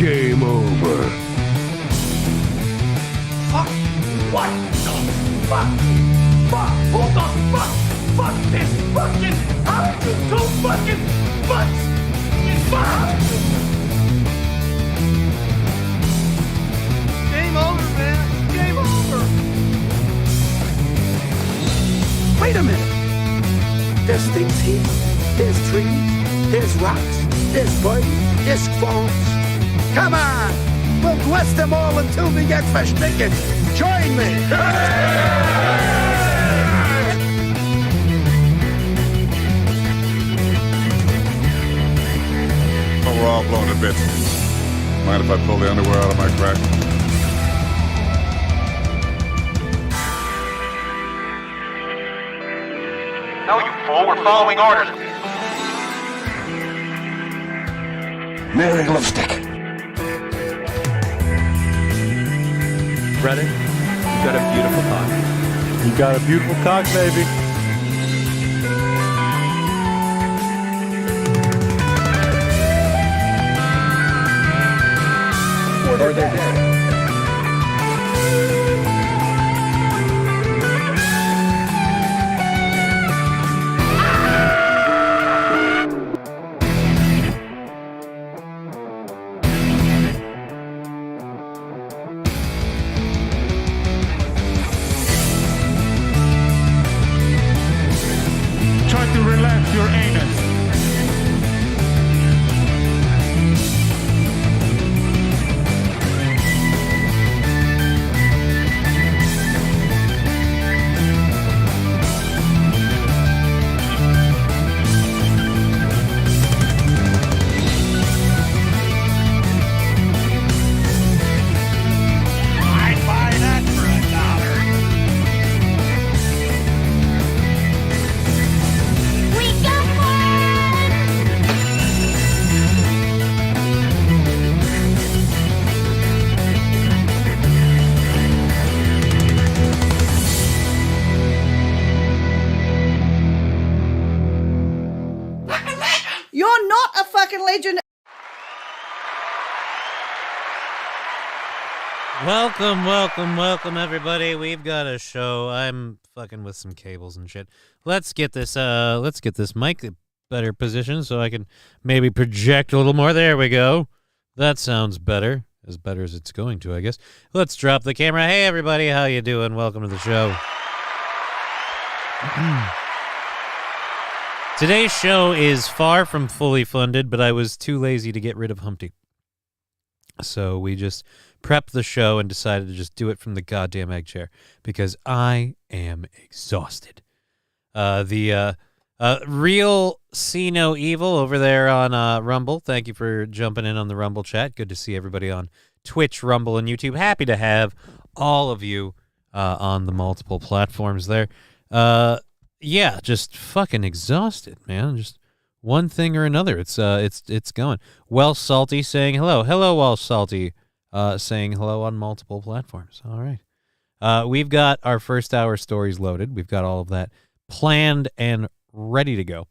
Game over. Fuck! What the fuck? Fuck! Who the fuck? Fuck this fucking house so fucking much! Fuck! Game over, man. Game over. Wait a minute. There's things here. There's trees. There's rocks. There's birds. There's swamps. Come on. We'll bless them all until the end for sticking. Join me. Oh, we're all blown to bits. Mind if I pull the underwear out of my crack? No, you fool. We're following orders. Mary Lipstick. Brennan, you got a beautiful cock. You got a beautiful cock, baby. Or they're dead. Try to relax your anus. I'd buy that for $1. We got one! You're not a fucking legend. Welcome, everybody. We've got a show. I'm fucking with some cables and shit. Let's get this mic better position so I can maybe project a little more. There we go. That sounds better. As better as it's going to, I guess. Let's drop the camera. Hey, everybody. How you doing? Welcome to the show. Today's show is far from fully funded, but I was too lazy to get rid of Humpty. So we just prepped the show and decided to just do it from the goddamn egg chair because I am exhausted. The real See No Evil over there on Rumble. Thank you for jumping in on the Rumble chat. Good to see everybody on Twitch, Rumble, and YouTube. Happy to have all of you on the multiple platforms there. Yeah, just fucking exhausted, man. Just one thing or another. It's going. Well Salty saying hello. Hello, Well Salty. Saying hello on multiple platforms. All right. We've got our first hour stories loaded. We've got all of that planned and ready to go.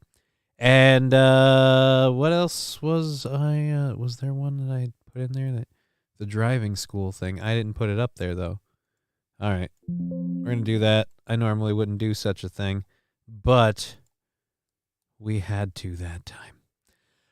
And what else was there one that I put in there? The driving school thing. I didn't put it up there, though. All right. We're going to do that. I normally wouldn't do such a thing, but we had to that time.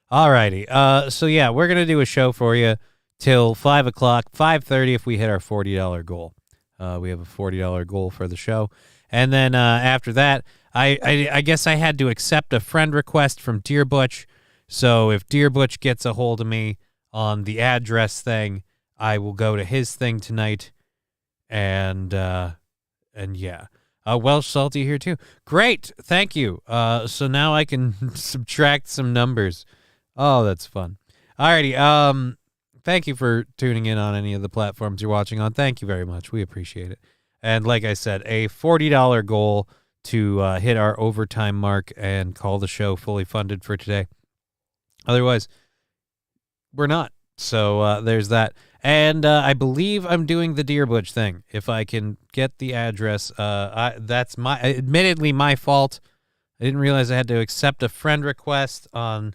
All righty. So, yeah, we're going to do a show for you till 5 o'clock, 5:30 if we hit our $40 goal. We have a $40 goal for the show. And then after that, I guess I had to accept a friend request from Dear Butch. So if Dear Butch gets a hold of me on the address thing, I will go to his thing tonight. And yeah. Welsh Salty here too. Great. Thank you. So now I can subtract some numbers. Oh, that's fun. Alrighty. Thank you for tuning in on any of the platforms you're watching on. Thank you very much. We appreciate it. And like I said, a $40 goal to hit our overtime mark and call the show fully funded for today. Otherwise, we're not. So there's that. And I believe I'm doing the Dear Butch thing. If I can get the address, that's admittedly my fault. I didn't realize I had to accept a friend request on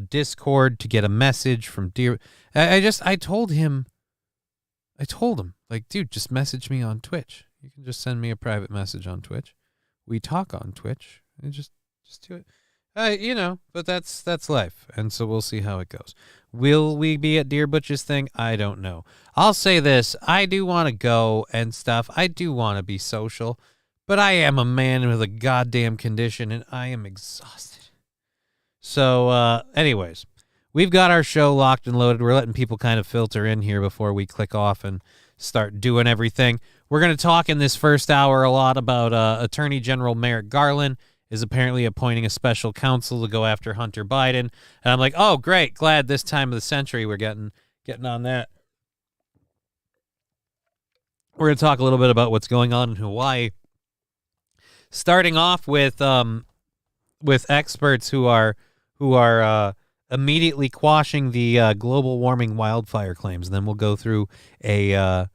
Discord to get a message from Deer. I told him, like, dude, just message me on Twitch. You can just send me a private message on Twitch. We talk on Twitch and just do it. But that's life, and so we'll see how it goes. Will we be at Deer Butch's thing? I don't know. I'll say this: I do want to go and stuff. I do want to be social, but I am a man with a goddamn condition, and I am exhausted. So, anyways, we've got our show locked and loaded. We're letting people kind of filter in here before we click off and start doing everything. We're going to talk in this first hour a lot about Attorney General Merrick Garland is apparently appointing a special counsel to go after Hunter Biden. And I'm like, oh, great. Glad this time of the century we're getting on that. We're going to talk a little bit about what's going on in Hawaii. Starting off with experts who are immediately quashing the global warming wildfire claims. And then we'll go through a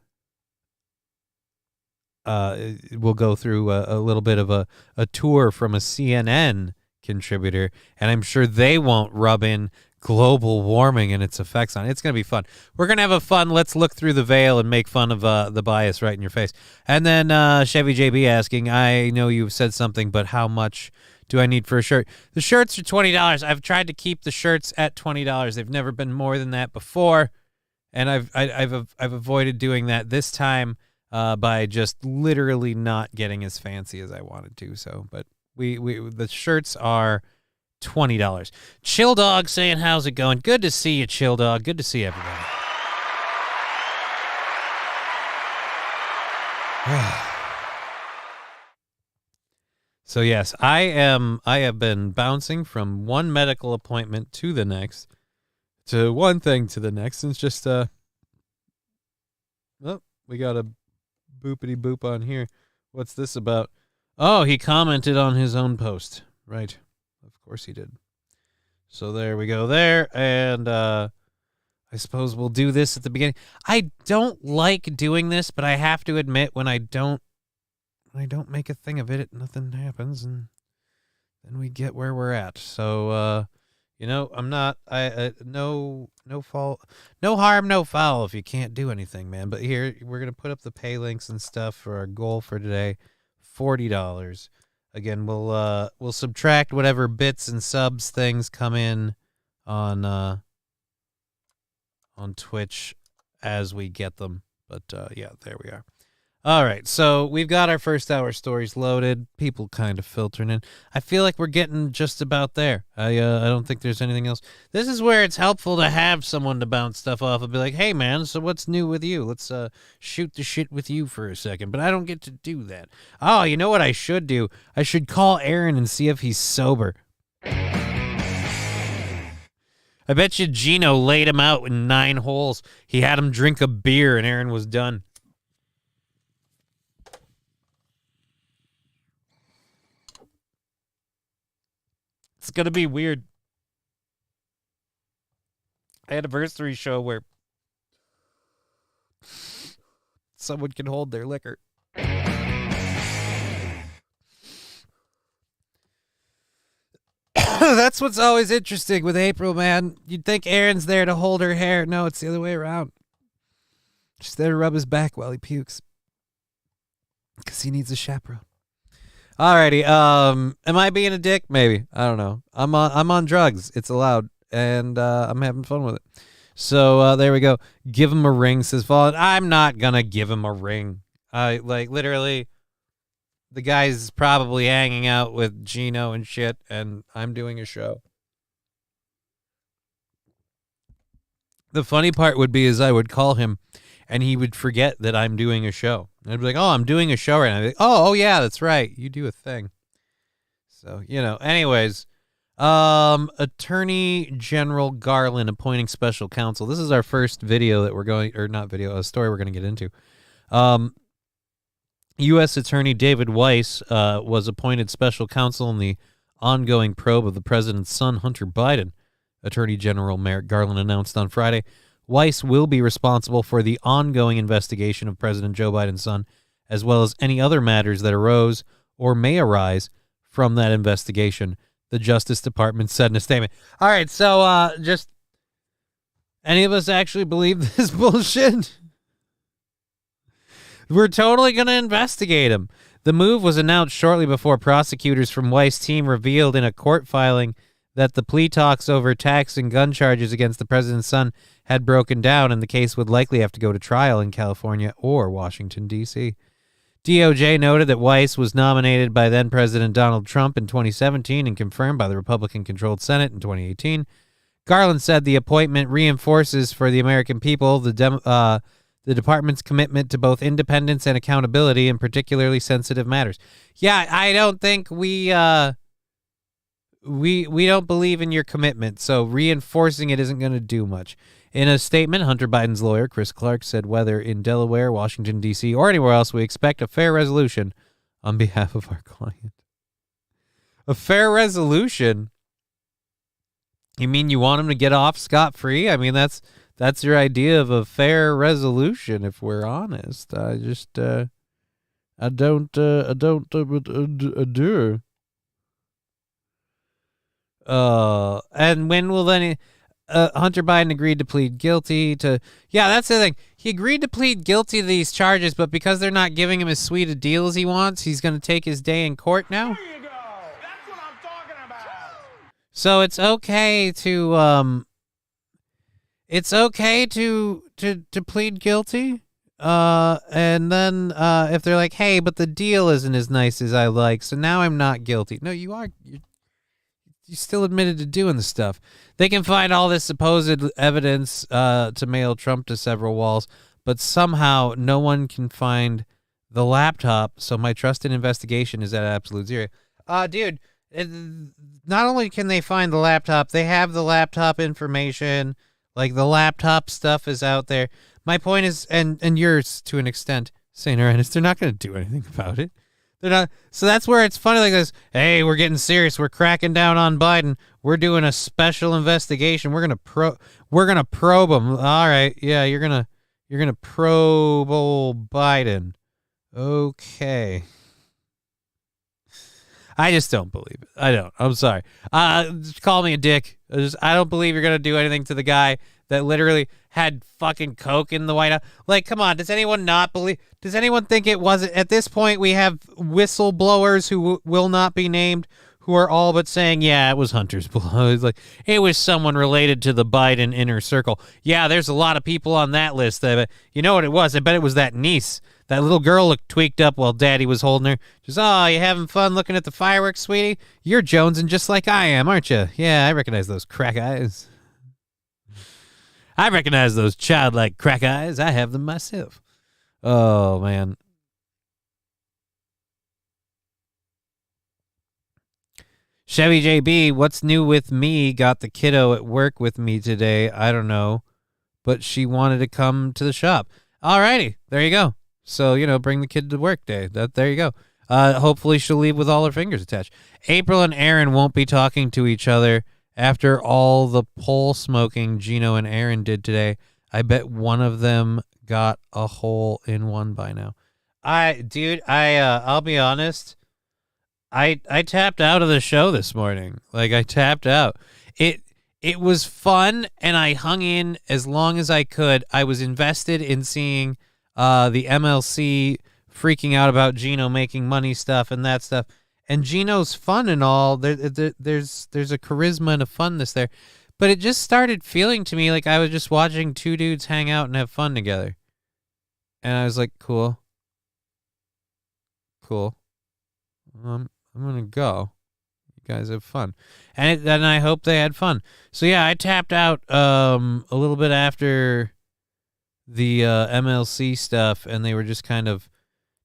little bit of a tour from a CNN contributor, and I'm sure they won't rub in global warming and its effects on it. It's going to be fun. We're going to have a fun, let's look through the veil and make fun of the bias right in your face. And then Chevy JB asking, I know you've said something, but how much do I need for a shirt? The shirts are $20. I've tried to keep the shirts at $20. They've never been more than that before, and I've avoided doing that this time. By just literally not getting as fancy as I wanted to. So, but we the shirts are $20. Chill Dog saying, how's it going? Good to see you, Chill Dog. Good to see everybody. So yes, I have been bouncing from one medical appointment to the next, to one thing to the next. And it's just we got a boopity boop on here. What's this about? Oh, he commented on his own post. Right. Of course he did. So there we go there. And I suppose we'll do this at the beginning. I don't like doing this, but I have to admit when I don't make a thing of it, nothing happens, and then we get where we're at. So I'm not no fault, no harm, no foul if you can't do anything, man. But here we're gonna put up the pay links and stuff for our goal for today, $40. Again, we'll subtract whatever bits and subs things come in on Twitch as we get them. But yeah, there we are. All right, so we've got our first hour stories loaded. People kind of filtering in. I feel like we're getting just about there. I don't think there's anything else. This is where it's helpful to have someone to bounce stuff off and be like, hey, man, so what's new with you? Let's shoot the shit with you for a second. But I don't get to do that. Oh, you know what I should do? I should call Aaron and see if he's sober. I bet you Gino laid him out in 9 holes. He had him drink a beer and Aaron was done. It's going to be weird. Anniversary show where someone can hold their liquor. That's what's always interesting with April, man. You'd think Aaron's there to hold her hair. No, it's the other way around. She's there to rub his back while he pukes. Because he needs a chaperone. Alrighty, am I being a dick? Maybe. I don't know. I'm on drugs. It's allowed, and I'm having fun with it. So there we go. Give him a ring, says Fallen. I'm not gonna give him a ring. Literally, the guy's probably hanging out with Gino and shit, and I'm doing a show. The funny part would be is I would call him, and he would forget that I'm doing a show. And I'd be like, oh, I'm doing a show right now. I'd be like, oh, yeah, that's right. You do a thing. So, anyways, Attorney General Garland appointing special counsel. This is our first video that we're going, or not video, a story we're going to get into. U.S. Attorney David Weiss was appointed special counsel in the ongoing probe of the president's son, Hunter Biden. Attorney General Merrick Garland announced on Friday Weiss will be responsible for the ongoing investigation of President Joe Biden's son, as well as any other matters that arose or may arise from that investigation. the Justice Department said in a statement. All right, so just any of us actually believe this bullshit? We're totally going to investigate him. The move was announced shortly before prosecutors from Weiss' team revealed in a court filing that the plea talks over tax and gun charges against the president's son had broken down, and the case would likely have to go to trial in California or Washington, D.C. DOJ noted that Weiss was nominated by then-President Donald Trump in 2017 and confirmed by the Republican-controlled Senate in 2018. Garland said the appointment reinforces for the American people the department's commitment to both independence and accountability in particularly sensitive matters. Yeah, I don't think we don't believe in your commitment, so reinforcing it isn't going to do much. In a statement, Hunter Biden's lawyer, Chris Clark, said whether in Delaware, Washington, D.C., or anywhere else, we expect a fair resolution on behalf of our client. A fair resolution? You mean you want him to get off scot-free? I mean, that's your idea of a fair resolution, if we're honest. I don't do. And when will then Hunter Biden agreed to plead guilty to... Yeah, that's the thing. He agreed to plead guilty to these charges, but because they're not giving him as sweet a deal as he wants, he's going to take his day in court now? There you go. That's what I'm talking about. So it's okay to plead guilty, and then if they're like, hey, but the deal isn't as nice as I like, so now I'm not guilty. No, you are. You still admitted to doing the stuff. They can find all this supposed evidence to mail Trump to several walls, but somehow no one can find the laptop, so my trust in investigation is at absolute zero. Dude, not only can they find the laptop, they have the laptop information. Like, the laptop stuff is out there. My point is, and yours to an extent, St. Ernest, they're not going to do anything about it. They're not. So that's where it's funny, like this. Hey, we're getting serious. We're cracking down on Biden. We're doing a special investigation. We're gonna probe him. All right, yeah, you're gonna probe old Biden. Okay. I just don't believe it. I don't. I'm sorry. Just call me a dick. I don't believe you're going to do anything to the guy that literally had fucking coke in the White House. Like, come on. Does anyone not believe? Does anyone think it wasn't? At this point, we have whistleblowers who will not be named who are all but saying, yeah, it was Hunter's blow. It's like, it was someone related to the Biden inner circle. Yeah, there's a lot of people on that list. You know what it was? I bet it was that niece. That little girl looked tweaked up while Daddy was holding her. Just, oh, you having fun looking at the fireworks, sweetie? You're jonesing just like I am, aren't you? Yeah, I recognize those crack eyes. I recognize those childlike crack eyes. I have them myself. Oh, man. Chevy JB, what's new with me? Got the kiddo at work with me today. I don't know. But she wanted to come to the shop. Alrighty, there you go. So, bring the kid to work day. There you go. Hopefully she'll leave with all her fingers attached. April and Aaron won't be talking to each other after all the pole smoking Gino and Aaron did today. I bet one of them got a hole in one by now. I'll be honest. I tapped out of the show this morning. Like, I tapped out. It was fun, and I hung in as long as I could. I was invested in seeing the MLC freaking out about Gino making money stuff and that stuff. And Gino's fun and all. There's a charisma and a funness there. But it just started feeling to me like I was just watching two dudes hang out and have fun together. And I was like, cool. I'm going to go. You guys have fun. And I hope they had fun. So, yeah, I tapped out a little bit after the MLC stuff, and they were just kind of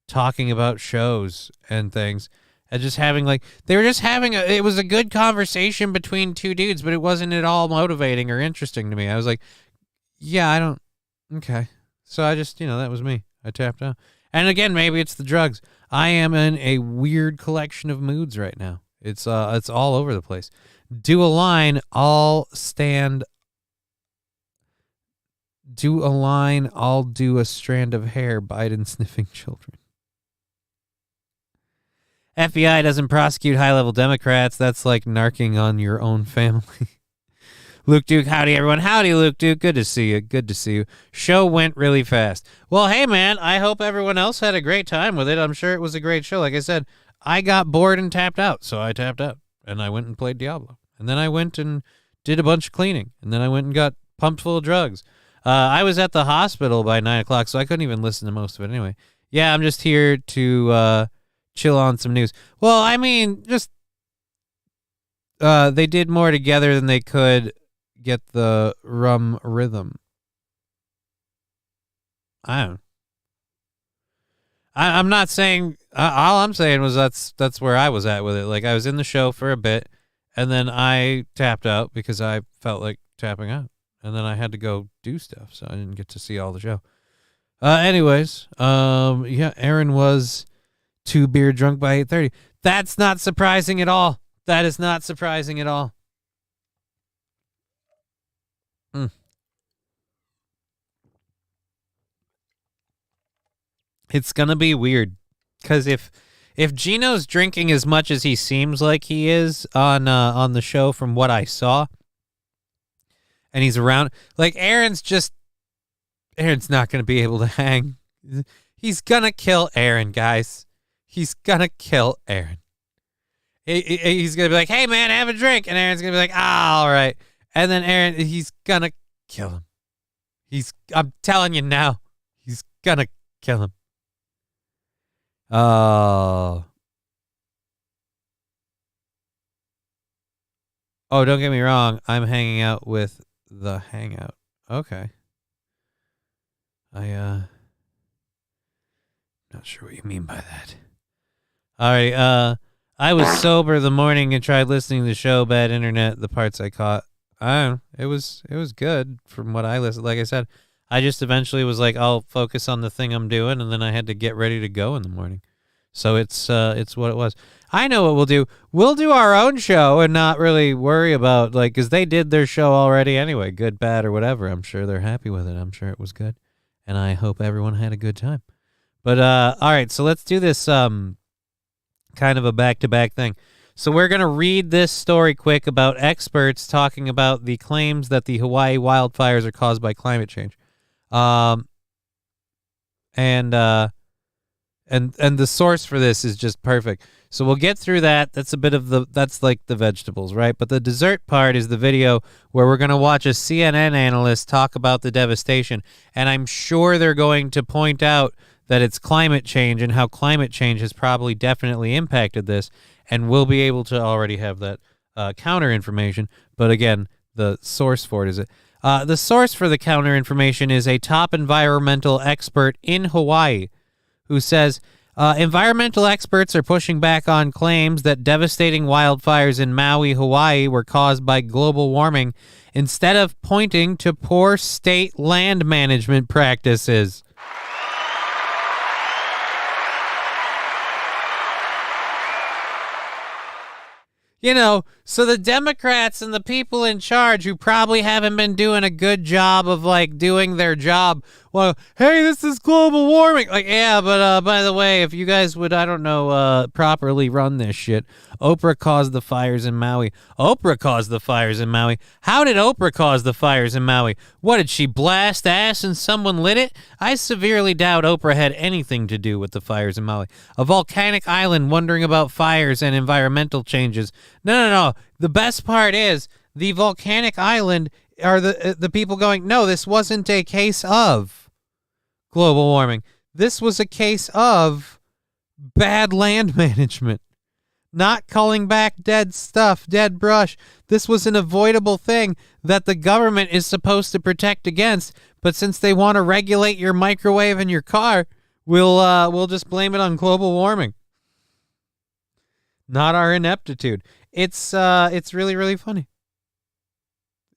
talking about shows and things, and just having it was a good conversation between two dudes, but it wasn't at all motivating or interesting to me. I was like, yeah, okay. So I just, that was me. I tapped out. And again, maybe it's the drugs. I am in a weird collection of moods right now. It's all over the place. Do a line, I'll do a strand of hair, Biden sniffing children. FBI doesn't prosecute high-level Democrats. That's like narking on your own family. Luke Duke, howdy, everyone. Howdy, Luke Duke. Good to see you. Good to see you. Show went really fast. Well, hey, man, I hope everyone else had a great time with it. I'm sure it was a great show. Like I said, I got bored and tapped out, so I tapped out. And I went and played Diablo. And then I went and did a bunch of cleaning. And then I went and got pumped full of drugs. I was at the hospital by 9 o'clock, so I couldn't even listen to most of it anyway. Yeah, I'm just here to chill on some news. Well, I mean, just they did more together than they could get the rum rhythm. I'm not saying. All I'm saying was that's where I was at with it. Like, I was in the show for a bit, and then I tapped out because I felt like tapping out, and then I had to go do stuff, so I didn't get to see all the show. Anyways, yeah, Aaron was 2 beer drunk by 8:30. That's not surprising at all. That is not surprising at all. It's gonna be weird, because if Gino's drinking as much as he seems like he is on the show from what I saw, and he's around, like, Aaron's not gonna be able to hang. He's gonna kill Aaron, guys. He's gonna kill Aaron. He's gonna be like, "Hey, man, have a drink," and Aaron's gonna be like, "Ah, all right," and then Aaron, he's gonna kill him. I'm telling you now, he's gonna kill him. Oh, don't get me wrong. I'm hanging out with the Hangout. Okay. Not sure what you mean by that. All right. I was sober the morning and tried listening to the show. Bad internet. The parts I caught. It was good from what I listened. Like I said, I just eventually was like, I'll focus on the thing I'm doing, and then I had to get ready to go in the morning. So it's what it was. I know what we'll do. We'll do our own show and not really worry about, like, because they did their show already anyway, good, bad, or whatever. I'm sure they're happy with it. I'm sure it was good, and I hope everyone had a good time. But all right, so let's do this kind of a back-to-back thing. So we're going to read this story quick about experts talking about the claims that the Hawaii wildfires are caused by climate change. And the source for this is just perfect. So we'll get through that. That's that's like the vegetables, right? But the dessert part is the video where we're going to watch a CNN analyst talk about the devastation. And I'm sure they're going to point out that it's climate change and how climate change has probably definitely impacted this. And we'll be able to already have that counter information. But again, the source for it is the source for the counter information is a top environmental expert in Hawaii who says environmental experts are pushing back on claims that devastating wildfires in Maui, Hawaii were caused by global warming instead of pointing to poor state land management practices. You know, so the Democrats and the people in charge who probably haven't been doing a good job of, like, doing their job. Well, hey, this is global warming. Like, yeah, but by the way, if you guys would, I don't know, properly run this shit. Oprah caused the fires in Maui. Oprah caused the fires in Maui. How did Oprah cause the fires in Maui? What, did she blast ass and someone lit it? I severely doubt Oprah had anything to do with the fires in Maui. A volcanic island wondering about fires and environmental changes. No. The best part is the volcanic island are the people going, no, this wasn't a case of global warming. This was a case of bad land management. Not culling back dead stuff, dead brush. This was an avoidable thing that the government is supposed to protect against, but since they want to regulate your microwave in your car, we'll just blame it on global warming. Not our ineptitude. It's really, really funny.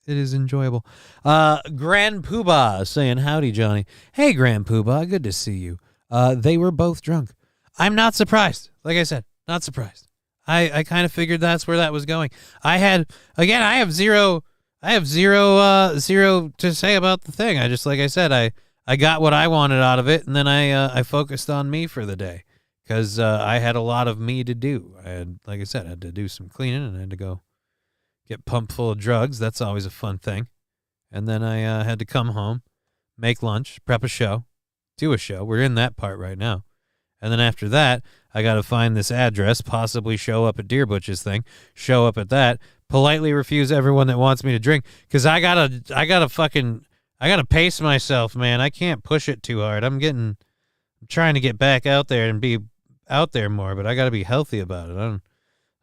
It is enjoyable. Grand Poobah saying, howdy, Johnny. Hey, Grand Poobah, good to see you. They were both drunk. I'm not surprised. Like I said, not surprised. I kind of figured that's where that was going. I have zero to say about the thing. I just, like I said, I got what I wanted out of it, and then I focused on me for the day. because I had a lot of me to do. I had, like I said, I had to do some cleaning and I had to go get pumped full of drugs. That's always a fun thing. And then I had to come home, make lunch, prep a show, do a show. We're in that part right now. And then after that, I got to find this address, possibly show up at Deer Butch's thing, show up at that, politely refuse everyone that wants me to drink, because I gotta pace myself, man. I can't push it too hard. I'm trying to get back out there and be out there more, but I got to be healthy about it. I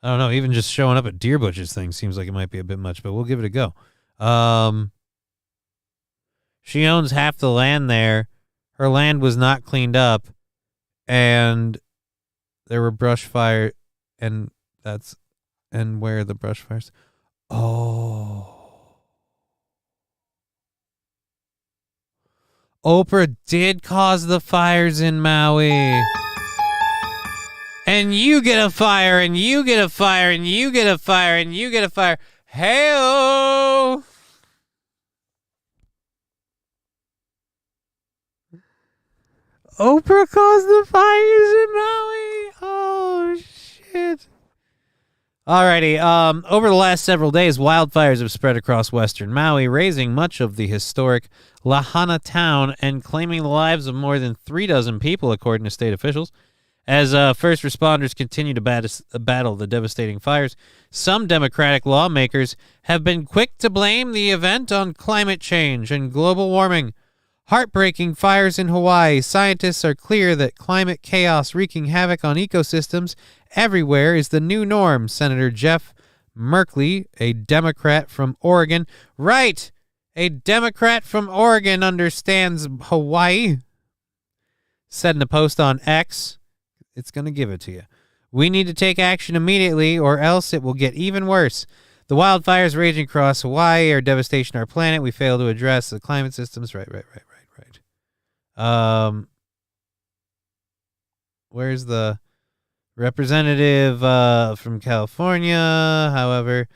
don't know. Even just showing up at Deer Butch's thing seems like it might be a bit much, but we'll give it a go. She owns half the land there. Her land was not cleaned up, and there were brush fire, and where are the brush fires? Oh. Oprah did cause the fires in Maui. And you get a fire, and you get a fire, and you get a fire, and you get a fire. Hey-oh! Oprah caused the fires in Maui. Oh, shit. Alrighty. Over the last several days, wildfires have spread across western Maui, razing much of the historic Lahaina town and claiming the lives of more than 36 people, according to state officials. As first responders continue to battle the devastating fires, some Democratic lawmakers have been quick to blame the event on climate change and global warming. Heartbreaking fires in Hawaii. Scientists are clear that climate chaos wreaking havoc on ecosystems everywhere is the new norm. Senator Jeff Merkley, a Democrat from Oregon. Right! A Democrat from Oregon understands Hawaii. Said in a post on X. It's going to give it to you. We need to take action immediately or else it will get even worse. The wildfires raging across Hawaii are devastation our planet. We fail to address the climate systems. Right. Where's the representative from California? However,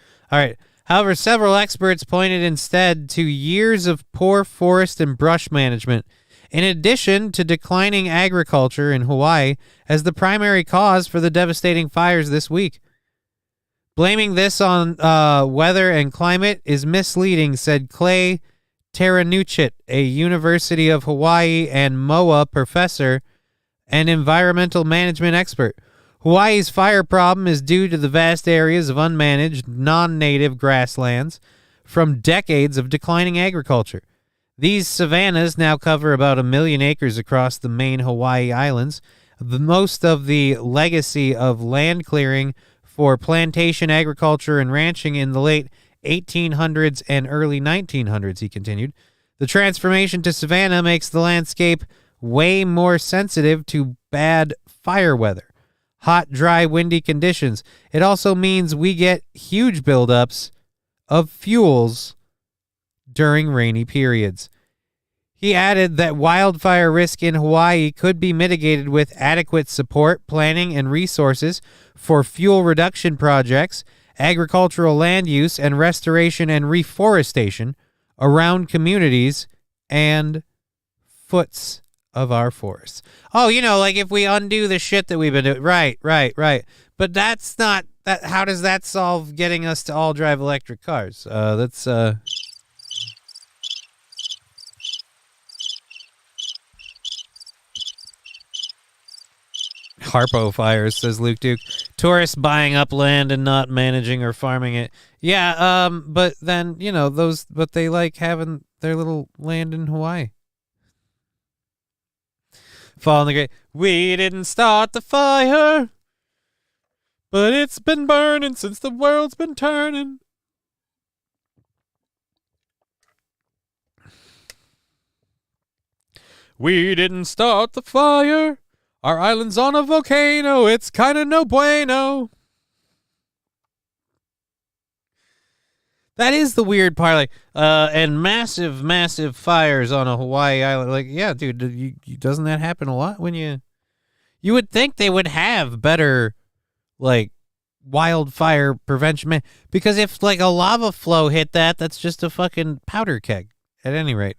several experts pointed instead to years of poor forest and brush management, in addition to declining agriculture in Hawaii, as the primary cause for the devastating fires this week. Blaming this on weather and climate is misleading, said Clay Taranuchit, a University of Hawaii and MOA professor and environmental management expert. Hawaii's fire problem is due to the vast areas of unmanaged, non-native grasslands from decades of declining agriculture. These savannas now cover about 1 million acres across the main Hawaii Islands. Most of the legacy of land clearing for plantation agriculture and ranching in the late 1800s and early 1900s, he continued. The transformation to savanna makes the landscape way more sensitive to bad fire weather, hot, dry, windy conditions. It also means we get huge buildups of fuels during rainy periods. He added that wildfire risk in Hawaii could be mitigated with adequate support, planning, and resources for fuel reduction projects, agricultural land use, and restoration and reforestation around communities and foots of our forests. Oh, like if we undo the shit that we've been doing. Right. But that's not that. How does that solve getting us to all drive electric cars? That's Harpo fires, says Luke Duke. Tourists buying up land and not managing or farming it. Yeah, but then, but they like having their little land in Hawaii. Fall in the Great. We didn't start the fire, but it's been burning since the world's been turning. We didn't start the fire. Our island's on a volcano. It's kind of no bueno. That is the weird part. And massive, massive fires on a Hawaii island. Yeah, dude, doesn't that happen a lot when you would think they would have better, wildfire prevention. Because if, a lava flow hit that's just a fucking powder keg. At any rate,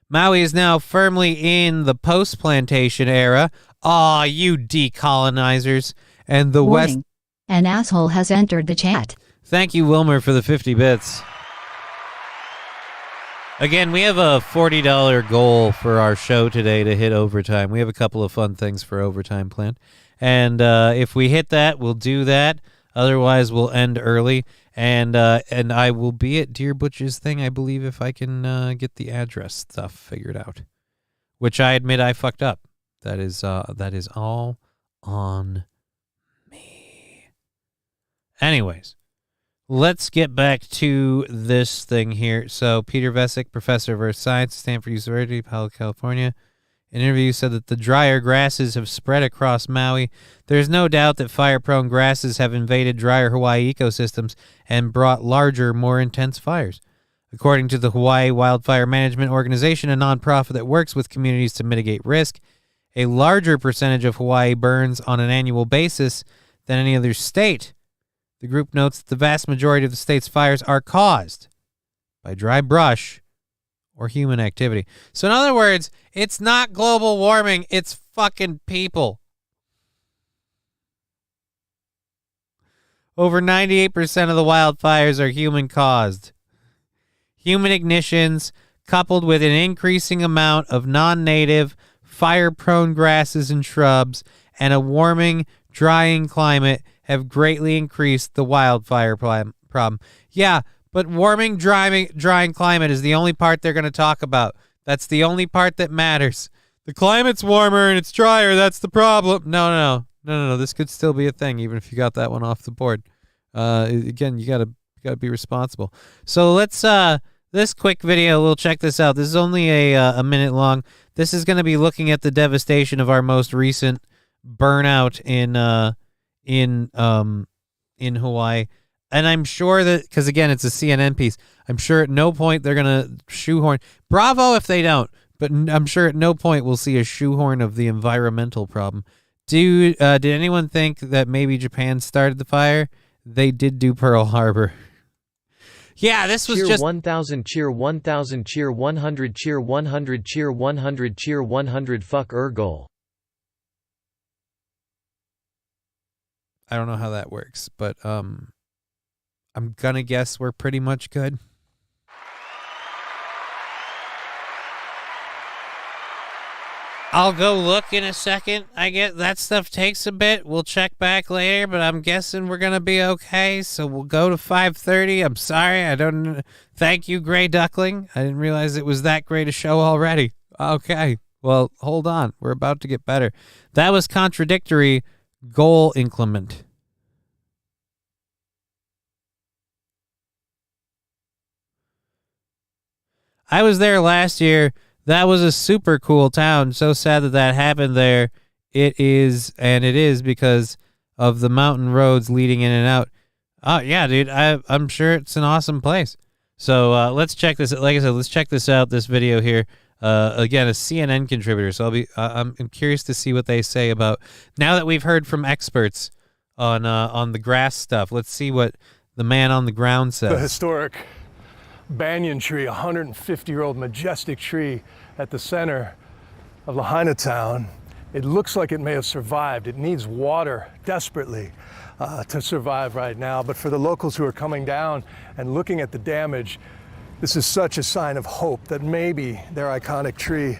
Maui is now firmly in the post-plantation era. Aw, you decolonizers. And the West... Warning. An asshole has entered the chat. Thank you, Wilmer, for the 50 bits. Again, we have a $40 goal for our show today to hit overtime. We have a couple of fun things for overtime planned. And if we hit that, we'll do that. Otherwise, we'll end early. And I will be at Dear Butch's thing, I believe, if I can get the address stuff figured out. Which I admit I fucked up. That is all on me. Anyways, let's get back to this thing here. So, Peter Vesic, professor of earth science, Stanford University, Palo, California, in an interview said that the drier grasses have spread across Maui. There's no doubt that fire-prone grasses have invaded drier Hawaii ecosystems and brought larger, more intense fires. According to the Hawaii Wildfire Management Organization, a nonprofit that works with communities to mitigate risk, a larger percentage of Hawaii burns on an annual basis than any other state. The group notes that the vast majority of the state's fires are caused by dry brush or human activity. So in other words, it's not global warming, it's fucking people. Over 98% of the wildfires are human caused. Human ignitions, coupled with an increasing amount of non-native, fire-prone grasses and shrubs, and a warming, drying climate have greatly increased the wildfire problem. Yeah, but warming, drying climate is the only part they're going to talk about. That's the only part that matters. The climate's warmer and it's drier. That's the problem. No. This could still be a thing, even if you got that one off the board. Again, you gotta be responsible. So let's this quick video. We'll check this out. This is only a minute long. This is going to be looking at the devastation of our most recent burnout in Hawaii. And I'm sure that, because again, it's a CNN piece, I'm sure at no point they're going to shoehorn. Bravo if they don't, but I'm sure at no point we'll see a shoehorn of the environmental problem. Did anyone think that maybe Japan started the fire? They did do Pearl Harbor. Yeah, this was cheer just 1,000, cheer 1,000, cheer 100, cheer 100, cheer 100, cheer 100. Fuck Ergol. I don't know how that works, but I'm gonna guess we're pretty much good. I'll go look in a second. I get that stuff takes a bit. We'll check back later, but I'm guessing we're gonna be okay. So we'll go to 5:30. I'm sorry, I don't. Thank you, Gray Duckling. I didn't realize it was that great a show already. Okay, well, hold on. We're about to get better. That was contradictory. Goal inclement. I was there last year. That was a super cool town. So sad that happened there. It is because of the mountain roads leading in and out. Oh, yeah, dude. I'm sure it's an awesome place. So let's check this. Like I said, let's check this out, this video here. Again, a CNN contributor. So I'm curious to see what they say about, now that we've heard from experts on the grass stuff. Let's see what the man on the ground says. The historic banyan tree, a 150-year-old majestic tree at the center of Lahaina town. It looks like it may have survived. It needs water desperately to survive right now. But for the locals who are coming down and looking at the damage, this is such a sign of hope that maybe their iconic tree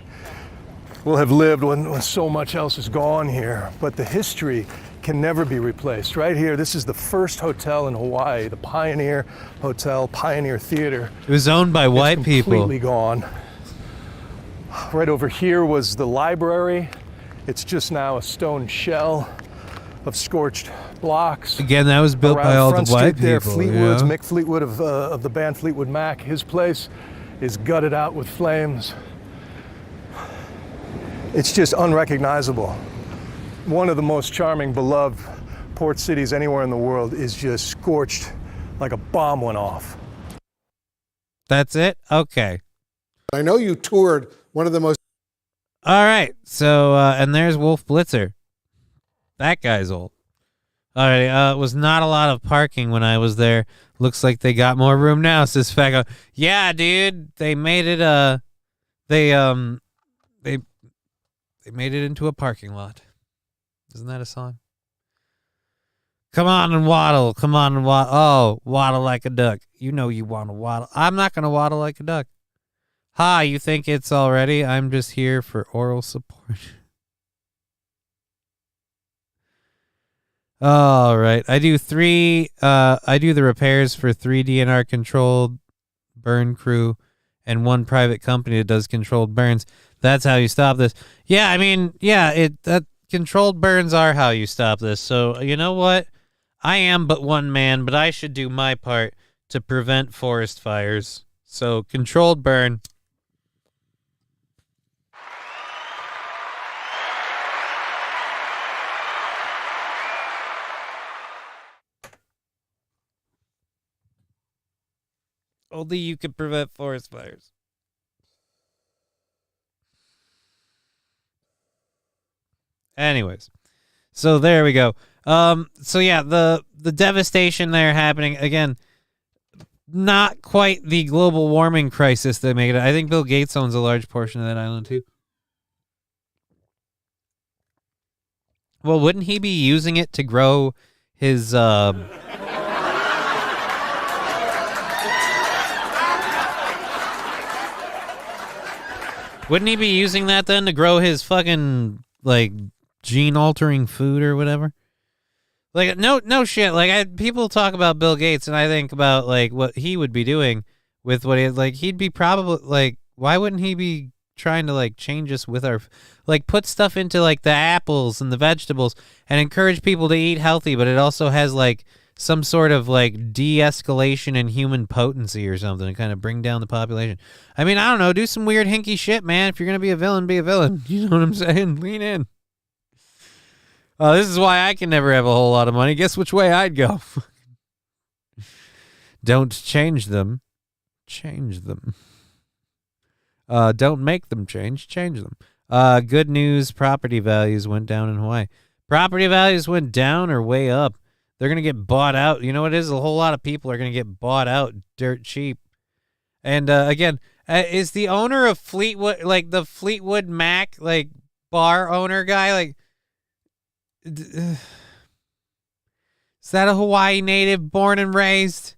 will have lived when so much else is gone here. But the history can never be replaced. Right here, this is the first hotel in Hawaii, the Pioneer Hotel, Pioneer Theater. It was owned by white people. Completely gone. Right over here was the library. It's just now a stone shell of scorched blocks. Again, that was built by all the white people. Fleetwood's, Mick Fleetwood of the band Fleetwood Mac, his place is gutted out with flames. It's just unrecognizable. One of the most charming, beloved port cities anywhere in the world is just scorched like a bomb went off. That's it? Okay. I know you toured one of the most... All right. So, and there's Wolf Blitzer. That guy's old. All right. It was not a lot of parking when I was there. Looks like they got more room now, says Fago. Yeah, dude. They made it They made it into a parking lot. Isn't that a song? Come on and waddle. Come on and waddle. Oh, waddle like a duck. You know you want to waddle. I'm not going to waddle like a duck. Hi, you think it's already? I'm just here for oral support. All right. I do the repairs for 3 DNR controlled burn crew and 1 private company that does controlled burns. That's how you stop this. Yeah, I mean, that controlled burns are how you stop this. So, you know what? I am but one man, but I should do my part to prevent forest fires. So, controlled burn. Only you can prevent forest fires. Anyways, so there we go. So yeah, the devastation there happening again. Not quite the global warming crisis that made it. I think Bill Gates owns a large portion of that island too. Well, wouldn't he be using it to grow his? Wouldn't he be using that then to grow his fucking like gene-altering food or whatever? Like no shit. Like people talk about Bill Gates, and I think about like what he would be doing with what he like. He'd be probably like, why wouldn't he be trying to like change us with our like put stuff into like the apples and the vegetables and encourage people to eat healthy, but it also has like some sort of like de-escalation in human potency or something to kind of bring down the population. I mean, I don't know, do some weird hinky shit, man. If you're going to be a villain, be a villain. You know what I'm saying? Lean in. This is why I can never have a whole lot of money. Guess which way I'd go? Don't change them. Change them. Don't make them change them. Good news, property values went down in Hawaii. Property values went down or way up. They're going to get bought out. You know what it is? A whole lot of people are going to get bought out dirt cheap. And again, is the owner of Fleetwood, like the Fleetwood Mac, like bar owner guy, like, is that a Hawaii native born and raised?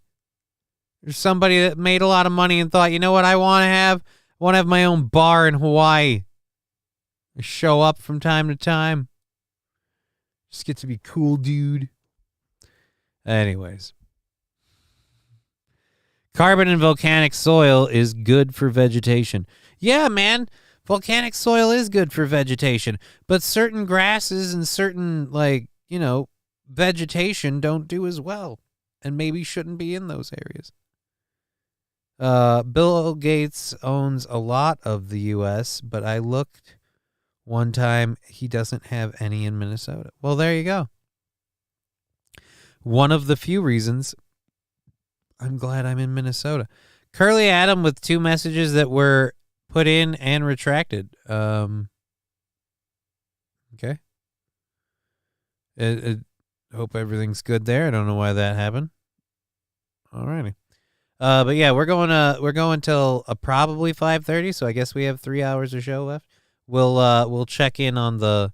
Or somebody that made a lot of money and thought, you know what I want to have? I want to have my own bar in Hawaii. I show up from time to time. Just get to be cool, dude. Anyways. Carbon in volcanic soil is good for vegetation. Yeah, man. Volcanic soil is good for vegetation. But certain grasses and certain, like, you know, vegetation don't do as well. And maybe shouldn't be in those areas. Bill Gates owns a lot of the U.S., but I looked one time, he doesn't have any in Minnesota. Well, there you go. One of the few reasons I'm glad I'm in Minnesota. Curly Adam with 2 messages that were put in and retracted. Okay. Hope everything's good there. I don't know why that happened. Alrighty. But yeah, we're going till probably 5:30, so I guess we have 3 hours of show left. We'll check in on the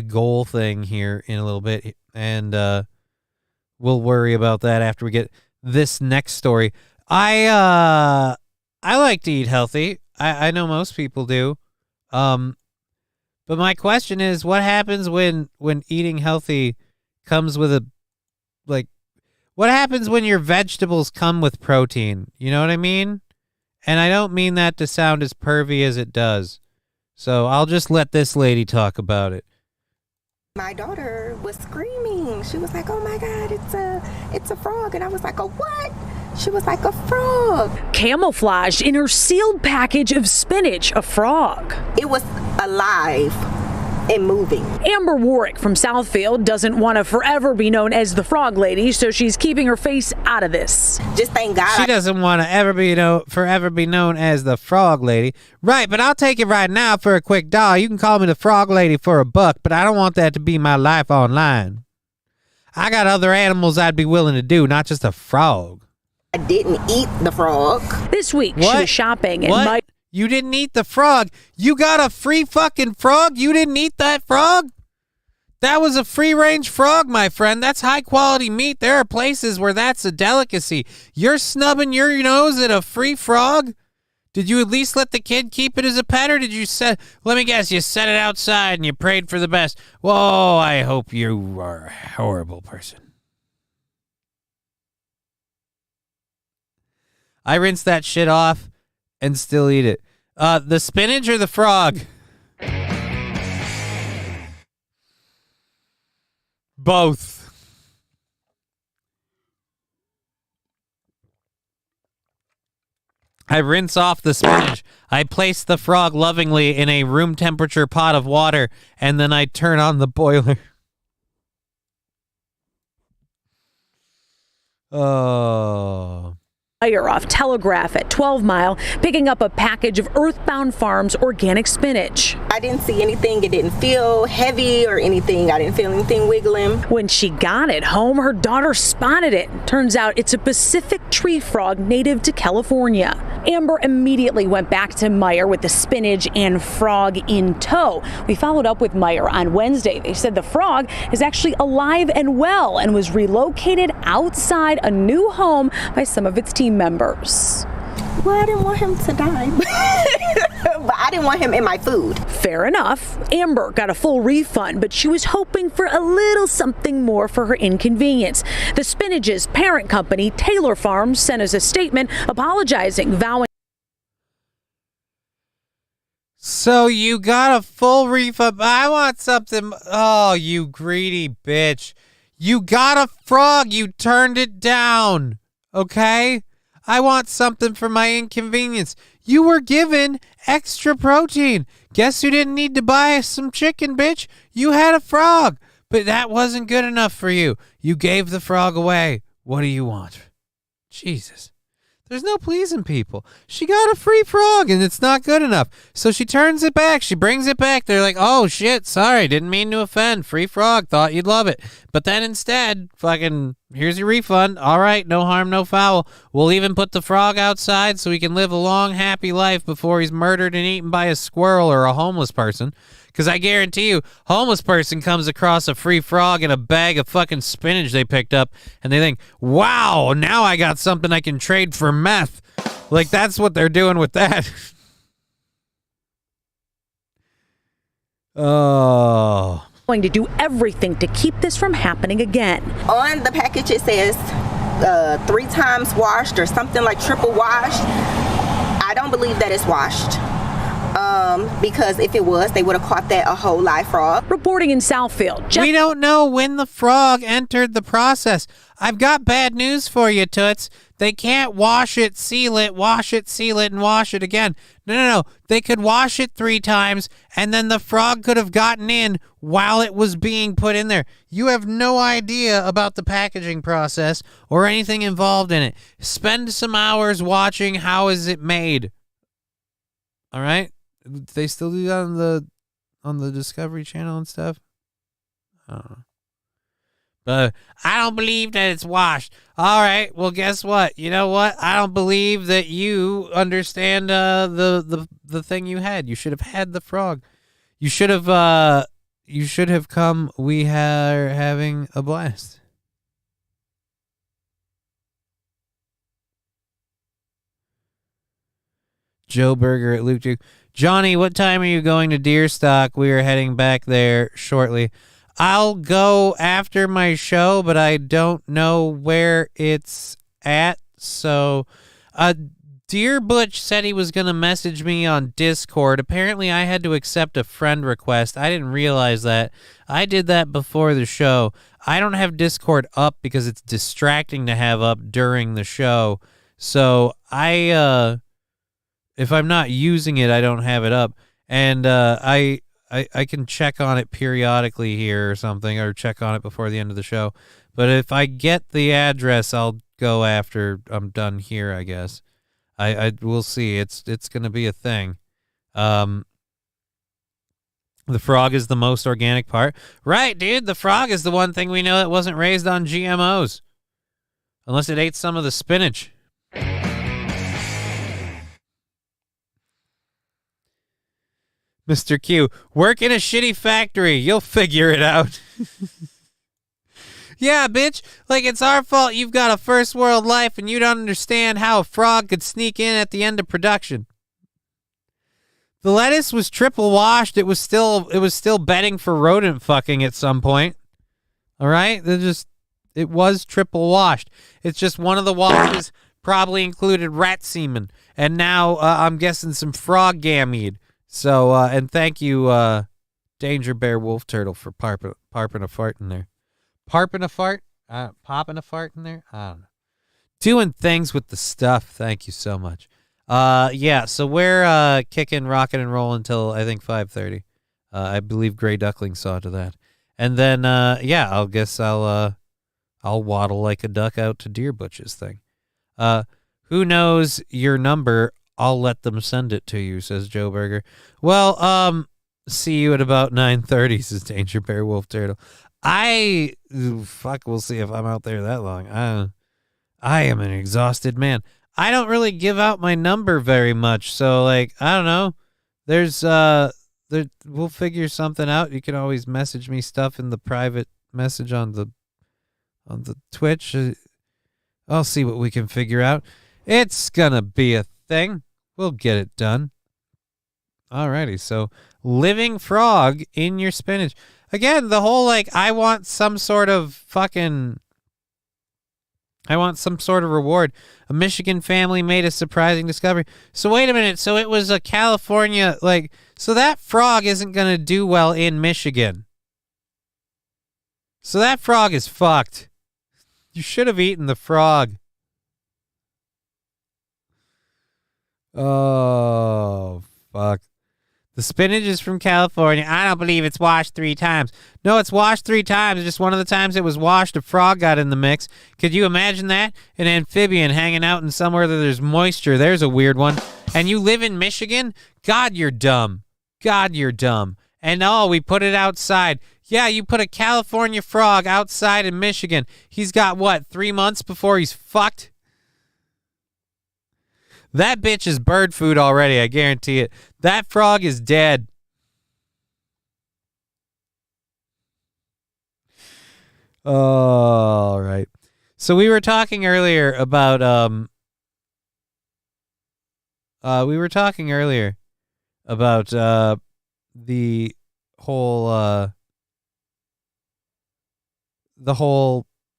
goal thing here in a little bit, and we'll worry about that after we get this next story. I like to eat healthy. I know most people do. But my question is, what happens when eating healthy comes with what happens when your vegetables come with protein? You know what I mean? And I don't mean that to sound as pervy as it does. So I'll just let this lady talk about it. My daughter was screaming. She was like, "Oh my God, it's a frog." And I was like, "A what?" She was like, "A frog." Camouflaged in her sealed package of spinach, a frog. It was alive and moving. Amber Warwick from Southfield doesn't want to forever be known as the Frog Lady, so she's keeping her face out of this. Just thank God. She doesn't want to forever be known as the Frog Lady. Right, but I'll take it right now for a quick $1. You can call me the Frog Lady for $1, but I don't want that to be my life online. I got other animals I'd be willing to do, not just a frog. I didn't eat the frog. This week, she was shopping and You didn't eat the frog. You got a free fucking frog? You didn't eat that frog? That was a free-range frog, my friend. That's high-quality meat. There are places where that's a delicacy. You're snubbing your nose at a free frog? Did you at least let the kid keep it as a pet, or did you let me guess, you set it outside and you prayed for the best? Whoa, I hope you are a horrible person. I rinse that shit off and still eat it. The spinach or the frog? Both. I rinse off the spinach. I place the frog lovingly in a room temperature pot of water, and then I turn on the boiler. Oh. Meyer off Telegraph at 12 Mile, picking up a package of Earthbound Farms organic spinach. I didn't see anything. It didn't feel heavy or anything. I didn't feel anything wiggling. When she got it home, her daughter spotted it. Turns out it's a Pacific tree frog native to California. Amber immediately went back to Meyer with the spinach and frog in tow. We followed up with Meyer on Wednesday. They said the frog is actually alive and well and was relocated outside a new home by some of its team members. Well, I didn't want him to die, but I didn't want him in my food. Fair enough. Amber got a full refund, but she was hoping for a little something more for her inconvenience. The spinach's parent company, Taylor Farms, sent us a statement apologizing, vowing. So you got a full refund. I want something. Oh, you greedy bitch. You got a frog. You turned it down. Okay? I want something for my inconvenience. You were given extra protein. Guess who didn't need to buy some chicken, bitch? You had a frog. But that wasn't good enough for you. You gave the frog away. What do you want? Jesus. There's no pleasing people. She got a free frog and it's not good enough. So she turns it back. She brings it back. They're like, oh shit, sorry, didn't mean to offend. Free frog, thought you'd love it. But then instead, fucking, here's your refund. All right, no harm, no foul. We'll even put the frog outside so he can live a long, happy life before he's murdered and eaten by a squirrel or a homeless person. Because I guarantee you, homeless person comes across a free frog and a bag of fucking spinach they picked up, and they think, wow, now I got something I can trade for meth. Like, that's what they're doing with that. Oh. Going to do everything to keep this from happening again. On the package, it says 3 times washed or something like triple washed. I don't believe that it's washed. Because if it was, they would have caught that a whole live frog. Reporting in Southfield. We don't know when the frog entered the process. I've got bad news for you, Toots. They can't wash it, seal it, and wash it again. No. They could wash it 3 times, and then the frog could have gotten in while it was being put in there. You have no idea about the packaging process or anything involved in it. Spend some hours watching how is it made. All right? They still do that on the Discovery Channel and stuff? I don't know. But I don't believe that it's washed. All right, well, guess what? You know what? I don't believe that you understand the thing you had. You should have had the frog. You should have come. We are having a blast. Joe Berger at Luke Duke. Johnny, what time are you going to Deerstock? We are heading back there shortly. I'll go after my show, but I don't know where it's at. So, Deer Butch said he was going to message me on Discord. Apparently, I had to accept a friend request. I didn't realize that. I did that before the show. I don't have Discord up because it's distracting to have up during the show. So, if I'm not using it, I don't have it up. And I can check on it periodically here or something, or check on it before the end of the show. But if I get the address, I'll go after I'm done here, I guess. We'll see. It's going to be a thing. The frog is the most organic part. Right, dude. The frog is the one thing we know that wasn't raised on GMOs. Unless it ate some of the spinach. Mr. Q, work in a shitty factory. You'll figure it out. Yeah, bitch. Like, it's our fault you've got a first world life and you don't understand how a frog could sneak in at the end of production. The lettuce was triple washed. It was still bedding for rodent fucking at some point. All right? It was triple washed. It's just one of the washes probably included rat semen. And now I'm guessing some frog gamete. So, and thank you, Danger Bear Wolf Turtle, for parping a fart in there. Parping a fart? Popping a fart in there? I don't know. Doing things with the stuff. Thank you so much. Yeah, so we're kicking, rocking, and rolling until, I think, 5:30. I believe Gray Duckling saw to that. And then, yeah, I'll guess I'll waddle like a duck out to Deer Butch's thing. Who knows your number? I'll let them send it to you, says Joe Berger. Well, see you at about 9:30, says Danger Bear Wolf Turtle. We'll see if I'm out there that long. I am an exhausted man. I don't really give out my number very much, so, like, I don't know. We'll figure something out. You can always message me stuff in the private message on the Twitch. I'll see what we can figure out. It's gonna be a thing. We'll get it done. Alrighty, so living frog in your spinach. Again, the whole, like, I want some sort of reward. A Michigan family made a surprising discovery. So wait a minute. So it was a California, like, so that frog isn't going to do well in Michigan. So that frog is fucked. You should have eaten the frog. Oh, fuck. The spinach is from California. I don't believe it's washed 3 times. No, it's washed 3 times. Just one of the times it was washed, a frog got in the mix. Could you imagine that? An amphibian hanging out in somewhere that there's moisture. There's a weird one. And you live in Michigan? God, you're dumb. God, you're dumb. And we put it outside. Yeah, you put a California frog outside in Michigan. He's got, 3 months before he's fucked? That bitch is bird food already, I guarantee it. That frog is dead. All right. So we were talking earlier about the whole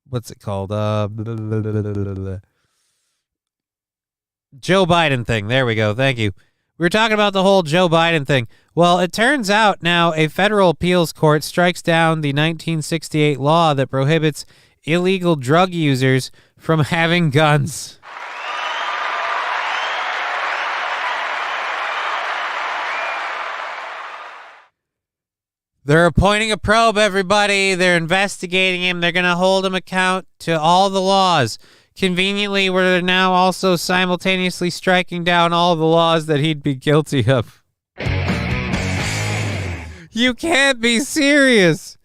what's it called? Joe Biden thing. There we go. Thank you. We were talking about the whole Joe Biden thing. Well, it turns out now a federal appeals court strikes down the 1968 law that prohibits illegal drug users from having guns. They're appointing a probe, everybody. They're investigating him. They're going to hold him account to all the laws. Conveniently, we're now also simultaneously striking down all the laws that he'd be guilty of. You can't be serious.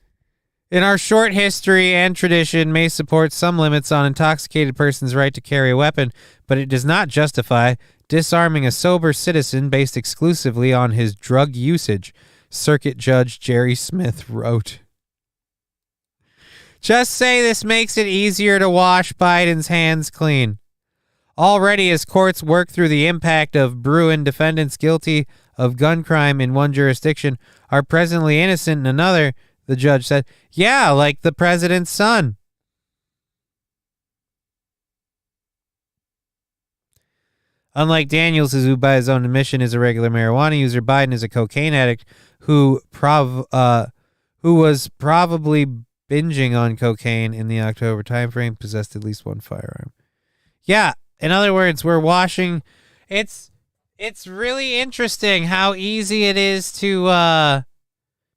In our short history and tradition may support some limits on intoxicated person's right to carry a weapon, but it does not justify disarming a sober citizen based exclusively on his drug usage, Circuit Judge Jerry Smith wrote. Just say this makes it easier to wash Biden's hands clean. Already, as courts work through the impact of Bruin, defendants guilty of gun crime in one jurisdiction are presently innocent in another, the judge said. Yeah, like the president's son. Unlike Daniels, who by his own admission is a regular marijuana user, Biden is a cocaine addict who was probably binging on cocaine in the October timeframe, possessed at least one firearm. Yeah, in other words, we're washing. It's really interesting how easy it is to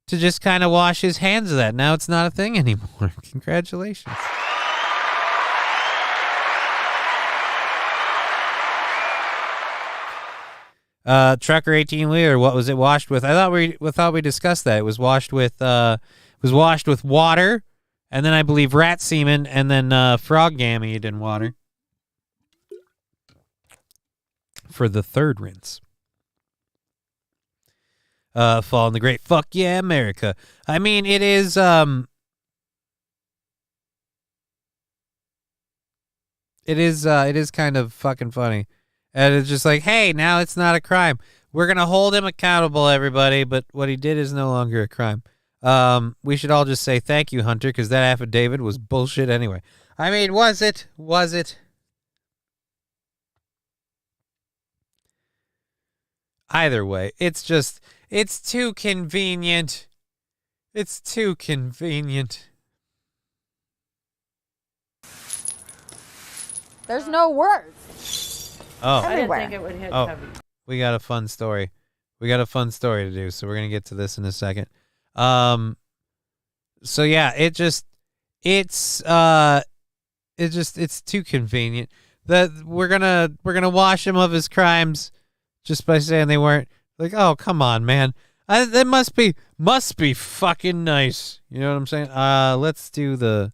just kind of wash his hands of that. Now it's not a thing anymore. Congratulations. Trucker 18 liter. What was it washed with? I thought we discussed that. It was washed with water, and then I believe rat semen, and then frog gamete in water for the third rinse. fall in the great fuck yeah America. I mean, it is kind of fucking funny. And it's just like, hey, now it's not a crime. We're going to hold him accountable, everybody, but what he did is no longer a crime. We should all just say thank you, Hunter, because that affidavit was bullshit anyway. I mean, was it? Was it? Either way, it's too convenient. It's too convenient. There's no words. Oh. Everywhere. I didn't think it would hit Oh, Cubby. we got a fun story. We got a fun story to do, so we're gonna get to this in a second. So yeah, it's too convenient. That we're gonna wash him of his crimes just by saying they weren't. Like, oh, come on, man. That must be fucking nice. You know what I'm saying? Let's do the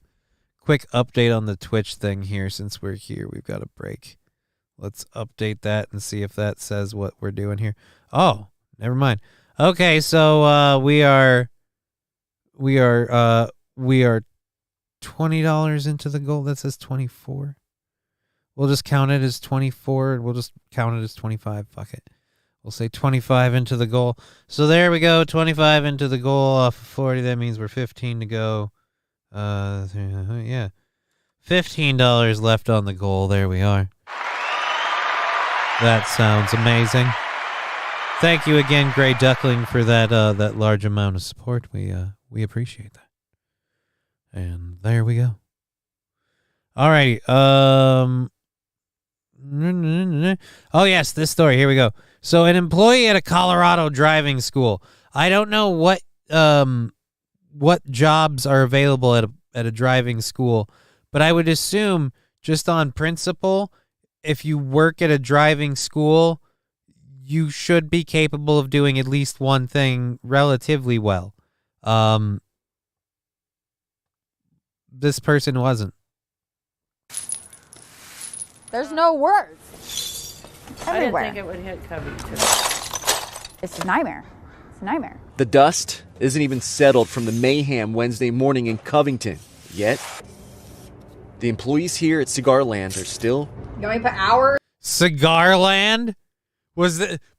quick update on the Twitch thing here. Since we're here, we've got a break. Let's update that and see if that says what we're doing here. Oh, never mind. Okay, so we are $20 into the goal. That says 24. We'll just count it as 24. We'll just count it as 25. Fuck it. We'll say 25 into the goal. So there we go. 25 into the goal off of 40. That means we're 15 to go. Yeah. $15 left on the goal. There we are. That sounds amazing. Thank you again, Gray Duckling, for that large amount of support. We appreciate that. And there we go. Alrighty. Oh yes, this story. Here we go. So an employee at a Colorado driving school. I don't know what jobs are available at a driving school, but I would assume just on principle, if you work at a driving school, you should be capable of doing at least one thing relatively well. This person wasn't. There's no words. Everywhere. I didn't think it would hit Cubby, too. It's a nightmare. It's a nightmare. The dust isn't even settled from the mayhem Wednesday morning in Covington. Yet, the employees here at Cigarland are still... You want me to put hours? Cigarland?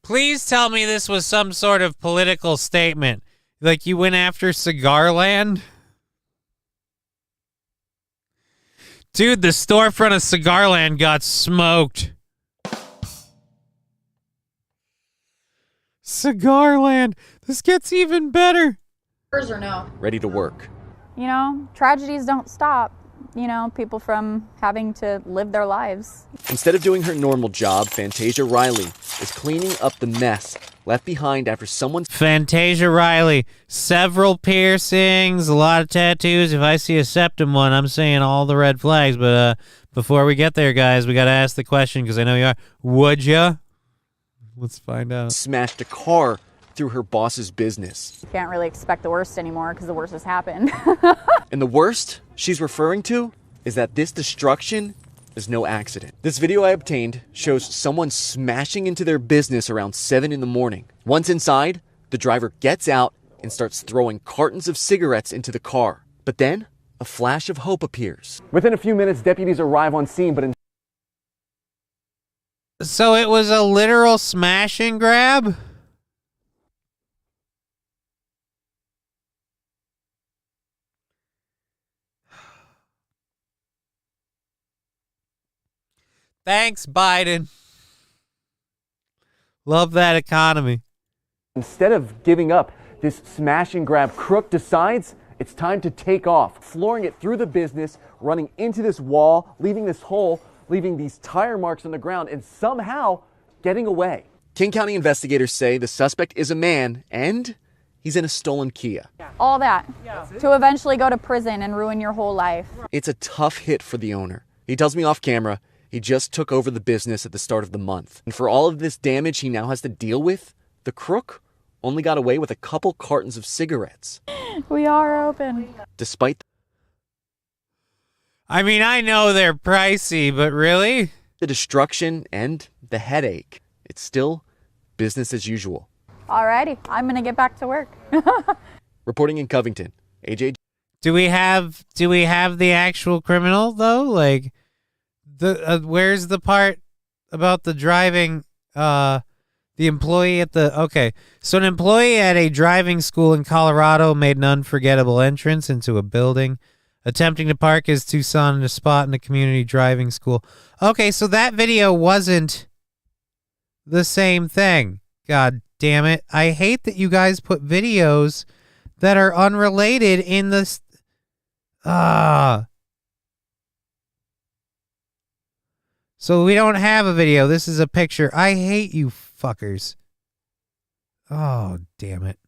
Please tell me this was some sort of political statement. Like you went after Cigarland? Dude, the storefront of Cigarland got smoked. Cigarland. This gets even better. Or no? ready to work. You know, tragedies don't stop. You know, people from having to live their lives. Instead of doing her normal job, Fantasia Riley is cleaning up the mess left behind after someone... Fantasia Riley, several piercings, a lot of tattoos. If I see a septum one, I'm saying all the red flags. But before we get there, guys, we got to ask the question because I know you are. Would ya? Let's find out. Smashed a car through her boss's business. You can't really expect the worst anymore because the worst has happened. And the worst she's referring to is that this destruction is no accident. This video I obtained shows someone smashing into their business around 7 in the morning. Once inside, the driver gets out and starts throwing cartons of cigarettes into the car. But then, a flash of hope appears. Within a few minutes, deputies arrive on scene, but... So it was a literal smash and grab? Thanks, Biden. Love that economy. Instead of giving up, this smash and grab crook decides it's time to take off, flooring it through the business, running into this wall, leaving this hole, leaving these tire marks on the ground, and somehow getting away. King County investigators say the suspect is a man and he's in a stolen Kia. All that to eventually go to prison and ruin your whole life. It's a tough hit for the owner. He tells me off camera he just took over the business at the start of the month. And for all of this damage he now has to deal with, the crook only got away with a couple cartons of cigarettes. We are open. Despite I mean, I know they're pricey, but really? the destruction and the headache, it's still business as usual. Alrighty, I'm gonna get back to work. Reporting in Covington, AJ. Do we have the actual criminal though? Like where's the part about the driving the employee at the okay. So an employee at a driving school in Colorado made an unforgettable entrance into a building, attempting to park his Tucson in a spot in a community driving school. Okay, so that video wasn't the same thing. God damn it. I hate that you guys put videos that are unrelated in this. So we don't have a video. This is a picture. I hate you fuckers. Oh, damn it.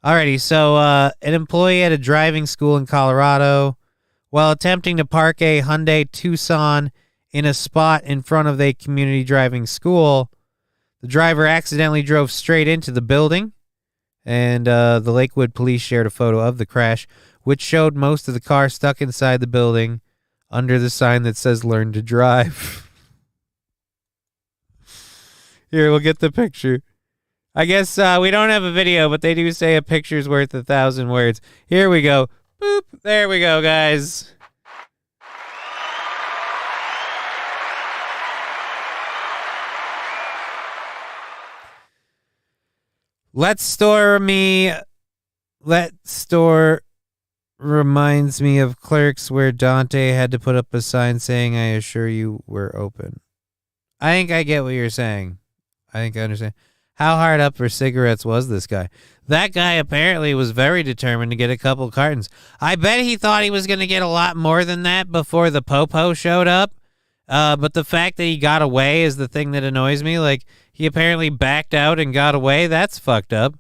Alrighty, so an employee at a driving school in Colorado, while attempting to park a Hyundai Tucson in a spot in front of a community driving school, the driver accidentally drove straight into the building, and the Lakewood police shared a photo of the crash, which showed most of the car stuck inside the building under the sign that says "Learn to Drive." Here, we'll get the picture. I guess we don't have a video, but they do say a picture's worth 1,000 words. Here we go. Boop. There we go, guys. Let's Store reminds me of Clerks, where Dante had to put up a sign saying, "I assure you we're open." I think I get what you're saying. I think I understand. How hard up for cigarettes was this guy? That guy apparently was very determined to get a couple cartons. I bet he thought he was going to get a lot more than that before the popo showed up. But the fact that he got away is the thing that annoys me. Like, he apparently backed out and got away. That's fucked up.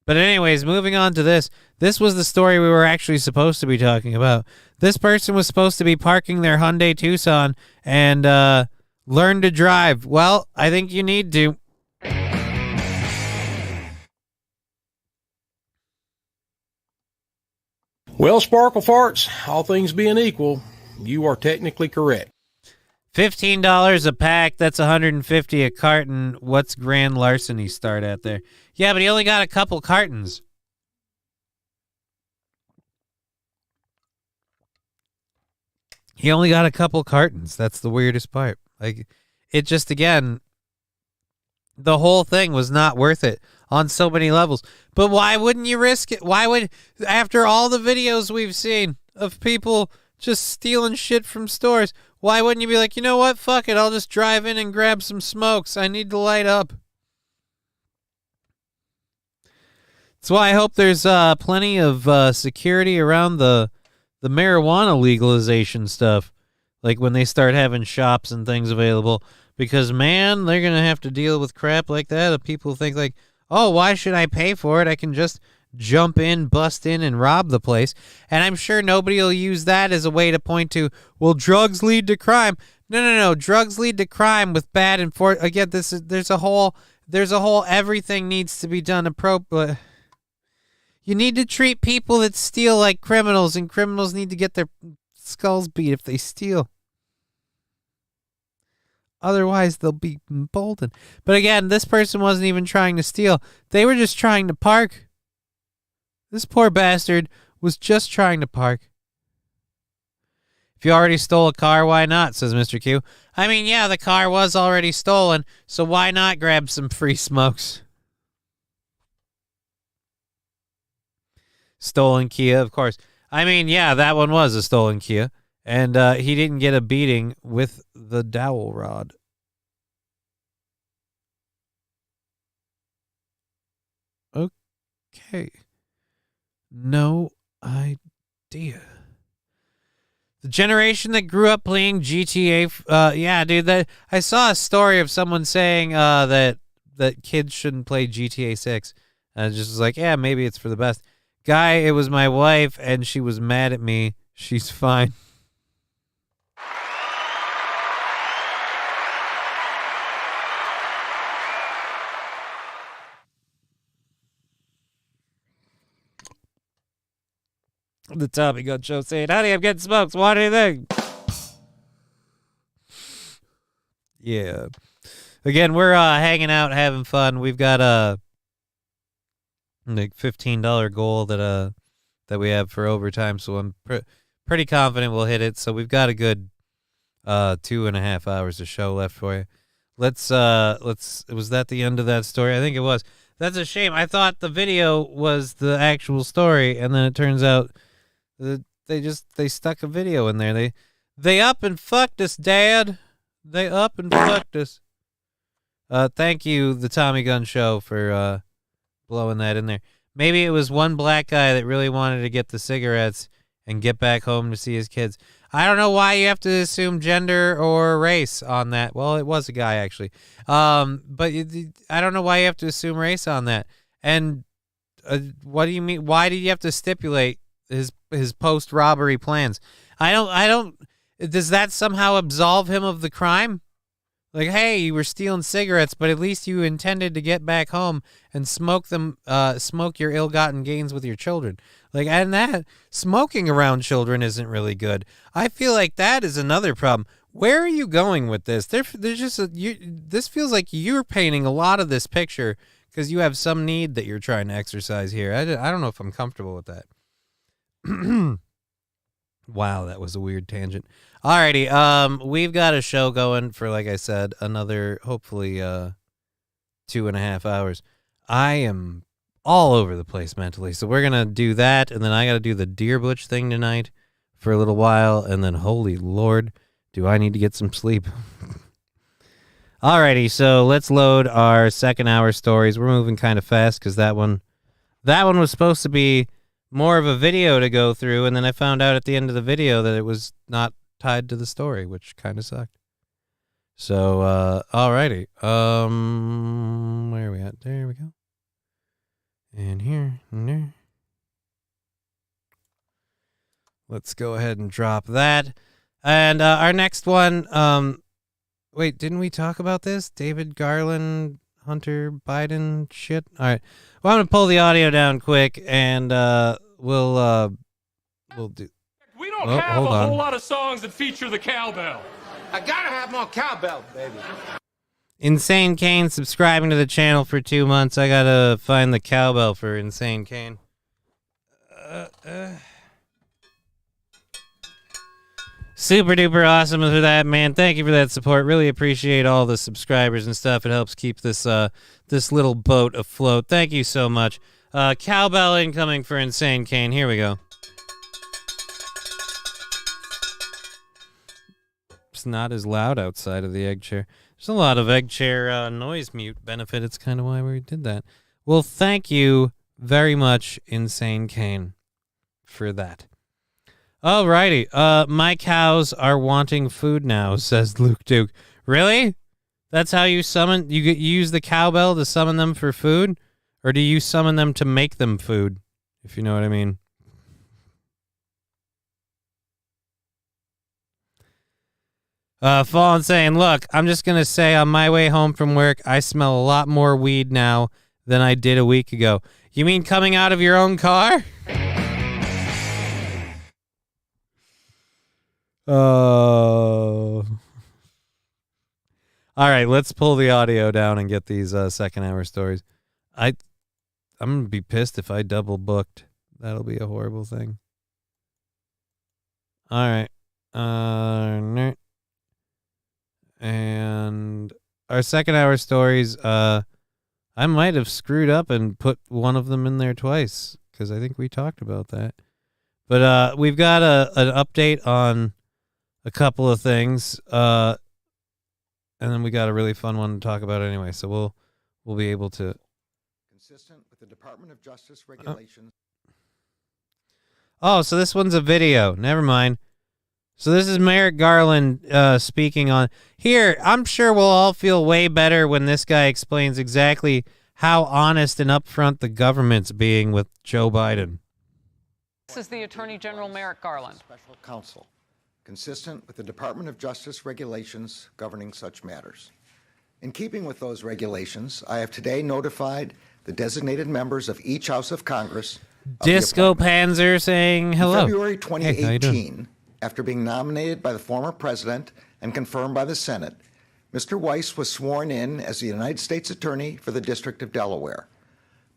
But anyways, moving on to this. This was the story we were actually supposed to be talking about. This person was supposed to be parking their Hyundai Tucson and learn to drive. Well, I think you need to. Well, Sparkle Farts, all things being equal, you are technically correct. $15 a pack, that's $150 a carton. What's grand larceny start at there? Yeah, but he only got a couple cartons. He only got a couple cartons. That's the weirdest part. Like, it just, again, the whole thing was not worth it on so many levels. But why wouldn't you risk it? Why would, after all the videos we've seen of people just stealing shit from stores, why wouldn't you be like, you know what, fuck it, I'll just drive in and grab some smokes. I need to light up. That's why I hope there's plenty of security around the marijuana legalization stuff. Like when they start having shops and things available. Because, man, they're going to have to deal with crap like that. If people think like, oh, why should I pay for it? I can just jump in, bust in, and rob the place. And I'm sure nobody will use that as a way to point to, well, drugs lead to crime. No. Drugs lead to crime with bad enforcement. Again, there's a whole everything needs to be done appropriately. You need to treat people that steal like criminals, and criminals need to get their skulls beat if they steal. Otherwise, they'll be emboldened. But again, this person wasn't even trying to steal. They were just trying to park. This poor bastard was just trying to park. If you already stole a car, why not, says Mr. Q. I mean, yeah, the car was already stolen, so why not grab some free smokes? Stolen Kia, of course. I mean, yeah, that one was a stolen Kia. And he didn't get a beating with the dowel rod. Okay. No idea. The generation that grew up playing GTA. Yeah, dude. I saw a story of someone saying that kids shouldn't play GTA 6. And just was like, yeah, maybe it's for the best. Guy, it was my wife, and she was mad at me. She's fine. The Tommy Gun Show saying, honey, I'm getting smokes. What do you think? Yeah. Again, we're hanging out, having fun. We've got like $15 goal that we have for overtime. So I'm pretty confident we'll hit it. So we've got a good 2.5 hours of show left for you. Was that the end of that story? I think it was. That's a shame. I thought the video was the actual story, and then it turns out that they stuck a video in there. They up and fucked us, Dad. They up and fucked us. Thank you, the Tommy Gun Show, for blowing that in there. Maybe it was one black guy that really wanted to get the cigarettes and get back home to see his kids. I don't know why you have to assume gender or race on that. Well, it was a guy, actually. But I don't know why you have to assume race on that. And what do you mean? Why did you have to stipulate his post-robbery plans? I don't. Does that somehow absolve him of the crime? Like, hey, you were stealing cigarettes, but at least you intended to get back home and smoke your ill-gotten gains with your children. Like, and that smoking around children isn't really good. I feel like that is another problem. Where are you going with this? There's just this feels like you're painting a lot of this picture because you have some need that you're trying to exercise here. I don't know if I'm comfortable with that. Wow, that was a weird tangent. Alrighty, we've got a show going for, like I said, another, hopefully, 2.5 hours. I am all over the place mentally, so we're going to do that, and then I got to do the Deer Butch thing tonight for a little while, and then, holy Lord, do I need to get some sleep. Alrighty, so let's load our second hour stories. We're moving kind of fast, because that one was supposed to be more of a video to go through, and then I found out at the end of the video that it was not tied to the story, which kind of sucked. So, alrighty. Where are we at? There we go. And here, and there. Let's go ahead and drop that. And our next one, wait, didn't we talk about this? David Garland, Hunter Biden shit? All right. Well, I'm going to pull the audio down quick, and we'll do... We don't have a whole lot of songs that feature the cowbell. I gotta have more cowbell, baby. Insane Kane subscribing to the channel for 2 months. I got to find the cowbell for Insane Kane. Super duper awesome for that, man. Thank you for that support. Really appreciate all the subscribers and stuff. It helps keep this this little boat afloat. Thank you so much. Cowbell incoming for Insane Kane. Here we go. It's not as loud outside of the egg chair. There's a lot of egg chair noise mute benefit. It's kind of why we did that. Well, thank you very much, Insane Kane, for that. Alrighty. My cows are wanting food now, says Luke Duke. Really? That's how you summon? You use the cowbell to summon them for food? Or do you summon them to make them food? If you know what I mean. Fallen saying, look, I'm just going to say on my way home from work, I smell a lot more weed now than I did a week ago. You mean coming out of your own car? All right, let's pull the audio down and get these second hour stories. I'm going to be pissed if I double booked. That'll be a horrible thing. All right. And our second hour stories, I might have screwed up and put one of them in there twice because I think we talked about that. But we've got an update on a couple of things, and then we got a really fun one to talk about anyway. So we'll be able to. Consistent with the Department of Justice regulations. Oh, so this one's a video. Never mind. So this is Merrick Garland speaking on here. I'm sure we'll all feel way better when this guy explains exactly how honest and upfront the government's being with Joe Biden. This is the Attorney General Merrick Garland. Special counsel, consistent with the Department of Justice regulations governing such matters. In keeping with those regulations, I have today notified the designated members of each House of Congress. Disco Panzer saying hello. In February 2018. After being nominated by the former president and confirmed by the Senate, Mr. Weiss was sworn in as the United States Attorney for the District of Delaware.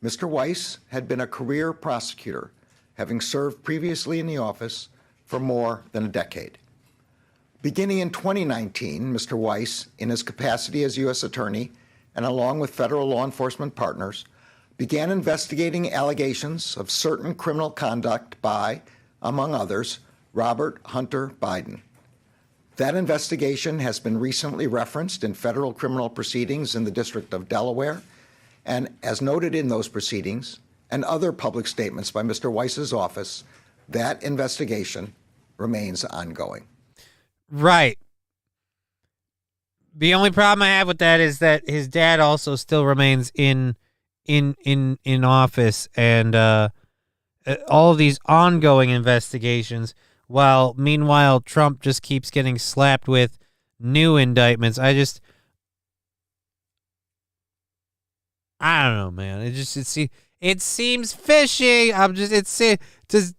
Mr. Weiss had been a career prosecutor, having served previously in the office for more than a decade. Beginning in 2019, Mr. Weiss, in his capacity as U.S. Attorney and along with federal law enforcement partners, began investigating allegations of certain criminal conduct by, among others, Robert Hunter Biden. That investigation has been recently referenced in federal criminal proceedings in the District of Delaware, and as noted in those proceedings and other public statements by Mr. Weiss's office, that investigation remains ongoing. Right. The only problem I have with that is that his dad also still remains in office, and all of these ongoing investigations, while meanwhile Trump just keeps getting slapped with new indictments. I don't know, man. It seems fishy. Does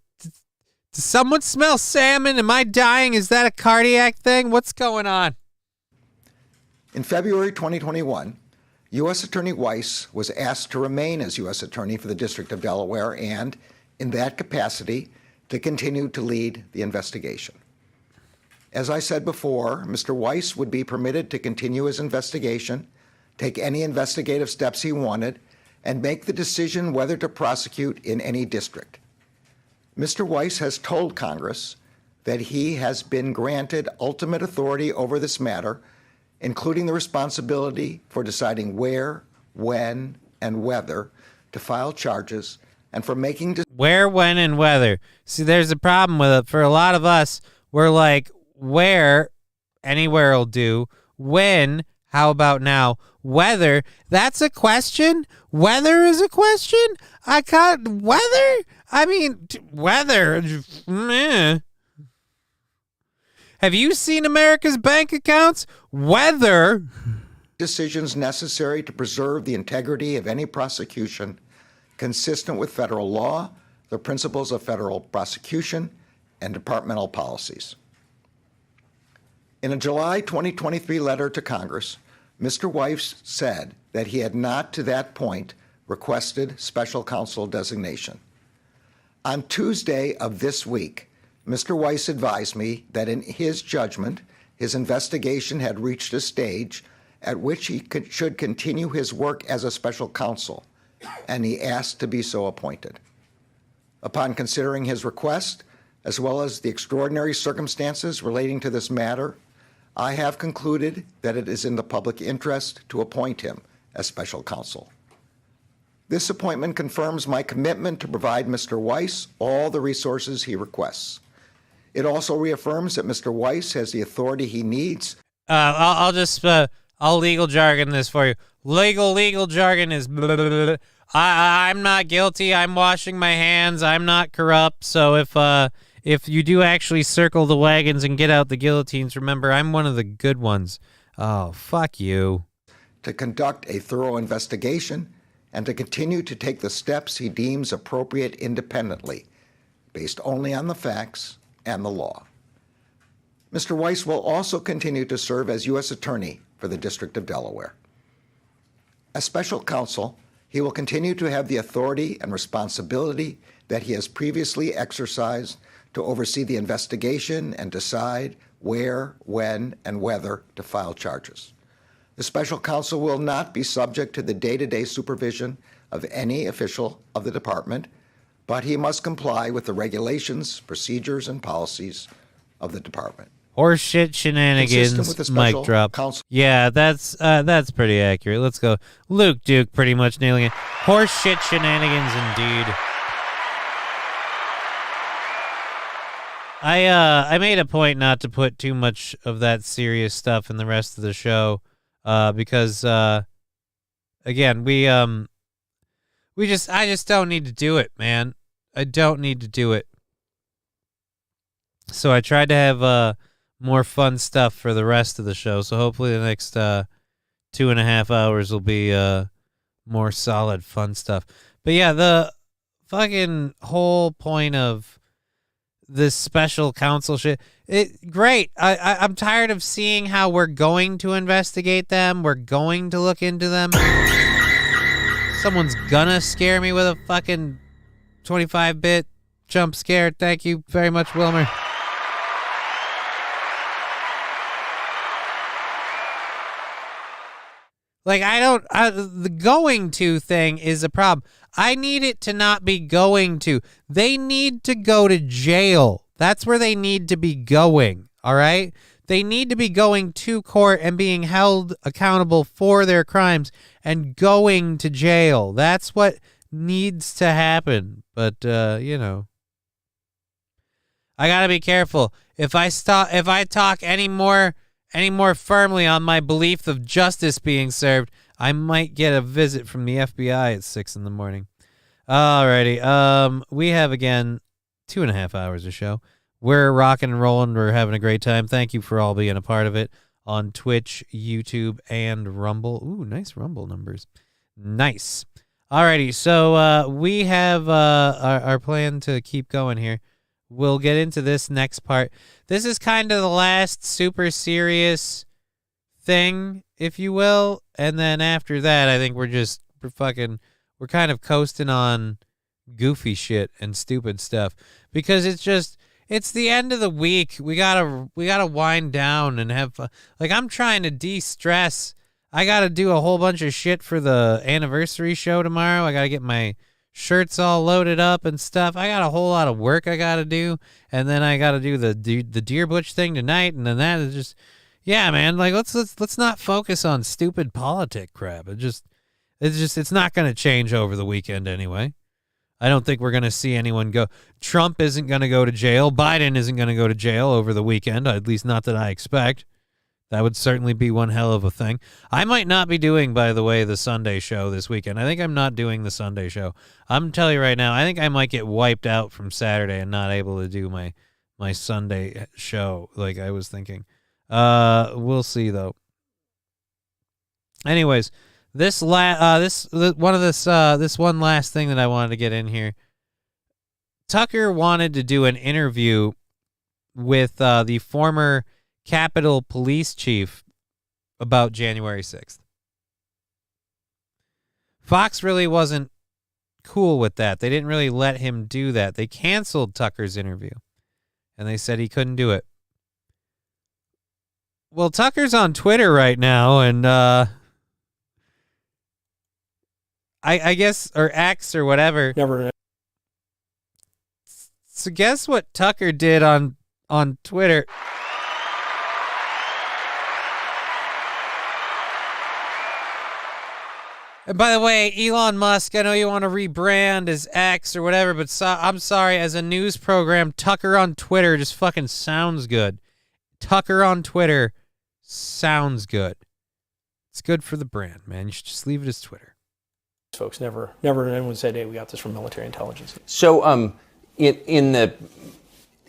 someone smell salmon? Am I dying? Is that a cardiac thing? What's going on? In February 2021, U.S. Attorney Weiss was asked to remain as U.S. Attorney for the District of Delaware and, in that capacity, to continue to lead the investigation. As I said before, Mr. Weiss would be permitted to continue his investigation, take any investigative steps he wanted, and make the decision whether to prosecute in any district. Mr. Weiss has told Congress that he has been granted ultimate authority over this matter, including the responsibility for deciding where, when, and whether to file charges, and for making where, when, and whether. See, there's a problem with it. For a lot of us, we're like, where, anywhere will do. When, how about now? Whether, that's a question? Weather is a question? Weather? I mean, weather, meh. Have you seen America's bank accounts? Weather. Decisions necessary to preserve the integrity of any prosecution consistent with federal law, the principles of federal prosecution, and departmental policies. In a July 2023 letter to Congress, Mr. Weiss said that he had not to that point requested special counsel designation. On Tuesday of this week, Mr. Weiss advised me that in his judgment, his investigation had reached a stage at which he should continue his work as a special counsel, and he asked to be so appointed. Upon considering his request, as well as the extraordinary circumstances relating to this matter, I have concluded that it is in the public interest to appoint him as special counsel. This appointment confirms my commitment to provide Mr. Weiss all the resources he requests. It also reaffirms that Mr. Weiss has the authority he needs. I'll legal jargon this for you. Legal jargon is blah, blah, blah. I'm not guilty. I'm washing my hands. I'm not corrupt. So if you do actually circle the wagons and get out the guillotines, remember, I'm one of the good ones. Oh, fuck you. To conduct a thorough investigation and to continue to take the steps he deems appropriate independently, based only on the facts and the law. Mr. Weiss will also continue to serve as U.S. Attorney for the District of Delaware. As special counsel, he will continue to have the authority and responsibility that he has previously exercised to oversee the investigation and decide where, when, and whether to file charges. The special counsel will not be subject to the day-to-day supervision of any official of the department, but he must comply with the regulations, procedures, and policies of the department. Horseshit shenanigans, mic drop. Yeah, that's pretty accurate. Let's go. Luke Duke pretty much nailing it. Horseshit shenanigans indeed. I made a point not to put too much of that serious stuff in the rest of the show, because again, I just don't need to do it, man. I don't need to do it. So I tried to have more fun stuff for the rest of the show. So hopefully the next 2.5 hours will be more solid, fun stuff. But yeah, the fucking whole point of this special counsel shit, great. I'm tired of seeing how we're going to investigate them. We're going to look into them. Someone's gonna scare me with a fucking 25-bit jump scare. Thank you very much, Wilmer. Like, the going to thing is a problem. I need it to not be going to. They need to go to jail. That's where they need to be going, all right? They need to be going to court and being held accountable for their crimes and going to jail. That's what needs to happen. But, you know, I got to be careful. If I talk any more firmly on my belief of justice being served, I might get a visit from the FBI at 6 in the morning. Alrighty. We have, again, 2.5 hours of show. We're rocking and rolling. We're having a great time. Thank you for all being a part of it on Twitch, YouTube, and Rumble. Ooh, nice Rumble numbers. Nice. Alrighty. So we have our plan to keep going here. We'll get into this next part. This is kind of the last super serious thing, if you will. And then after that, I think we're kind of coasting on goofy shit and stupid stuff. Because it's the end of the week. We gotta wind down and have fun. Like, I'm trying to de-stress. I gotta do a whole bunch of shit for the anniversary show tomorrow. I gotta get my shirts all loaded up and stuff. I got a whole lot of work I gotta do, and then I gotta do the Deer Butch thing tonight, and then that is just, yeah, man. Like, let's not focus on stupid politic crap. It's not gonna change over the weekend anyway. I don't think we're gonna see anyone go. Trump isn't gonna go to jail. Biden isn't gonna go to jail over the weekend. At least not that I expect. That would certainly be one hell of a thing. I might not be doing, by the way, the Sunday show this weekend. I think I'm not doing the Sunday show. I'm telling you right now, I think I might get wiped out from Saturday and not able to do my Sunday show like I was thinking. We'll see, though. Anyways, this one last thing that I wanted to get in here. Tucker wanted to do an interview with the former Capitol Police Chief about January 6th. Fox really wasn't cool with that. They didn't really let him do that. They canceled Tucker's interview, and they said he couldn't do it. Well, Tucker's on Twitter right now, and I guess, or X or whatever. Never. So guess what Tucker did on Twitter? And by the way, Elon Musk, I know you want to rebrand as X or whatever, but I'm sorry, as a news program, Tucker on Twitter just fucking sounds good. Tucker on Twitter sounds good. It's good for the brand, man. You should just leave it as Twitter. Folks never anyone said, hey, we got this from military intelligence. So in the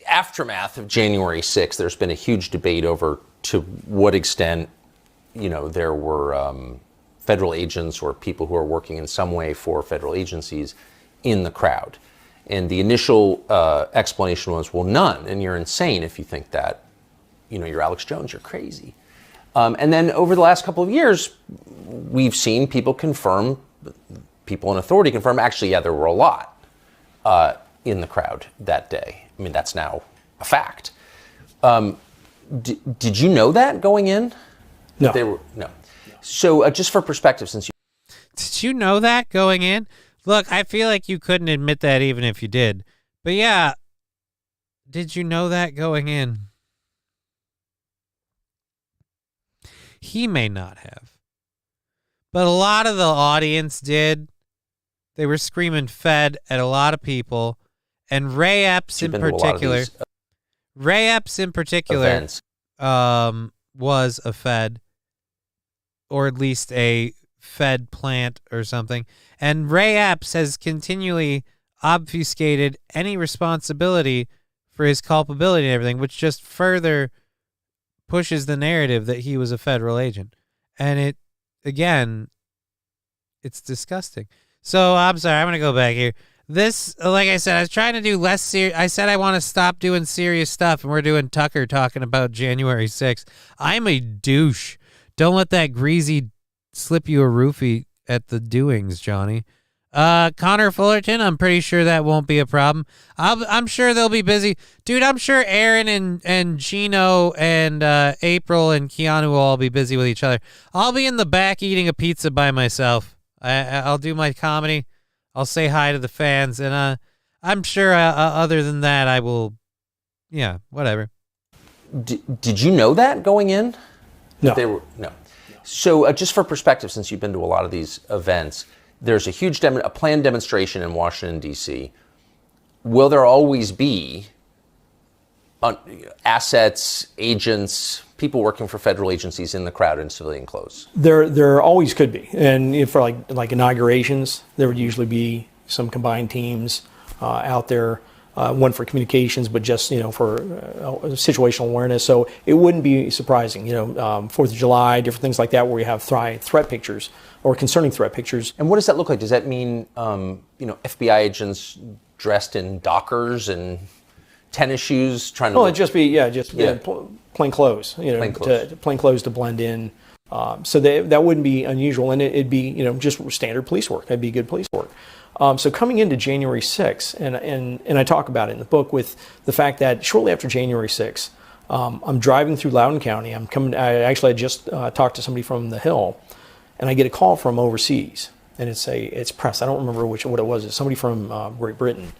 aftermath of January 6th, there's been a huge debate over to what extent, there were federal agents or people who are working in some way for federal agencies in the crowd. And the initial explanation was, well, none. And you're insane if you think that. You're Alex Jones, you're crazy. And then over the last couple of years, we've seen people in authority confirm, actually, yeah, there were a lot in the crowd that day. I mean, that's now a fact. Did you know that going in? No. No. So just for perspective, Did you know that going in? Look, I feel like you couldn't admit that even if you did. But yeah, did you know that going in? He may not have. But a lot of the audience did. They were screaming Fed at a lot of people. And Ray Epps in particular. Ray Epps in particular was a Fed. Or at least a Fed plant or something. And Ray Epps has continually obfuscated any responsibility for his culpability and everything, which just further pushes the narrative that he was a federal agent. And it's disgusting. So, I'm sorry, I'm going to go back here. This, like I said, I was trying to do less serious. I said I want to stop doing serious stuff, and we're doing Tucker talking about January 6th. I'm a douche. Don't let that greasy slip you a roofie at the doings, Johnny. Connor Fullerton, I'm pretty sure that won't be a problem. I'm sure they'll be busy. Dude, I'm sure Aaron and Gino and April and Keanu will all be busy with each other. I'll be in the back eating a pizza by myself. I'll do my comedy. I'll say hi to the fans. And I'm sure other than that, I will, yeah, whatever. Did you know that going in? No. No. So just for perspective, since you've been to a lot of these events, there's a huge a planned demonstration in Washington, D.C. Will there always be assets, agents, people working for federal agencies in the crowd in civilian clothes? There always could be. And for like inaugurations, there would usually be some combined teams out there. One for communications, but just, for situational awareness. So it wouldn't be surprising, 4th of July, different things like that, where you have threat pictures or concerning threat pictures. And what does that look like? Does that mean, FBI agents dressed in Dockers and tennis shoes trying to... Well, it'd just be, plain clothes, plain clothes to blend in. So that wouldn't be unusual. And it'd be, just standard police work. That'd be good police work. So coming into January 6th, and I talk about it in the book with the fact that shortly after January 6th, I'm driving through Loudoun County. I just talked to somebody from the Hill, and I get a call from overseas, and it's press. I don't remember what it was. It's somebody from Great Britain,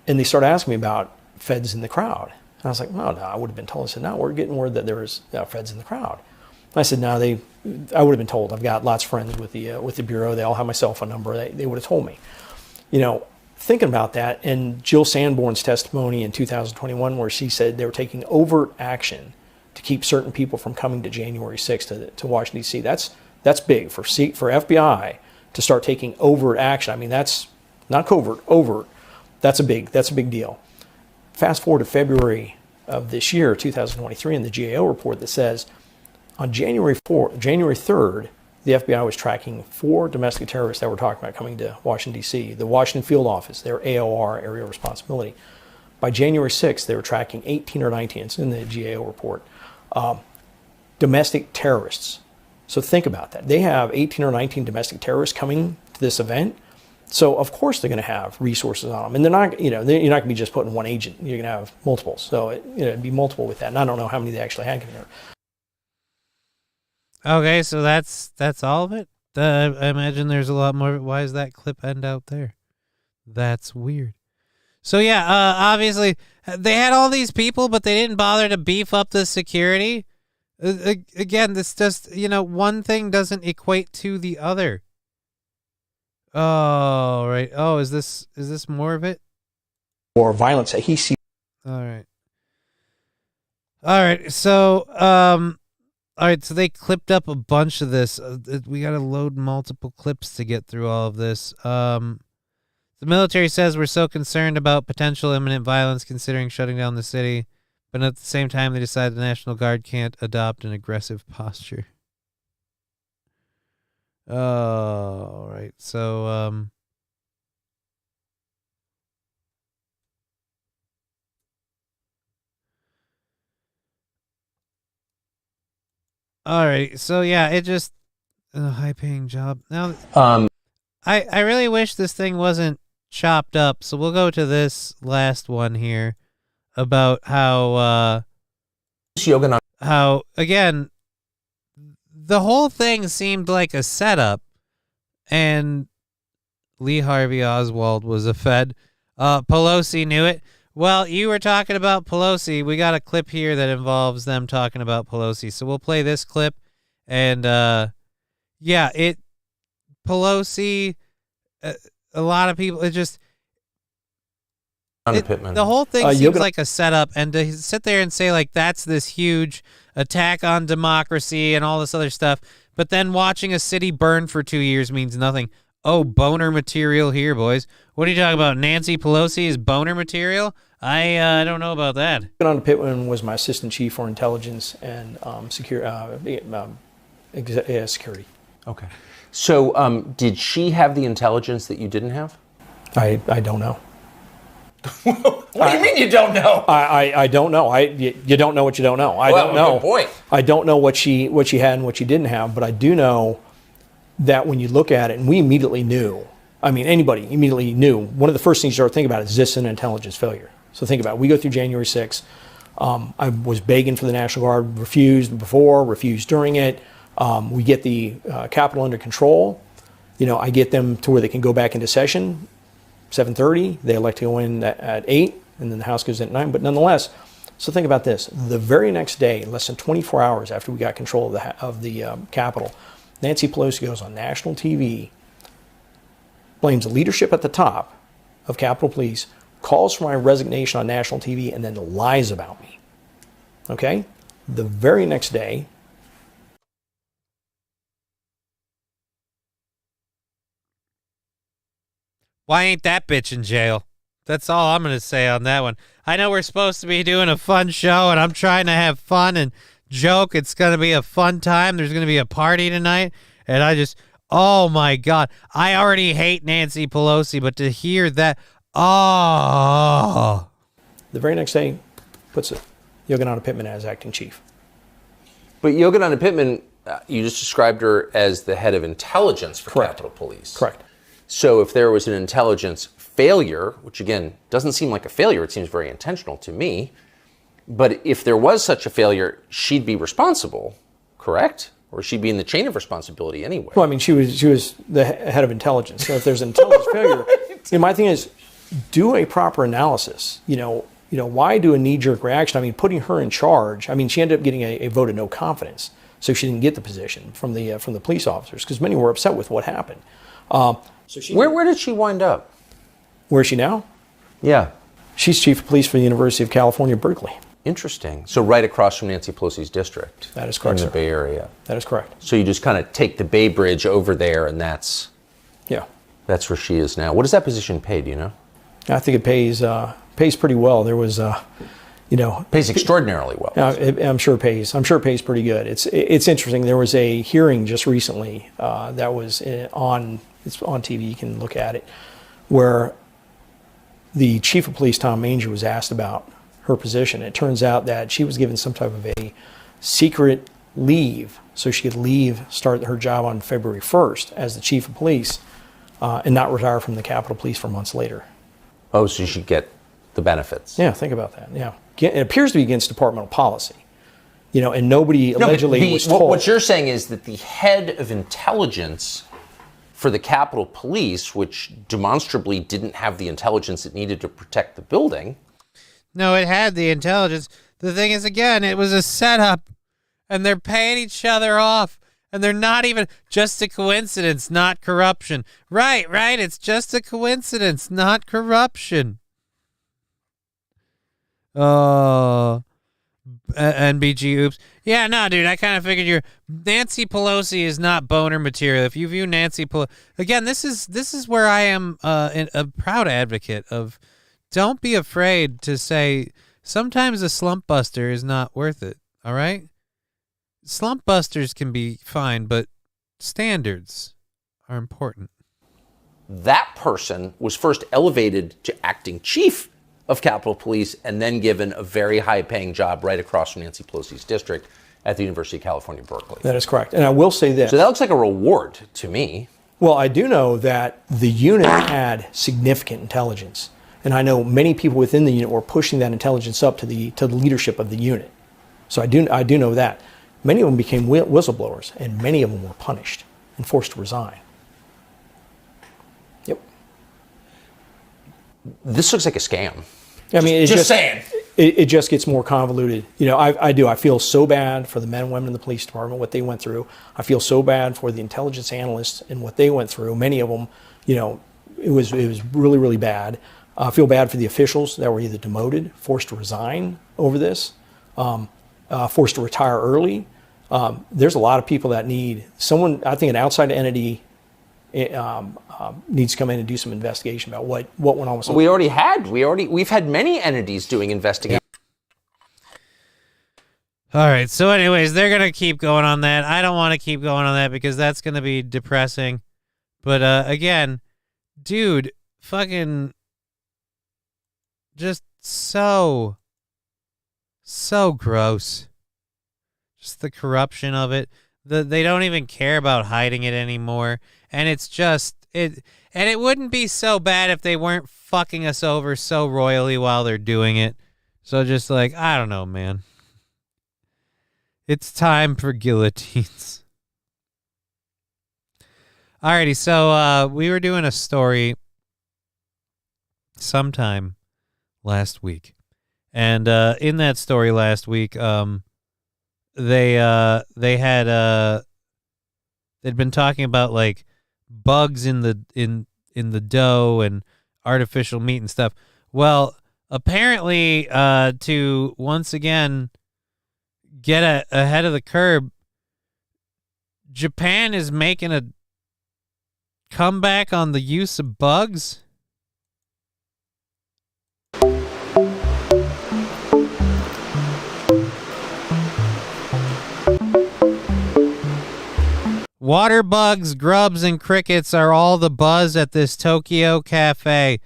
and they started asking me about feds in the crowd. And I was like, well, no, I would have been told. I said, no, we're getting word that there was feds in the crowd. I said, no, I would have been told. I've got lots of friends with the Bureau. They all have my cell phone number. They would have told me. Thinking about that, and Jill Sanborn's testimony in 2021, where she said they were taking overt action to keep certain people from coming to January 6th to Washington, D.C. That's big for FBI to start taking overt action. I mean, that's not covert, overt. That's a big deal. Fast forward to February of this year, 2023, in the GAO report that says, on January 3rd, the FBI was tracking 4 domestic terrorists that were talking about coming to Washington, D.C. The Washington Field Office, their AOR, Area of Responsibility. By January 6th, they were tracking 18 or 19, it's in the GAO report, domestic terrorists. So think about that. They have 18 or 19 domestic terrorists coming to this event. So of course they're going to have resources on them. And they're not, you're not going to be just putting one agent. You're going to have multiple. So it'd be multiple with that. And I don't know how many they actually had coming there. Okay, so that's all of it? I imagine there's a lot more. Why does that clip end out there? That's weird. So yeah, obviously they had all these people, but they didn't bother to beef up the security. Again, this just, one thing doesn't equate to the other. Oh, right. Oh, is this more of it? Or violence that he sees. All right. So, all right, so they clipped up a bunch of this. We got to load multiple clips to get through all of this. The military says we're so concerned about potential imminent violence considering shutting down the city, but at the same time they decide the National Guard can't adopt an aggressive posture. Oh, all right. So, all right, so yeah, it just a high-paying job. Now, I really wish this thing wasn't chopped up. So we'll go to this last one here about how again the whole thing seemed like a setup, and Lee Harvey Oswald was a Fed. Pelosi knew it. Well, you were talking about Pelosi. We got a clip here that involves them talking about Pelosi. So we'll play this clip. And, Pelosi, a lot of people, the whole thing seems like a setup. And to sit there and say, like, that's this huge attack on democracy and all this other stuff, but then watching a city burn for 2 years means nothing. Oh, boner material here, boys. What are you talking about? Nancy Pelosi is boner material? I don't know about that. John Pittman was my assistant chief for intelligence and security. Okay. So did she have the intelligence that you didn't have? I don't know. What do you mean you don't know? I don't know. You don't know what you don't know. I don't know. Good point. I don't know what she had and what she didn't have, but I do know that when you look at it, and we immediately knew, I mean, anybody immediately knew, one of the first things you start thinking about is this an intelligence failure? So think about it. We go through January 6th. I was begging for the National Guard, refused before, refused during it. We get the Capitol under control. You know, I get them to where they can go back into session, 7:30. They elect to go in at 8, and then the House goes in at 9. But nonetheless, so think about this. The very next day, less than 24 hours after we got control of the Capitol, Nancy Pelosi goes on national TV, blames the leadership at the top of Capitol Police, calls for my resignation on national TV, and then lies about me. Okay? The very next day, why ain't that bitch in jail? That's all I'm going to say on that one. I know we're supposed to be doing a fun show, and I'm trying to have fun and joke. It's going to be a fun time. There's going to be a party tonight, and I just, oh my God. I already hate Nancy Pelosi, but to hear that, oh. The very next day, puts Yogananda Pittman as acting chief. But Yogananda Pittman, you just described her as the head of intelligence for Capitol Police. Correct. So if there was an intelligence failure, which again doesn't seem like a failure, it seems very intentional to me, but if there was such a failure, she'd be responsible, correct? Or she'd be in the chain of responsibility anyway. Well, I mean, she was the head of intelligence. So if there's an intelligence failure, my thing is, do a proper analysis. You know, why do a knee-jerk reaction? I mean, putting her in charge. I mean, she ended up getting a vote of no confidence, so she didn't get the position from the police officers because many were upset with what happened. Where did she wind up? Where is she now? Yeah. She's chief of police for the University of California, Berkeley. Interesting. So right across from Nancy Pelosi's district. That is correct, in the sir. Bay Area. That is correct. So you just kind of take the Bay Bridge over there, and that's where she is now. What does that position pay? Do you know? I think it pays pretty well. There was, pays extraordinarily well. I'm sure it pays. I'm sure it pays pretty good. It's interesting. There was a hearing just recently that was on TV. You can look at it, where the chief of police, Tom Manger, was asked about her position. It turns out that she was given some type of a secret leave so she could start her job on February 1st as the chief of police and not retire from the Capitol Police for months later. Oh, so she should get the benefits. Yeah, think about that. Yeah. It appears to be against departmental policy. And nobody allegedly was told. What you're saying is that the head of intelligence for the Capitol Police, which demonstrably didn't have the intelligence it needed to protect the building. No, it had the intelligence. The thing is, again, it was a setup, and they're paying each other off, and they're not even just a coincidence, not corruption. Right, it's just a coincidence, not corruption. Oh, NBG, oops. Yeah, no, dude, I kind of figured Nancy Pelosi is not boner material. If you view Nancy Pelosi, again, this is where I am a proud advocate of. Don't be afraid to say sometimes a slump buster is not worth it. All right, slump busters can be fine, but standards are important. That person was first elevated to acting chief of Capitol Police and then given a very high-paying job right across from Nancy Pelosi's district at the University of California, Berkeley. That is correct. And I will say this. So that looks like a reward to me. Well, I do know that the unit had significant intelligence. And I know many people within the unit were pushing that intelligence up to the leadership of the unit. So I do know that. Many of them became whistleblowers, and many of them were punished and forced to resign. Yep. This looks like a scam. I mean, just saying. It just gets more convoluted. I feel so bad for the men and women in the police department, what they went through. I feel so bad for the intelligence analysts and what they went through. Many of them, it was really, really bad. I feel bad for the officials that were either demoted, forced to resign over this, forced to retire early. There's a lot of people that need someone. I think an outside entity needs to come in and do some investigation about what went on with. We've had many entities doing investigation. All right. So, anyways, they're gonna keep going on that. I don't want to keep going on that because that's gonna be depressing. But again, dude, fucking. Just so gross. Just the corruption of it. They don't even care about hiding it anymore. And it's just it. And it wouldn't be so bad if they weren't fucking us over so royally while they're doing it. So just like, I don't know, man. It's time for guillotines. Alrighty, so we were doing a story sometime last week. And in that story last week, they'd been talking about like bugs in the dough and artificial meat and stuff. Well, apparently, to once again get ahead of the curve, Japan is making a comeback on the use of bugs. Water bugs, grubs, and crickets are all the buzz at this Tokyo cafe.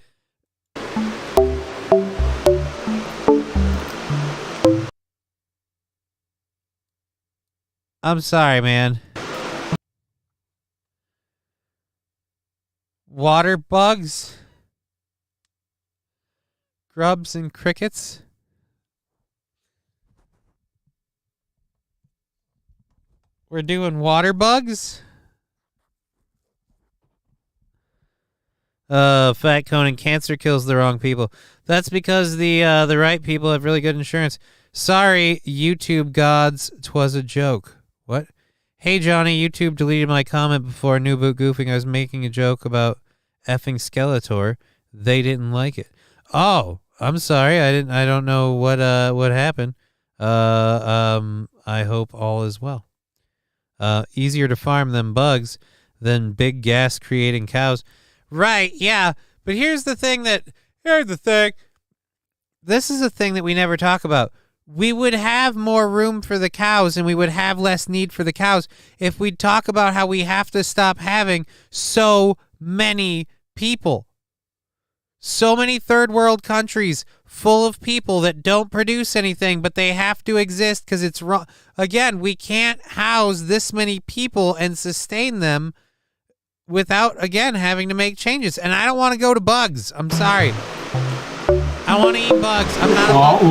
I'm sorry, man. Water bugs, grubs, and crickets. We're doing water bugs. Fat Conan, cancer kills the wrong people. That's because the right people have really good insurance. Sorry, YouTube gods, 'twas a joke. What? Hey, Johnny, YouTube deleted my comment before New Boot Goofing. I was making a joke about effing Skeletor. They didn't like it. Oh, I'm sorry. I don't know what happened. I hope all is well. Easier to farm than bugs than big gas creating cows. Right, yeah. But here's the thing. This is a thing that we never talk about. We would have more room for the cows and we would have less need for the cows if we'd talk about how we have to stop having so many people. So many third world countries full of people that don't produce anything, but they have to exist because it's wrong. Again, we can't house this many people and sustain them without, again, having to make changes. And I don't want to go to bugs. I'm sorry. I want to eat bugs. I'm not a bug.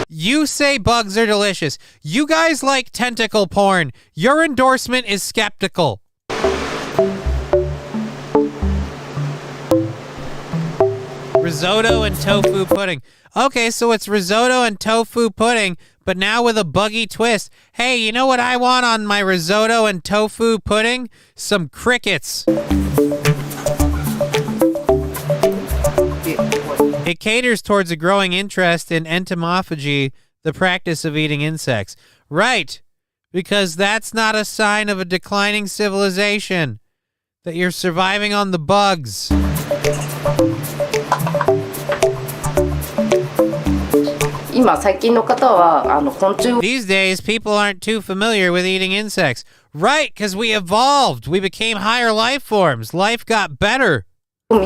You say bugs are delicious. You guys like tentacle porn. Your endorsement is skeptical. Risotto and tofu pudding. Okay, so it's risotto and tofu pudding, but now with a buggy twist. Hey, you know what I want on my risotto and tofu pudding? Some crickets. It caters towards a growing interest in entomophagy, the practice of eating insects. Right, because that's not a sign of a declining civilization, that you're surviving on the bugs. These days, people aren't too familiar with eating insects. Right, because we evolved. We became higher life forms. Life got better. I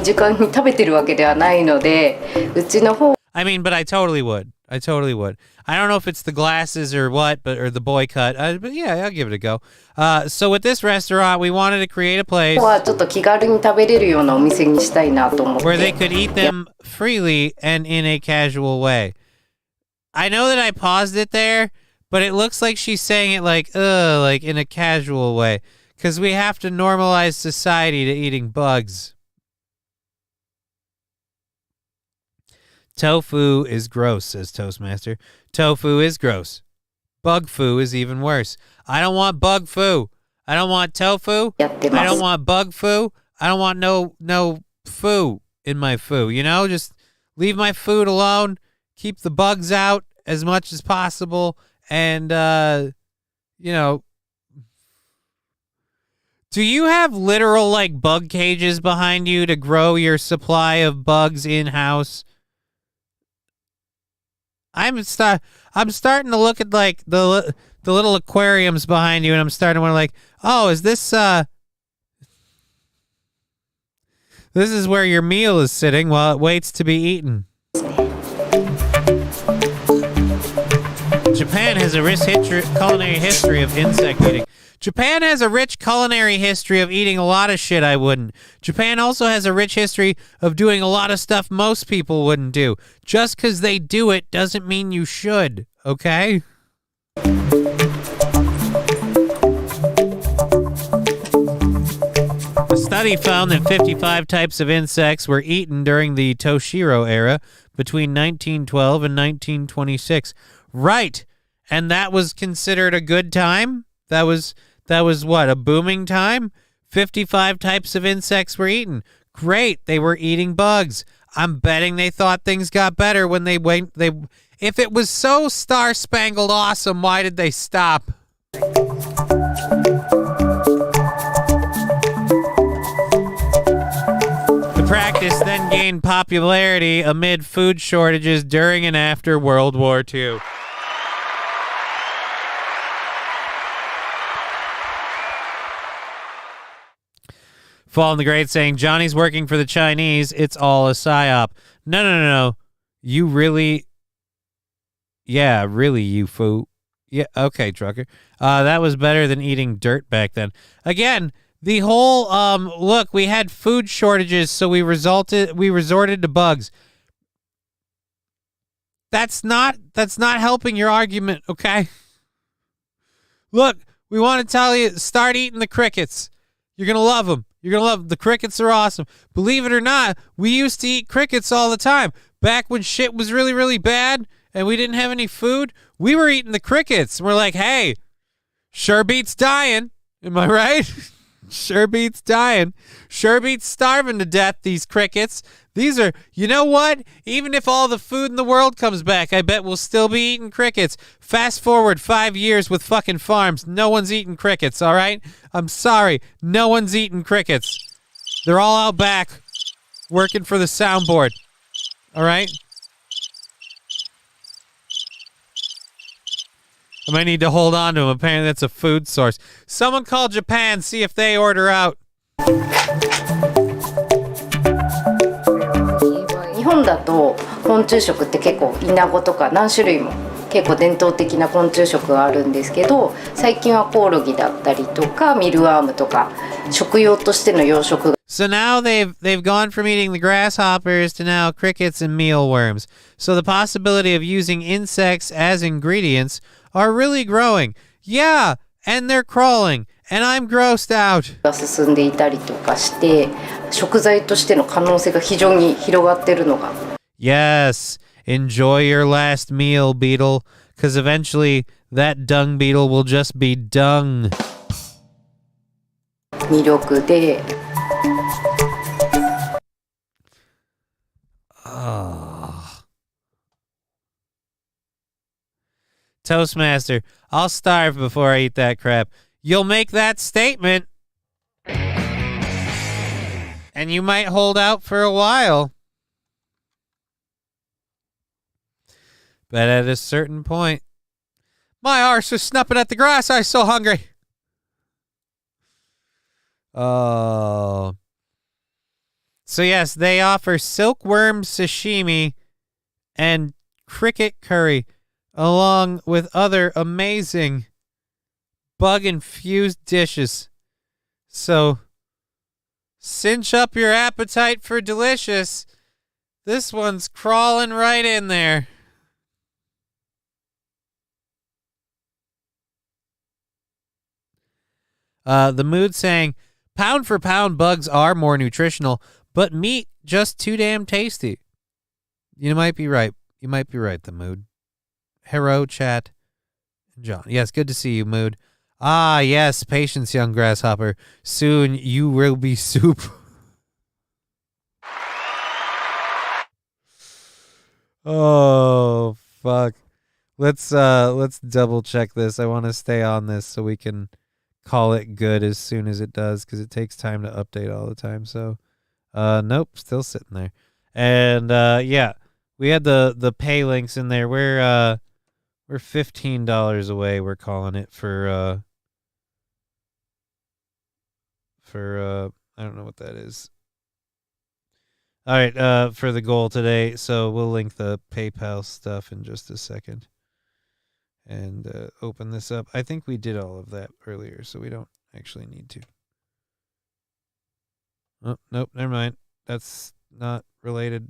mean, but I totally would. I don't know if it's the glasses or what, or the boycott. But yeah, I'll give it a go. So with this restaurant, we wanted to create a place where they could eat them freely and in a casual way. I know that I paused it there, but it looks like she's saying it like in a casual way, because we have to normalize society to eating bugs. Tofu is gross, says Toastmaster. Tofu is gross. Bug foo is even worse. I don't want bug foo. I don't want tofu. I don't want bug foo. I don't want no foo in my foo. You know, just leave my food alone. Keep the bugs out as much as possible. And, you know, do you have literal, like, bug cages behind you to grow your supply of bugs in-house? I'm starting to look at, like, the little aquariums behind you, and I'm starting to wonder, like, oh, is this, this is where your meal is sitting while it waits to be eaten. Japan has a rich culinary history of insect eating. Japan has a rich culinary history of eating a lot of shit I wouldn't. Japan also has a rich history of doing a lot of stuff most people wouldn't do. Just because they do it doesn't mean you should, okay? A study found that 55 types of insects were eaten during the Toshiro era between 1912 and 1926. Right. And that was considered a good time? That was what, a booming time? 55 types of insects were eaten. Great, they were eating bugs. I'm betting they thought things got better when they went. If it was so star-spangled awesome, why did they stop? The practice then gained popularity amid food shortages during and after World War II. Fall in the Great saying, Johnny's working for the Chinese. It's all a psyop. No. You really... Yeah, really, you fool. Yeah, okay, trucker. That was better than eating dirt back then. Again, the whole, look, we had food shortages, so we resorted to bugs. That's not helping your argument, okay? Look, we want to tell you, start eating the crickets. You're going to love them. You're going to love them. The crickets are awesome. Believe it or not, we used to eat crickets all the time. Back when shit was really, really bad and we didn't have any food, we were eating the crickets. We're like, hey, sure beats dying. Am I right? Sure beats dying. Sure beats starving to death, these crickets. These are, you know what? Even if all the food in the world comes back, I bet we'll still be eating crickets. Fast forward 5 years with fucking farms. No one's eating crickets, all right? I'm sorry. No one's eating crickets. They're all out back working for the soundboard, all right? I might need to hold on to them. Apparently that's a food source. Someone call Japan, see if they order out. 日本だと昆虫食って結構イナゴとか何種類も結構伝統的な昆虫食があるんですけど、最近はコオロギだったりとかミルワームとか食用としての養殖が So now they've gone from eating the grasshoppers to now crickets and mealworms. So the possibility of using insects as ingredients are really growing. Yeah, and they're crawling, and I'm grossed out. が進んでいたりとかして、食材としての可能性が非常に広がってるのが。Yes, enjoy your last meal, beetle, because eventually that dung beetle will just be dung. 魅力で。Oh. Toastmaster, I'll starve before I eat that crap. You'll make that statement. And you might hold out for a while. But at a certain point, my arse is snapping at the grass. I'm so hungry. Oh. So yes, they offer silkworm sashimi and cricket curry, along with other amazing bug-infused dishes. So, cinch up your appetite for delicious. This one's crawling right in there. The Mood saying, pound for pound, bugs are more nutritional, but meat just too damn tasty. You might be right. You might be right, The Mood. Hero, chat, John. Yes, good to see you, Mood. Ah, yes, patience, young grasshopper. Soon you will be soup. Oh, fuck. Let's double check this. I want to stay on this so we can call it good as soon as it does, because it takes time to update all the time. So, nope, still sitting there. And yeah, we had the pay links in there. We're $15 away. We're calling it for I don't know what that is. All right, for the goal today. So we'll link the PayPal stuff in just a second. and open this up. I think we did all of that earlier, so we don't actually need to. Oh, nope, never mind. That's not related.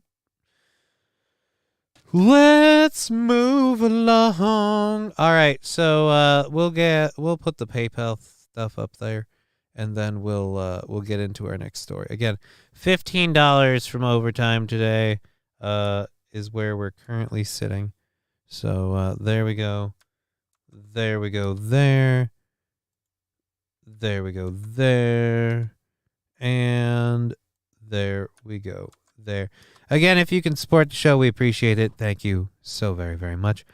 Let's move along. All right, so we'll put the PayPal stuff up there, and then we'll get into our next story. Again, $15 from overtime today is where we're currently sitting. So there we go. There we go there. There we go there. And there we go there. Again, if you can support the show, we appreciate it. Thank you so very, very much.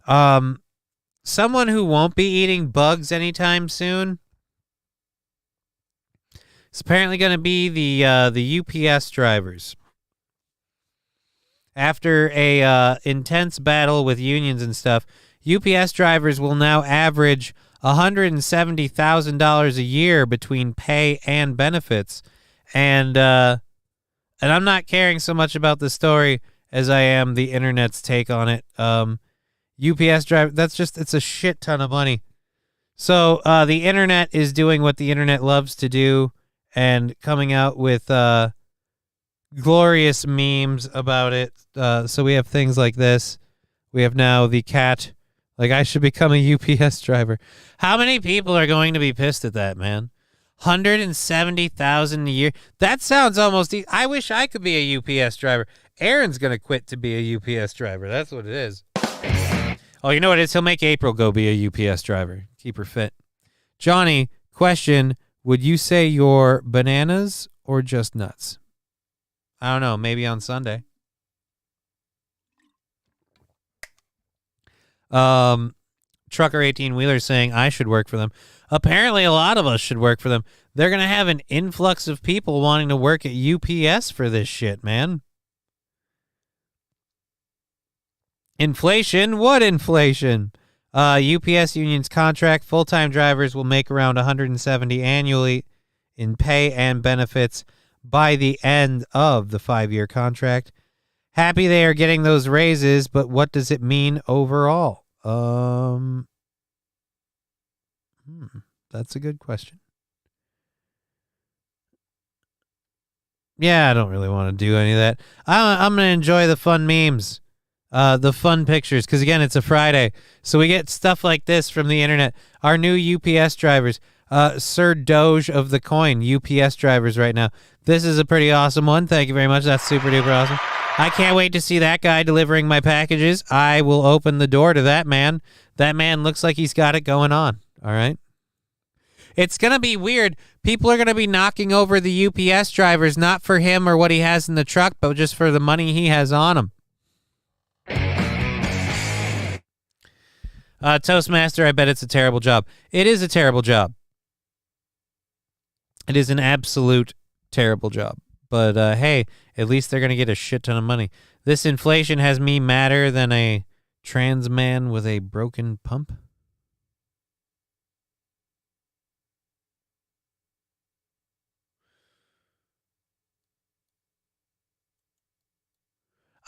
Someone who won't be eating bugs anytime soon is apparently going to be the UPS drivers. After a intense battle with unions and stuff, UPS drivers will now average $170,000 a year between pay and benefits. And I'm not caring so much about the story as I am the internet's take on it. UPS driver, it's a shit ton of money. So the internet is doing what the internet loves to do and coming out with glorious memes about it. So we have things like this. We have now the cat. Like, I should become a UPS driver. How many people are going to be pissed at that, man? $170,000 a year. That sounds almost... I wish I could be a UPS driver. Aaron's going to quit to be a UPS driver. That's what it is. Oh, you know what it is? He'll make April go be a UPS driver. Keep her fit. Johnny, question. Would you say you're bananas or just nuts? I don't know. Maybe on Sunday. Trucker 18-wheeler saying I should work for them. Apparently a lot of us should work for them. They're going to have an influx of people wanting to work at UPS for this shit, man. Inflation? What inflation? UPS union's contract, full-time drivers will make around $170 annually in pay and benefits by the end of the 5-year contract. Happy they are getting those raises, but what does it mean overall? That's a good question. Yeah, I don't really want to do any of that. I'm going to enjoy the fun memes, the fun pictures, because, again, it's a Friday. So we get stuff like this from the internet. Our new UPS drivers, Sir Doge of the Coin, UPS drivers right now. This is a pretty awesome one. Thank you very much. That's super duper awesome. I can't wait to see that guy delivering my packages. I will open the door to that man. That man looks like he's got it going on. All right. It's going to be weird. People are going to be knocking over the UPS drivers, not for him or what he has in the truck, but just for the money he has on him. Toastmaster, I bet it's a terrible job. It is a terrible job. It is an absolute terrible job. But, hey, at least they're going to get a shit ton of money. This inflation has me madder than a trans man with a broken pump.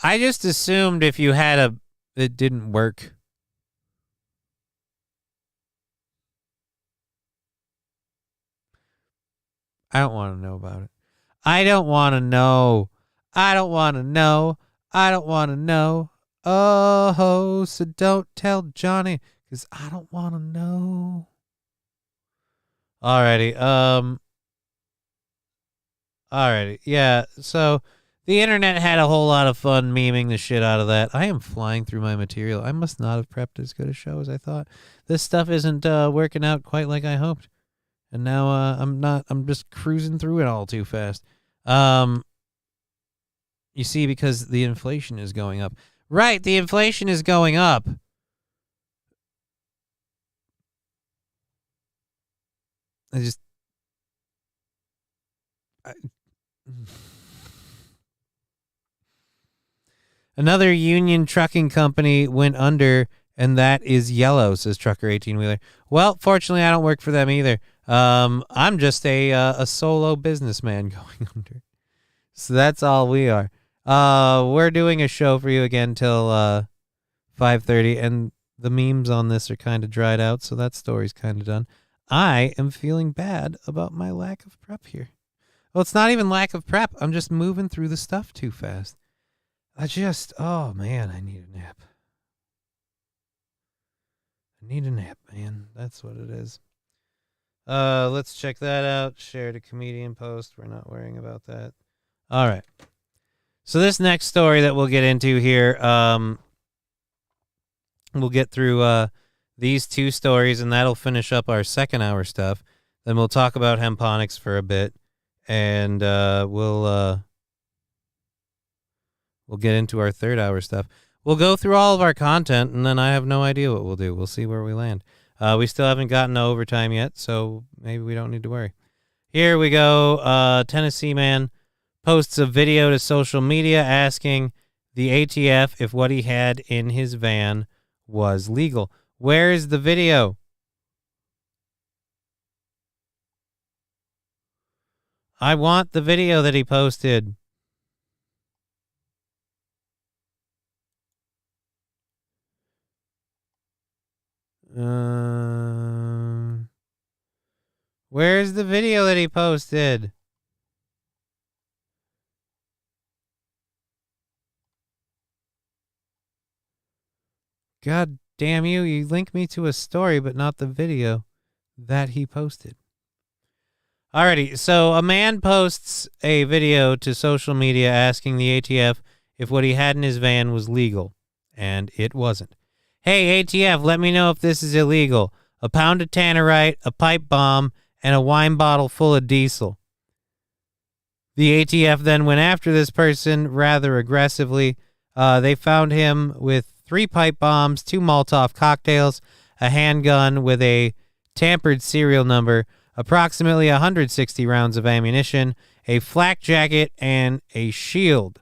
I just assumed if you had it didn't work. I don't want to know about it. I don't want to know. I don't want to know. I don't want to know. Oh, so don't tell Johnny, because I don't want to know. Alrighty. Alrighty. Yeah, so the internet had a whole lot of fun memeing the shit out of that. I am flying through my material. I must not have prepped as good a show as I thought. This stuff isn't working out quite like I hoped. And now I'm just cruising through it all too fast. You see, because the inflation is going up. Right, the inflation is going up. Another union trucking company went under, and that is Yellow, says Trucker 18-wheeler. Well, fortunately, I don't work for them either. I'm just a solo businessman going under. So that's all we are. We're doing a show for you again till 5:30, and the memes on this are kind of dried out, so that story's kind of done. I am feeling bad about my lack of prep here. Well, it's not even lack of prep. I'm just moving through the stuff too fast. Oh man, I need a nap. I need a nap, man. That's what it is. Let's check that out. Share to comedian post. We're not worrying about that. All right. So this next story that we'll get into here, we'll get through these two stories, and that'll finish up our second hour stuff. Then we'll talk about hemponics for a bit, and we'll get into our third hour stuff. We'll go through all of our content, and then I have no idea what we'll do. We'll see where we land. We still haven't gotten to overtime yet, so maybe we don't need to worry. Here we go. Tennessee man posts a video to social media asking the ATF if what he had in his van was legal. Where is the video? I want the video that he posted. Where's the video that he posted? God damn you, you link me to a story, but not the video that he posted. Alrighty, so a man posts a video to social media asking the ATF if what he had in his van was legal, and it wasn't. Hey, ATF, let me know if this is illegal. A pound of tannerite, a pipe bomb, and a wine bottle full of diesel. The ATF then went after this person rather aggressively. They found him with 3 pipe bombs, 2 Molotov cocktails, a handgun with a tampered serial number, approximately 160 rounds of ammunition, a flak jacket, and a shield.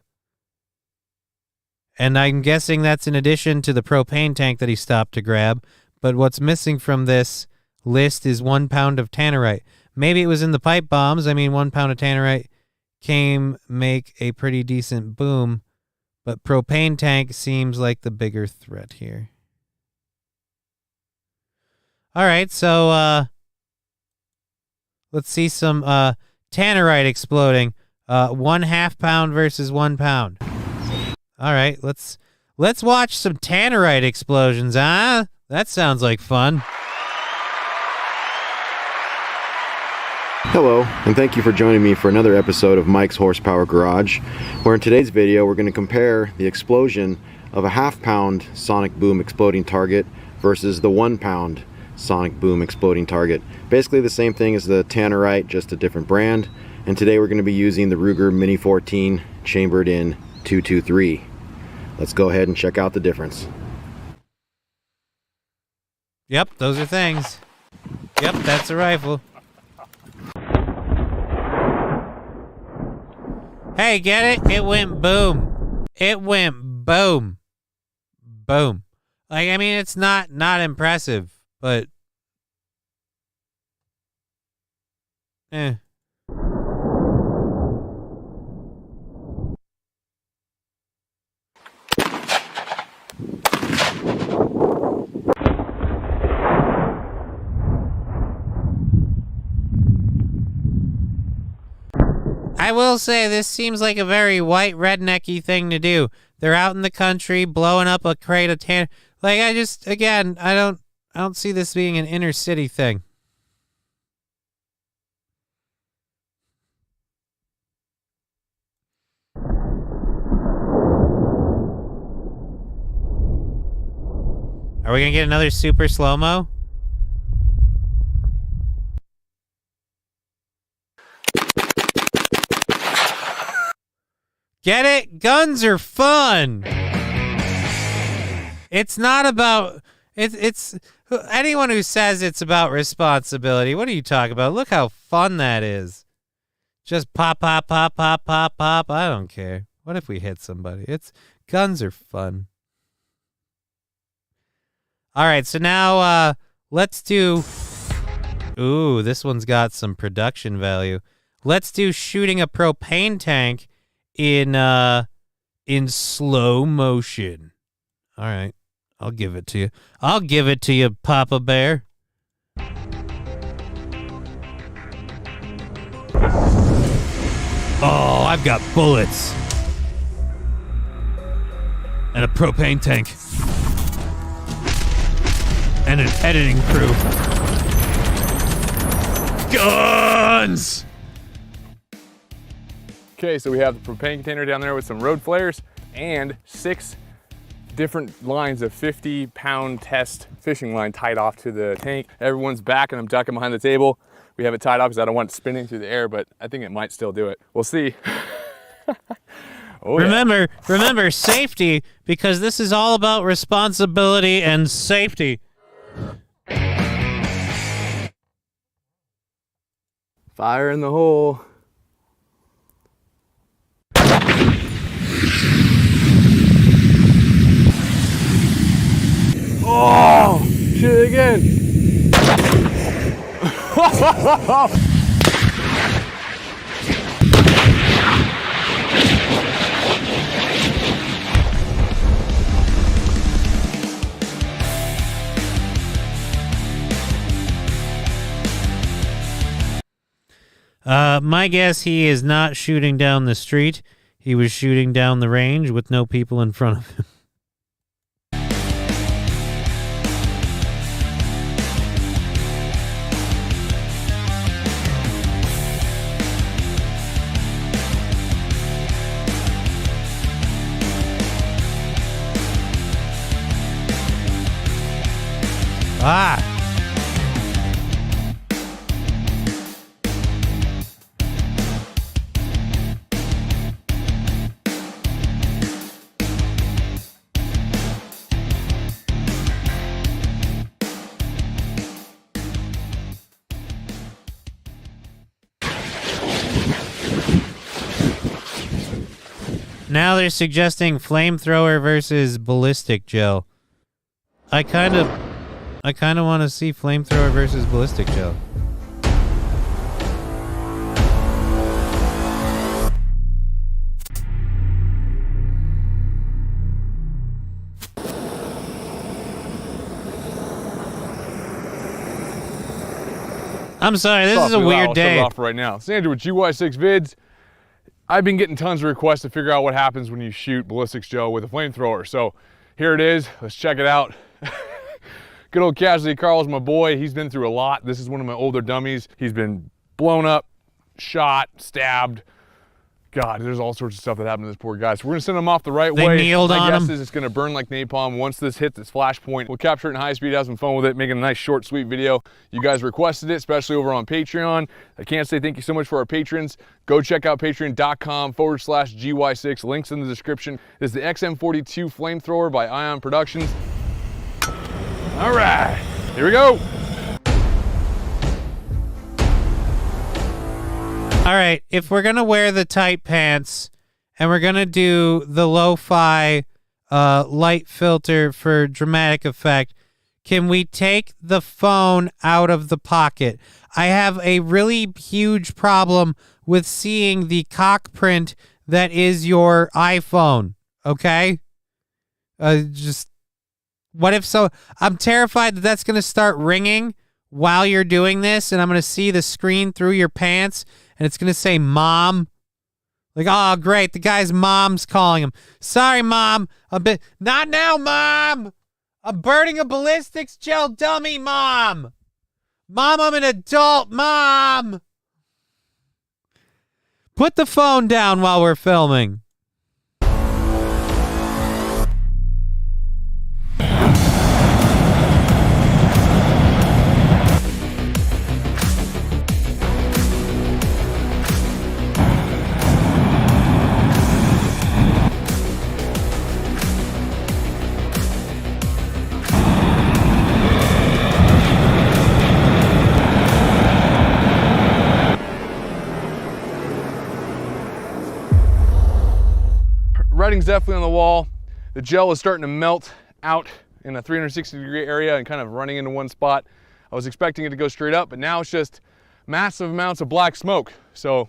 And I'm guessing that's in addition to the propane tank that he stopped to grab. But what's missing from this list is 1 pound of tannerite. Maybe it was in the pipe bombs. I mean, 1 pound of tannerite make a pretty decent boom. But propane tank seems like the bigger threat here. All right, so let's see some tannerite exploding. 1/2 pound versus 1 pound. All right, let's watch some tannerite explosions, huh? That sounds like fun. Hello, and thank you for joining me for another episode of Mike's Horsepower Garage, where in today's video we're going to compare the explosion of a 1/2 pound sonic boom exploding target versus the 1 pound sonic boom exploding target. Basically the same thing as the tannerite, just a different brand. And today we're going to be using the Ruger Mini 14 chambered in 223. Let's go ahead and check out the difference. Yep, those are things. Yep, that's a rifle. Hey, get it? It went boom. It went boom. Boom. Like, I mean, it's not impressive, but I will say this seems like a very white rednecky thing to do. They're out in the country blowing up a crate of tan. Like, I don't see this being an inner city thing. Are we gonna get another super slow-mo? Get it? Guns are fun. It's not about it's anyone who says it's about responsibility. What are you talking about? Look how fun that is. Just pop, pop, pop, pop, pop, pop. I don't care. What if we hit somebody? Guns are fun. All right, so now let's do. Ooh, this one's got some production value. Let's do shooting a propane tank in slow motion. All right. I'll give it to you. I'll give it to you, Papa Bear. Oh, I've got bullets. And a propane tank. And an editing crew. Guns! Okay, so we have the propane container down there with some road flares and 6 different lines of 50-pound test fishing line tied off to the tank. Everyone's back and I'm ducking behind the table. We have it tied off because I don't want it spinning through the air, but I think it might still do it. We'll see. Oh, remember safety, because this is all about responsibility and safety. Fire in the hole. Oh, shit again. My guess, he is not shooting down the street. He was shooting down the range with no people in front of him. Ah! Now they're suggesting flamethrower versus ballistic gel. I kind of want to see flamethrower versus ballistic gel. I'm sorry, this is a weird day. Off right now. Sandra with GY6 Vids. I've been getting tons of requests to figure out what happens when you shoot ballistics gel with a flamethrower. So here it is. Let's check it out. Good old Casualty Carl's my boy. He's been through a lot. This is one of my older dummies. He's been blown up, shot, stabbed. God, there's all sorts of stuff that happened to this poor guy. So we're gonna send him off the right way. My guess is it's gonna burn like napalm. Once this hits its flash point, we'll capture it in high speed, have some fun with it, making a nice short, sweet video. You guys requested it, especially over on Patreon. I can't say thank you so much for our patrons. Go check out patreon.com/GY6. Links in the description. This is the XM42 flamethrower by Ion Productions. All right, here we go. All right, if we're going to wear the tight pants and we're going to do the lo-fi light filter for dramatic effect, can we take the phone out of the pocket? I have a really huge problem with seeing the cock print that is your iPhone, okay? Just, what if so? I'm terrified that that's going to start ringing while you're doing this, and I'm going to see the screen through your pants, and it's going to say mom. Like, oh, great, the guy's mom's calling him. Sorry, mom. Not now, mom. I'm burning a ballistics gel dummy, mom. Mom, I'm an adult, mom. Put the phone down while we're filming. Writing's definitely on the wall. The gel is starting to melt out in a 360-degree area and kind of running into one spot. I was expecting it to go straight up, but now it's just massive amounts of black smoke. So,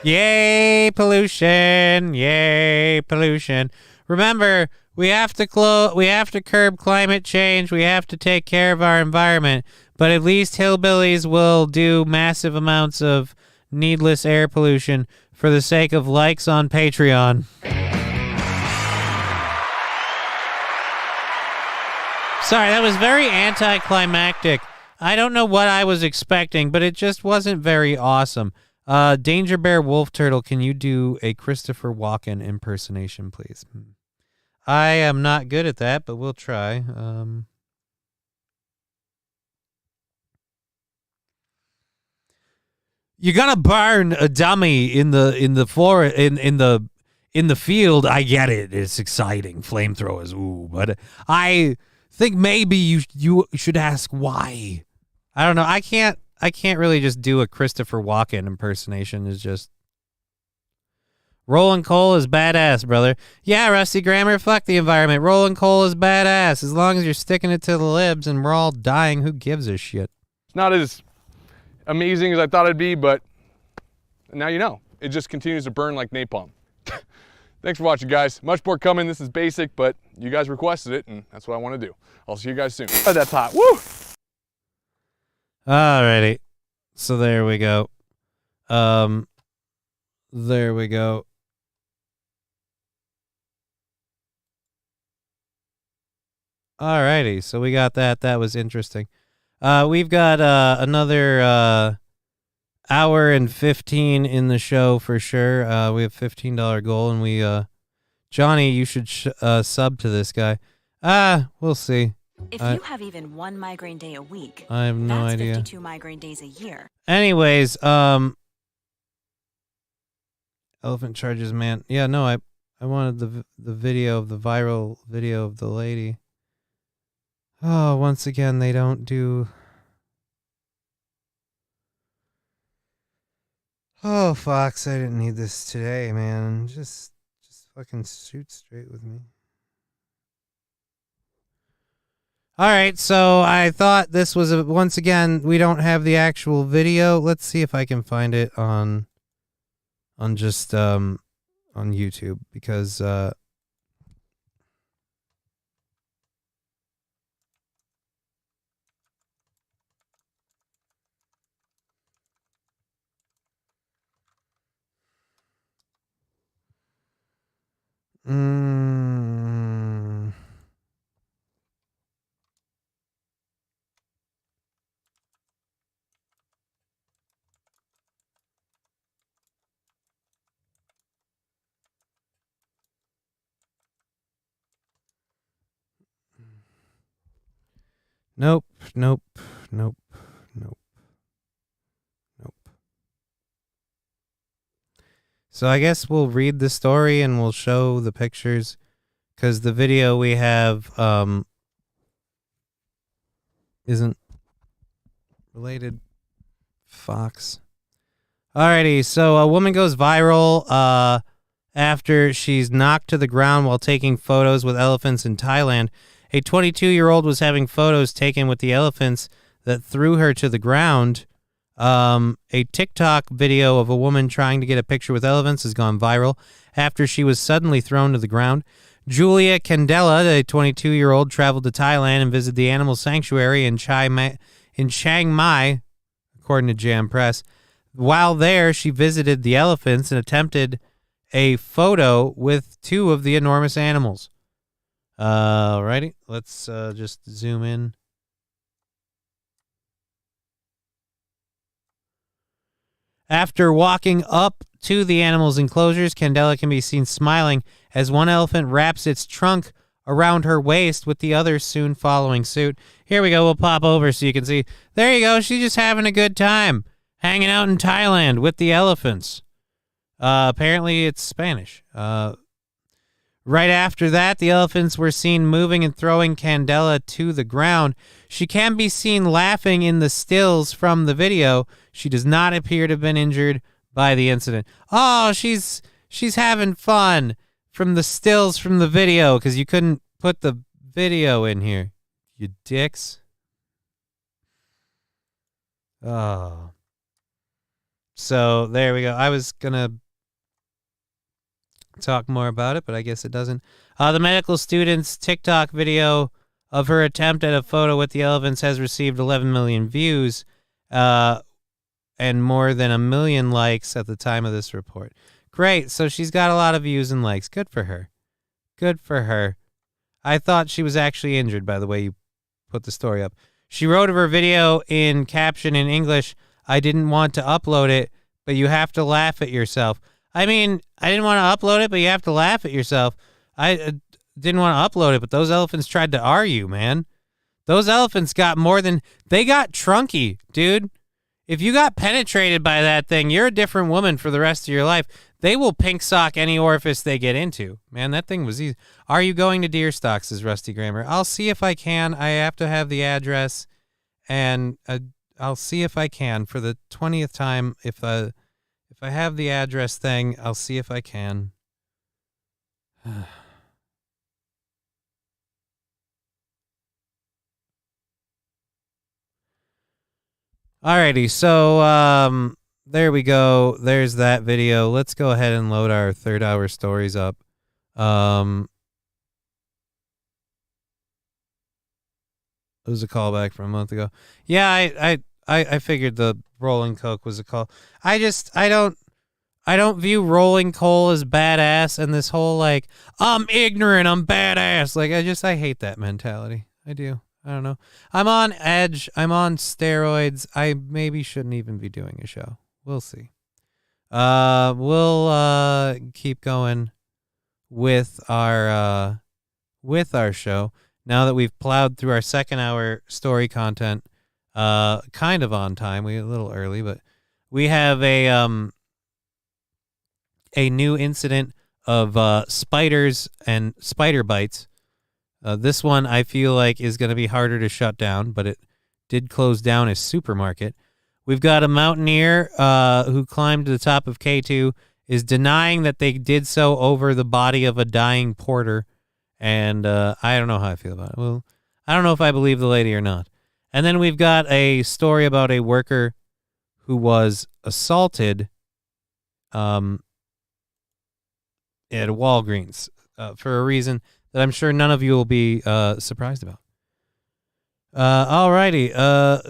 yay, pollution. Yay, pollution. Remember, We have to curb climate change. We have to take care of our environment. But at least hillbillies will do massive amounts of needless air pollution for the sake of likes on Patreon. Sorry, that was very anticlimactic. I don't know what I was expecting, but it just wasn't very awesome. Danger Bear Wolf Turtle, can you do a Christopher Walken impersonation, please? I am not good at that, but we'll try. You're gonna burn a dummy in the floor in the field. I get it. It's exciting. Flamethrowers. Ooh, but I think maybe you should ask why. I don't know. I can't really just do a Christopher Walken impersonation. It's just rolling coal is badass, brother. Yeah, Rusty Grammar, fuck the environment. Rolling coal is badass. As long as you're sticking it to the libs and we're all dying, who gives a shit? It's not as amazing as I thought it'd be, but now you know. It just continues to burn like napalm. Thanks for watching, guys. Much more coming. This is basic, but you guys requested it, and that's what I want to do. I'll see you guys soon. Oh, that's hot. Woo! Alrighty. So there we go. There we go. Alrighty. So we got that. That was interesting. We've got another hour and 15 in the show for sure. We have $15 goal, and we Johnny, you should sub to this guy. We'll see. If you have even one migraine day a week, I have no that's idea. 52 migraine days a year. Anyways, elephant charges, man. Yeah, no, I wanted the video of the viral video of the lady. Oh, once again, they don't do. Oh, Fox, I didn't need this today, man. Just fucking shoot straight with me. All right, so I thought this was once again, we don't have the actual video. Let's see if I can find it on just on YouTube, because Nope. So I guess we'll read the story and we'll show the pictures, because the video we have isn't related. Fox. Alrighty, so a woman goes viral after she's knocked to the ground while taking photos with elephants in Thailand. A 22-year-old was having photos taken with the elephants that threw her to the ground. A TikTok video of a woman trying to get a picture with elephants has gone viral after she was suddenly thrown to the ground. Julia Candela, a 22-year-old, traveled to Thailand and visited the animal sanctuary in Chiang Mai, according to Jam Press. While there, she visited the elephants and attempted a photo with two of the enormous animals. Alrighty, let's just zoom in. After walking up to the animals' enclosures, Candela can be seen smiling as one elephant wraps its trunk around her waist, with the other soon following suit. Here we go. We'll pop over so you can see. There you go. She's just having a good time hanging out in Thailand with the elephants. Apparently it's Spanish. Right after that, the elephants were seen moving and throwing Candela to the ground. She can be seen laughing in the stills from the video. She does not appear to have been injured by the incident. Oh, she's having fun from the stills from the video, because you couldn't put the video in here, you dicks. Oh. So there we go. I was gonna talk more about it, but I guess it doesn't. The medical student's TikTok video of her attempt at a photo with the elephants has received 11 million views and more than 1 million likes at the time of this report. Great. So she's got a lot of views and likes. Good for her. Good for her. I thought she was actually injured by the way you put the story up. She wrote of her video in caption in English, "I didn't want to upload it, but you have to laugh at yourself." I mean, I didn't want to upload it, but you have to laugh at yourself. I didn't want to upload it, but those elephants tried to argue, man. Those elephants got more than... They got trunky, dude. If you got penetrated by that thing, you're a different woman for the rest of your life. They will pink sock any orifice they get into. Man, that thing was easy. Are you going to deer stalks, says Rusty Grammar. I'll see if I can. I have to have the address, and I'll see if I can for the 20th time. If I have the address thing, I'll see if I can. Alrighty, so there we go. There's that video. Let's go ahead and load our third hour stories up. It was a callback from a month ago. Yeah, I figured the rolling coke was a call. I don't view rolling coal as badass, and this whole like I'm ignorant, I'm badass. Like I hate that mentality. I do. I don't know. I'm on edge. I'm on steroids. I maybe shouldn't even be doing a show. We'll see. We'll keep going with our show now that we've plowed through our second hour story content. Kind of on time. We're a little early, but we have a new incident of spiders and spider bites. This one I feel like is going to be harder to shut down, but it did close down a supermarket. We've got a mountaineer who climbed to the top of K2, is denying that they did so over the body of a dying porter, and I don't know how I feel about it. Well, I don't know if I believe the lady or not. And then we've got a story about a worker who was assaulted at a Walgreens for a reason that I'm sure none of you will be surprised about. Alrighty,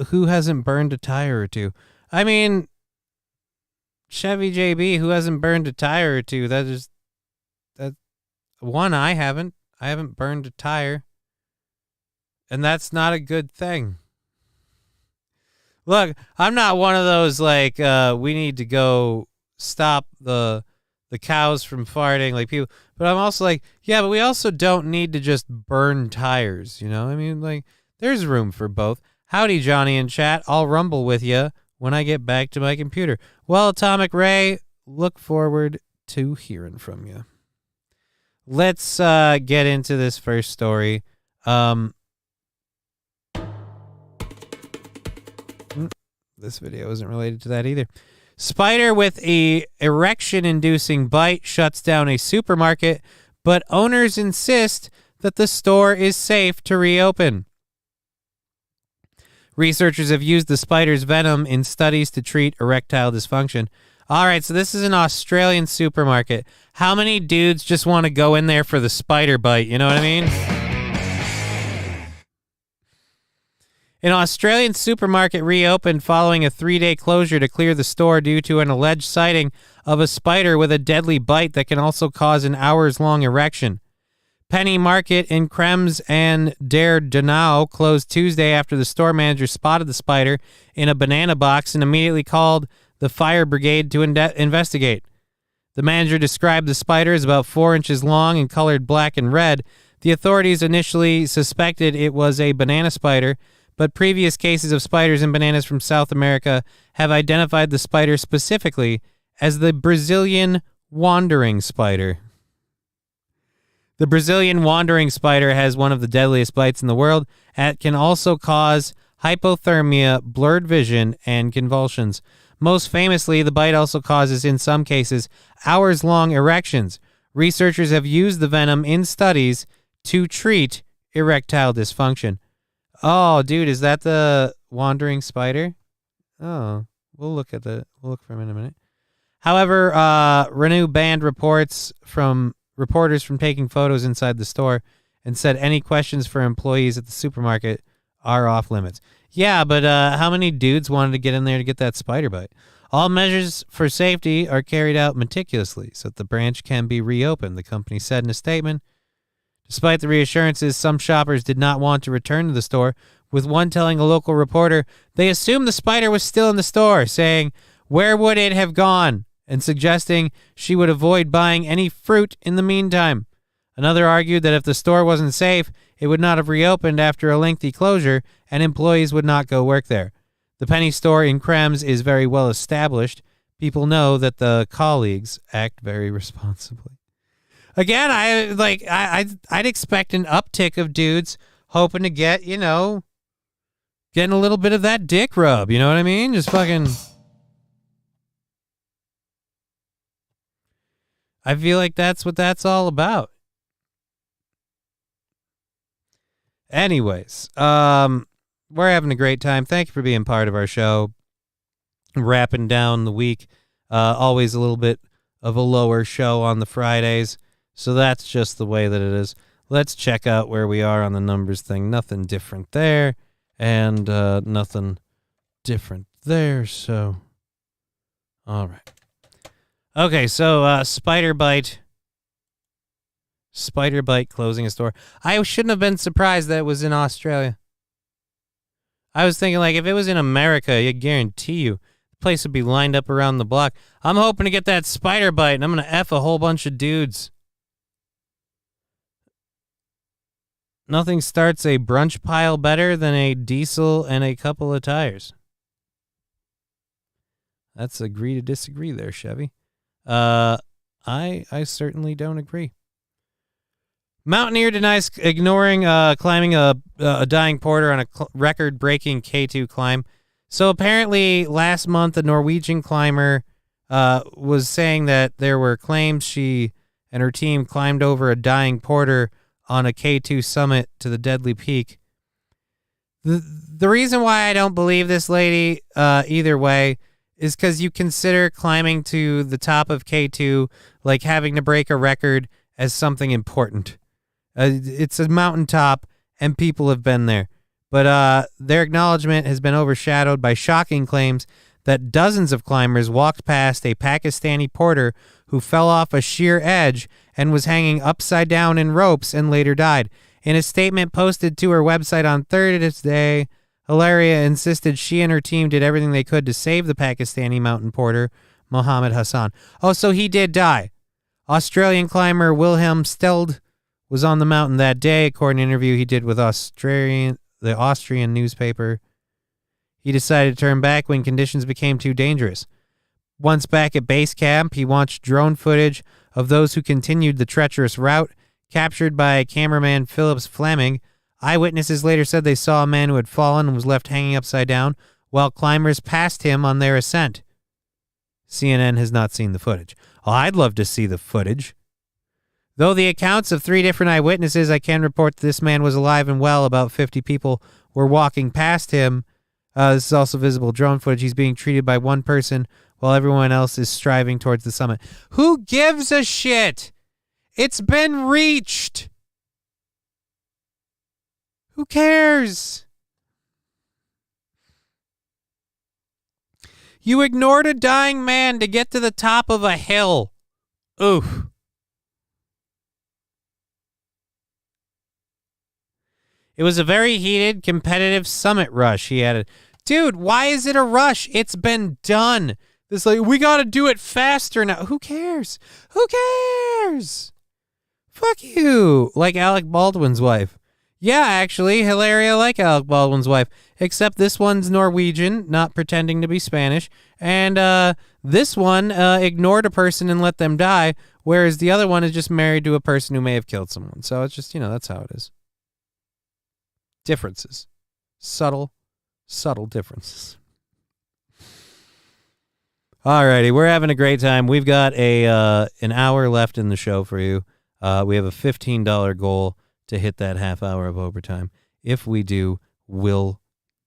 who hasn't burned a tire or two? I mean, Chevy JB, who hasn't burned a tire or two? That one, I haven't. I haven't burned a tire, and that's not a good thing. Look, I'm not one of those like we need to go stop the cows from farting like people, but I'm also like, yeah, but we also don't need to just burn tires, you know? I mean, like, there's room for both. Howdy, Johnny in chat. I'll rumble with you when I get back to my computer. Well, Atomic Ray, look forward to hearing from you. Let's get into this first story. This video isn't related to that either. Spider with a erection-inducing bite shuts down a supermarket, but owners insist that the store is safe to reopen. Researchers have used the spider's venom in studies to treat erectile dysfunction. All right, so this is an Australian supermarket. How many dudes just want to go in there for the spider bite? You know what I mean? An Australian supermarket reopened following a 3-day closure to clear the store due to an alleged sighting of a spider with a deadly bite that can also cause an hours-long erection. Penny Market in Krems and Dandenong closed Tuesday after the store manager spotted the spider in a banana box and immediately called the fire brigade to investigate. The manager described the spider as about 4 inches long and colored black and red. The authorities initially suspected it was a banana spider, but previous cases of spiders and bananas from South America have identified the spider specifically as the Brazilian wandering spider. The Brazilian wandering spider has one of the deadliest bites in the world and can also cause hypothermia, blurred vision, and convulsions. Most famously, the bite also causes, in some cases, hours-long erections. Researchers have used the venom in studies to treat erectile dysfunction. Oh, dude, is that the wandering spider? Oh, we'll look for him in a minute. However, Renew banned reporters from taking photos inside the store and said any questions for employees at the supermarket are off limits. Yeah, but how many dudes wanted to get in there to get that spider bite? All measures for safety are carried out meticulously so that the branch can be reopened, the company said in a statement. Despite the reassurances, some shoppers did not want to return to the store, with one telling a local reporter they assumed the spider was still in the store, saying, "Where would it have gone?" and suggesting she would avoid buying any fruit in the meantime. Another argued that if the store wasn't safe, it would not have reopened after a lengthy closure, and employees would not go work there. The penny store in Krems is very well established. People know that the colleagues act very responsibly. Again, I'd expect an uptick of dudes hoping to get, getting a little bit of that dick rub. You know what I mean? Just fucking. I feel like that's what that's all about. Anyways, we're having a great time. Thank you for being part of our show. Wrapping down the week. Always a little bit of a lower show on the Fridays. So that's just the way that it is. Let's check out where we are on the numbers thing. Nothing different there. And nothing different there. So, all right. Okay, so Spider Bite closing a store. I shouldn't have been surprised that it was in Australia. I was thinking, like, if it was in America, I guarantee you the place would be lined up around the block. I'm hoping to get that Spider Bite, and I'm going to F a whole bunch of dudes. Nothing starts a brunch pile better than a diesel and a couple of tires. That's agree to disagree there, Chevy. I certainly don't agree. Mountaineer denies climbing a dying porter on a record-breaking K2 climb. So apparently last month a Norwegian climber was saying that there were claims she and her team climbed over a dying porter on a K2 summit to the deadly peak. The reason why I don't believe this lady either way is because you consider climbing to the top of K2 like having to break a record as something important. It's a mountaintop, and people have been there. But their acknowledgement has been overshadowed by shocking claims that dozens of climbers walked past a Pakistani porter who fell off a sheer edge and was hanging upside down in ropes and later died. In a statement posted to her website on Thursday, Hilaria insisted she and her team did everything they could to save the Pakistani mountain porter, Mohammed Hassan. Oh, so he did die. Australian climber Wilhelm Steld was on the mountain that day, according to an interview he did with the Austrian newspaper. He decided to turn back when conditions became too dangerous. Once back at base camp, he watched drone footage of those who continued the treacherous route, captured by cameraman Phillips Fleming. Eyewitnesses later said they saw a man who had fallen and was left hanging upside down, while climbers passed him on their ascent. CNN has not seen the footage. Oh, I'd love to see the footage. Though the accounts of 3 different eyewitnesses, I can report that this man was alive and well. About 50 people were walking past him. This is also visible drone footage. He's being treated by one person while everyone else is striving towards the summit. Who gives a shit? It's been reached. Who cares? You ignored a dying man to get to the top of a hill. Oof. It was a very heated, competitive summit rush, he added. Dude, why is it a rush? It's been done. This we got to do it faster now. Who cares? Who cares? Fuck you. Like Alec Baldwin's wife. Yeah, actually, Hilaria like Alec Baldwin's wife. Except this one's Norwegian, not pretending to be Spanish. And this one ignored a person and let them die, whereas the other one is just married to a person who may have killed someone. So it's just, that's how it is. Differences. Subtle differences. Alrighty, we're having a great time. We've got an hour left in the show for you. We have a $15 goal to hit that half hour of overtime. If we do, we'll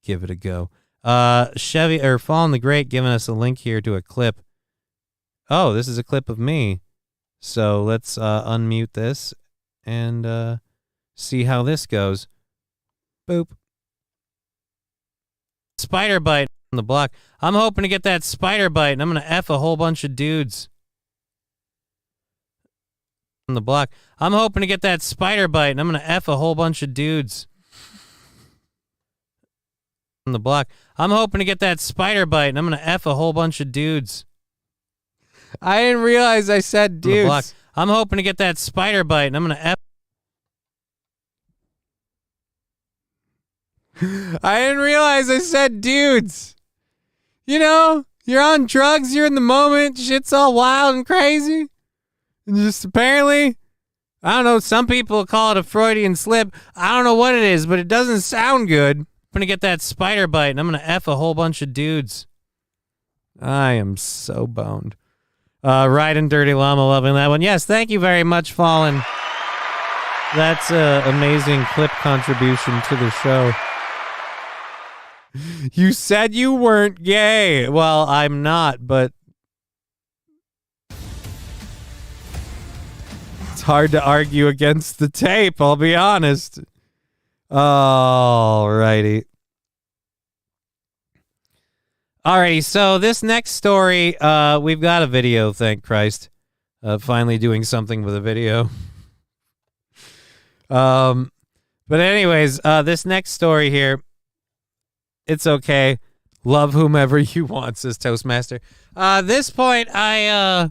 give it a go. Chevy or Fallen the Great giving us a link here to a clip Oh, this is a clip of me. So let's unmute this and see how this goes. Boop. Spider bite on the block. I'm hoping to get that spider bite, and I'm going to F a whole bunch of dudes on the block. I'm hoping to get that spider bite, and I'm going to F a whole bunch of dudes on the block. I'm hoping to get that spider bite, and I'm going to F a whole bunch of dudes. I didn't realize I said dudes. On the block. I'm hoping to get that spider bite, and I'm going to F. I didn't realize I said dudes. You know, you're on drugs, you're in the moment, shit's all wild and crazy. And just apparently, I don't know, some people call it a Freudian slip. I don't know what it is, but it doesn't sound good. I'm going to get that spider bite, and I'm going to F a whole bunch of dudes. I am so boned. Riding Dirty Llama, loving that one. Yes, thank you very much, Fallen. That's an amazing clip contribution to the show. You said you weren't gay. Well, I'm not, but it's hard to argue against the tape, I'll be honest. Alrighty. Alrighty, so this next story, we've got a video, thank Christ. Finally doing something with a video. But anyways, this next story here, it's okay. Love whomever you want, says Toastmaster. This point, I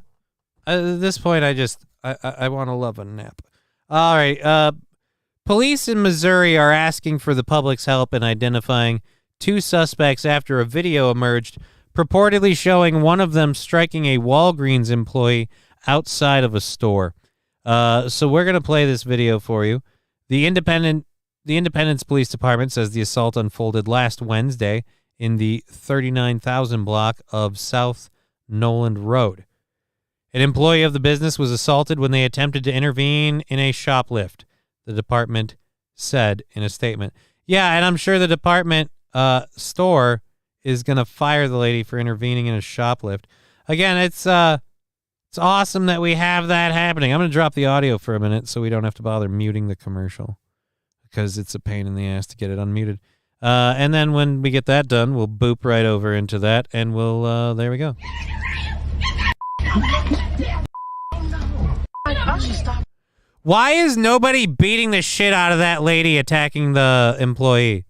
want to love a nap. All right. Police in Missouri are asking for the public's help in identifying two suspects after a video emerged, purportedly showing one of them striking a Walgreens employee outside of a store. So we're going to play this video for you. The Independence Police Department says the assault unfolded last Wednesday in the 39,000 block of South Noland Road. An employee of the business was assaulted when they attempted to intervene in a shoplift, the department said in a statement. Yeah, and I'm sure the department store is going to fire the lady for intervening in a shoplift. Again, it's awesome that we have that happening. I'm going to drop the audio for a minute so we don't have to bother muting the commercial, because it's a pain in the ass to get it unmuted. And then when we get that done, we'll boop right over into that, and we'll, there we go. Why is nobody beating the shit out of that lady attacking the employee?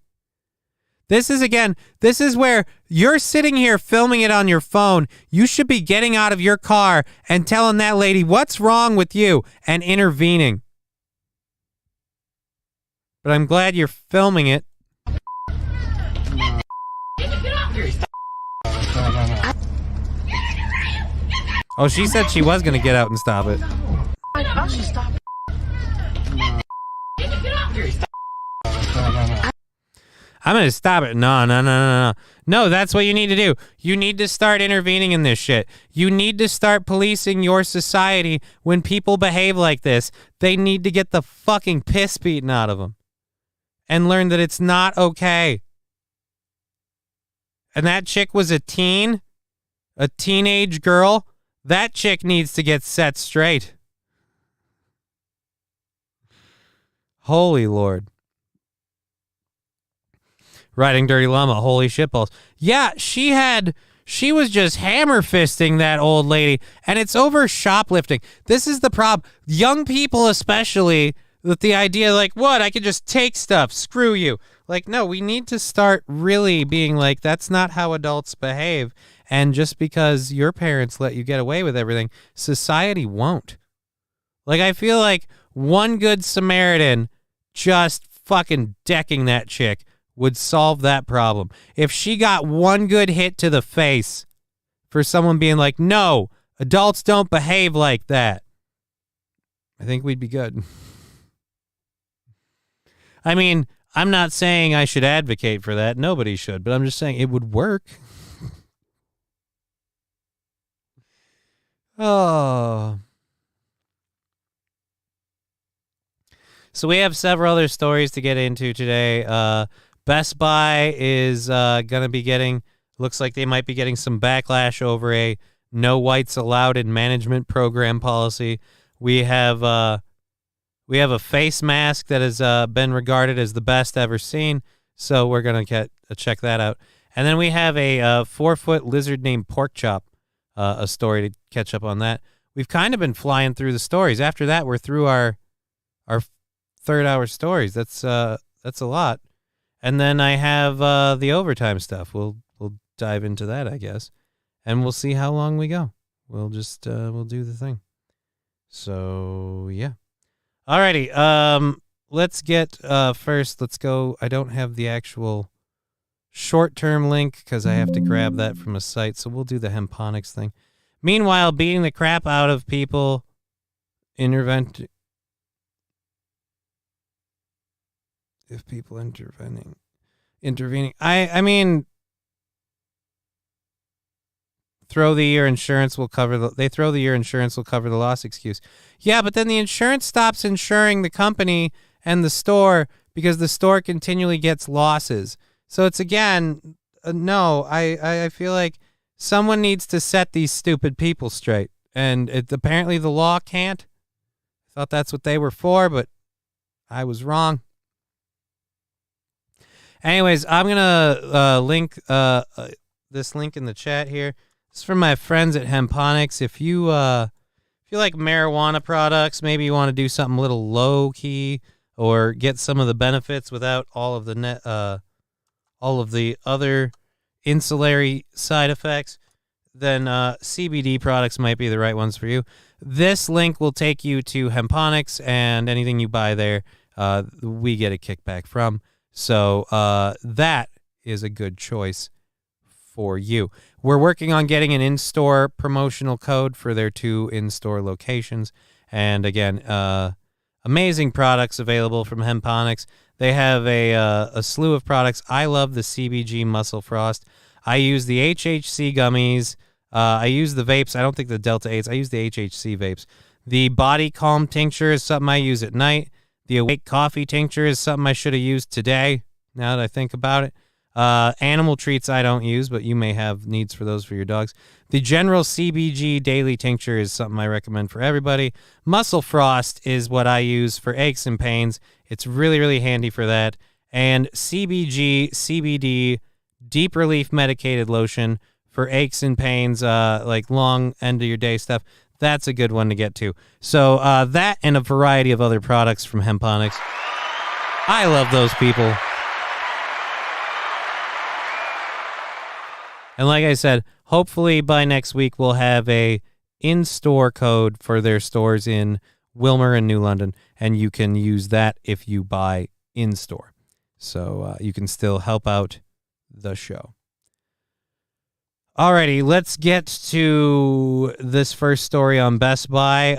This is where you're sitting here filming it on your phone. You should be getting out of your car and telling that lady what's wrong with you and intervening. But I'm glad you're filming it. Oh, she said she was going to get out and stop it. I'm going to stop it. No. No, that's what you need to do. You need to start intervening in this shit. You need to start policing your society when people behave like this. They need to get the fucking piss beaten out of them and learn that it's not okay. And that chick was a teen, a teenage girl. That chick needs to get set straight. Holy Lord. Riding Dirty Llama, holy shitballs. Yeah, she was just hammer fisting that old lady, and it's over shoplifting. This is the problem. Young people especially, with the idea like, what, I could just take stuff, screw you. Like, no, we need to start really being like, that's not how adults behave. And just because your parents let you get away with everything, society won't. Like, I feel like one good Samaritan just fucking decking that chick would solve that problem. If she got one good hit to the face for someone being like, no, adults don't behave like that, I think we'd be good. I mean, I'm not saying I should advocate for that. Nobody should, but I'm just saying it would work. Oh. So we have several other stories to get into today. Best Buy is going to be getting, looks like they might be getting some backlash over a no whites allowed in management program policy. We have a face mask that has been regarded as the best ever seen, so we're going to check that out. And then we have a 4-foot lizard named Pork Chop, a story to catch up on that. We've kind of been flying through the stories. After that, we're through our third-hour stories. That's a lot. And then I have the overtime stuff. We'll dive into that, I guess, and we'll see how long we go. We'll just we'll do the thing. So yeah. Alrighty. Let's get first. Let's go. I don't have the actual short-term link because I have to grab that from a site. So we'll do the Hemponics thing. Meanwhile, beating the crap out of people, intervening. I mean, throw the year insurance will cover the loss excuse. Yeah, but then the insurance stops insuring the company and the store because the store continually gets losses. So it's again, no, I feel like someone needs to set these stupid people straight. And apparently the law can't. I thought that's what they were for, but I was wrong. Anyways, I'm going to link this link in the chat here. It's from my friends at Hemponics. If you like marijuana products, maybe you want to do something a little low key or get some of the benefits without all of the other ancillary side effects, then CBD products might be the right ones for you. This link will take you to Hemponics, and anything you buy there, we get a kickback from. So that is a good choice for you. We're working on getting an in-store promotional code for their 2 in-store locations. And again, amazing products available from Hemponics. They have a slew of products. I love the CBG Muscle Frost. I use the HHC gummies. I use the vapes. I don't think the Delta 8s. I use the HHC vapes. The Body Calm tincture is something I use at night. The Awake Coffee tincture is something I should have used today, now that I think about it. Animal treats I don't use, but you may have needs for those for your dogs. The General CBG Daily Tincture is something I recommend for everybody. Muscle Frost is what I use for aches and pains. It's really, really handy for that. And CBG CBD Deep Relief Medicated Lotion for aches and pains, like long end of your day stuff. That's a good one to get to. So that and a variety of other products from Hemponics. I love those people. And like I said, hopefully by next week we'll have a in-store code for their stores in Wilmer and New London, and you can use that if you buy in-store. So you can still help out the show. Alrighty, let's get to this first story on Best Buy.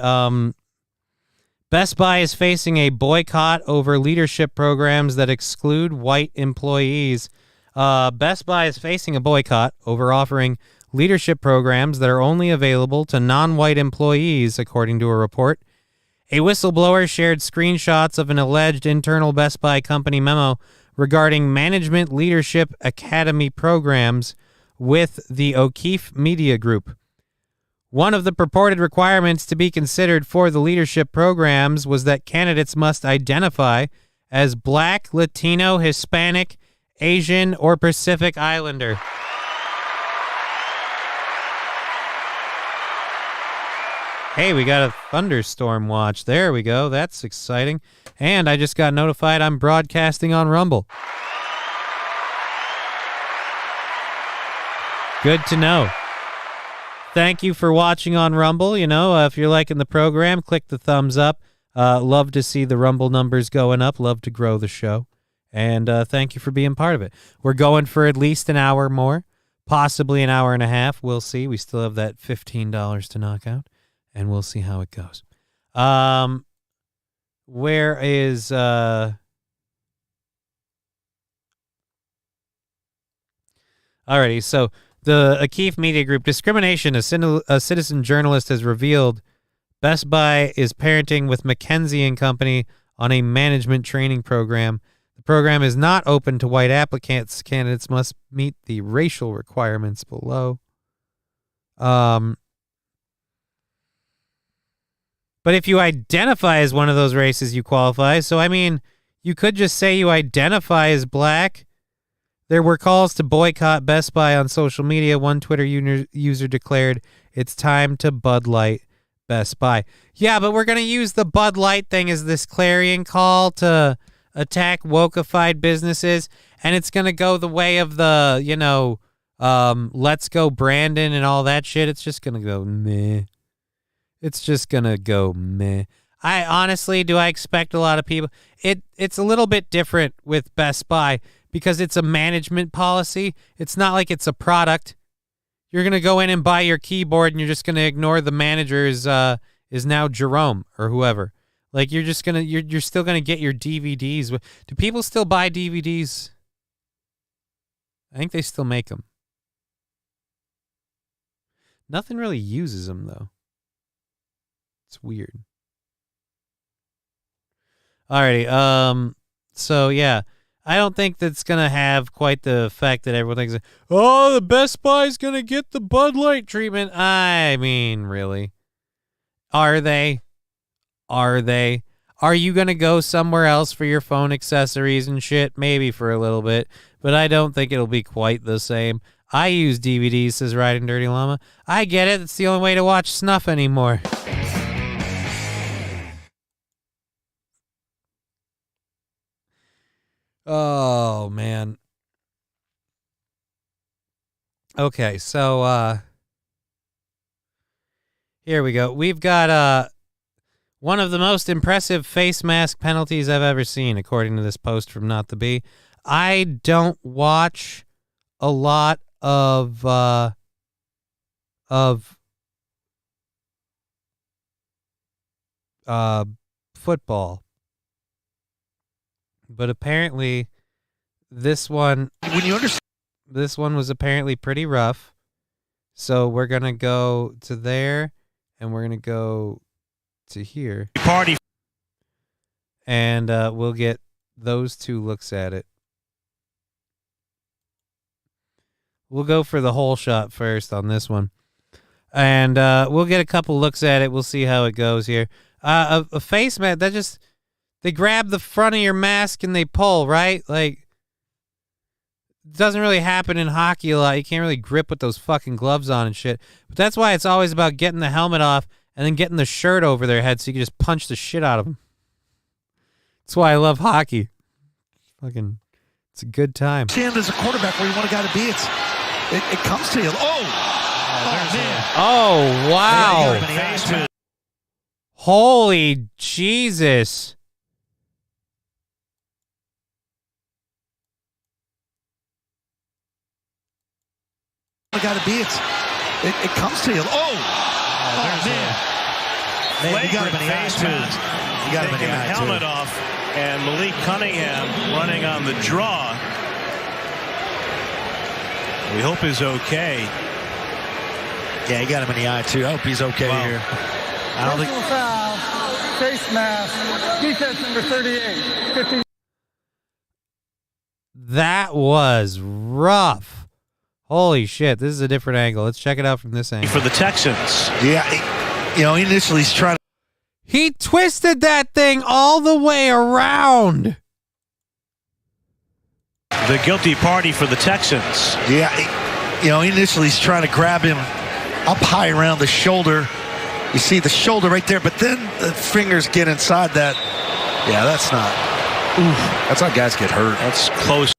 Best Buy is facing a boycott over leadership programs that exclude white employees. Best Buy is facing a boycott over offering leadership programs that are only available to non-white employees, according to a report. A whistleblower shared screenshots of an alleged internal Best Buy company memo regarding Management Leadership Academy programs with the O'Keefe Media Group. One of the purported requirements to be considered for the leadership programs was that candidates must identify as Black, Latino, Hispanic, Asian, or Pacific Islander. Hey, we got a thunderstorm watch. There we go. That's exciting. And I just got notified I'm broadcasting on Rumble. Good to know. Thank you for watching on Rumble. You know, if you're liking the program, click the thumbs up. Love to see the Rumble numbers going up. Love to grow the show. And thank you for being part of it. We're going for at least an hour more, possibly an hour and a half. We'll see. We still have that $15 to knock out, and we'll see how it goes. Where is... Alrighty, so... The O'Keefe Media Group discrimination, a citizen journalist has revealed Best Buy is parenting with McKinsey & Company on a management training program. The program is not open to white applicants. Candidates must meet the racial requirements below. But if you identify as one of those races, you qualify. So, I mean, you could just say you identify as black. There were calls to boycott Best Buy on social media. One Twitter user declared, "It's time to Bud Light Best Buy." Yeah, but we're going to use the Bud Light thing as this clarion call to attack wokeified businesses, and it's going to go the way of the, Let's Go Brandon and all that shit. It's just going to go meh. It's just going to go meh. I honestly, do I expect a lot of people? It's a little bit different with Best Buy because it's a management policy. It's not like it's a product. You're going to go in and buy your keyboard and you're just going to ignore the manager is now Jerome or whoever. Like you're just going to, you're still going to get your DVDs. Do people still buy DVDs? I think they still make them. Nothing really uses them though. It's weird. Alrighty, so yeah, I don't think that's gonna have quite the effect that everyone thinks. Oh, the Best Buy's gonna get the Bud Light treatment. I mean, really? Are they? Are they? Are you gonna go somewhere else for your phone accessories and shit? Maybe for a little bit, but I don't think it'll be quite the same. I use DVDs, says Riding Dirty Llama. I get it. It's the only way to watch Snuff anymore. Oh, man. Okay, so here we go. We've got one of the most impressive face mask penalties I've ever seen, according to this post from Not the Bee. I don't watch a lot of football. But apparently, this one was apparently pretty rough. So we're gonna go to there, and we're gonna go to here. Party. And we'll get those two looks at it. We'll go for the whole shot first on this one, and we'll get a couple looks at it. We'll see how it goes here. A face mask that just. They grab the front of your mask and they pull, right? Like, it doesn't really happen in hockey a lot. You can't really grip with those fucking gloves on and shit. But that's why it's always about getting the helmet off and then getting the shirt over their head so you can just punch the shit out of them. That's why I love hockey. Fucking, it's a good time. Stand as a quarterback where you want a guy to be. It comes to you. Oh man. Oh, wow. Holy Jesus. Got to be it comes to you. Oh man! You got him in the eye too. You got him in the eye too. Helmet off, and Malik Cunningham running on the draw. We hope he's okay. Yeah, you got him in the eye too. I hope he's okay here. I don't think. Foul, face mask, defense number 38. 15. That was rough. Holy shit, this is a different angle. Let's check it out from this angle. For the Texans. Yeah, initially he's trying to... He twisted that thing all the way around. The guilty party for the Texans. Yeah, initially he's trying to grab him up high around the shoulder. You see the shoulder right there, but then the fingers get inside that. Yeah, that's not... Oof, that's how guys get hurt. That's close.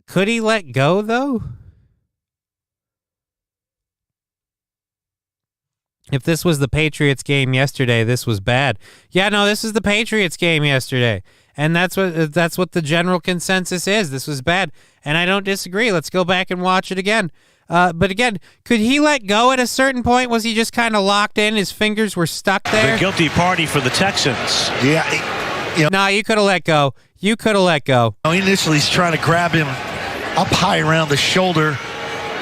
Could he let go, though? If this was the Patriots game yesterday, this was bad. Yeah, no, this is the Patriots game yesterday. And that's what the general consensus is. This was bad. And I don't disagree. Let's go back and watch it again. But again, could he let go at a certain point? Was he just kind of locked in? His fingers were stuck there? The guilty party for the Texans. Yeah. No, you could have let go. You could have let go. Initially he's trying to grab him up high around the shoulder.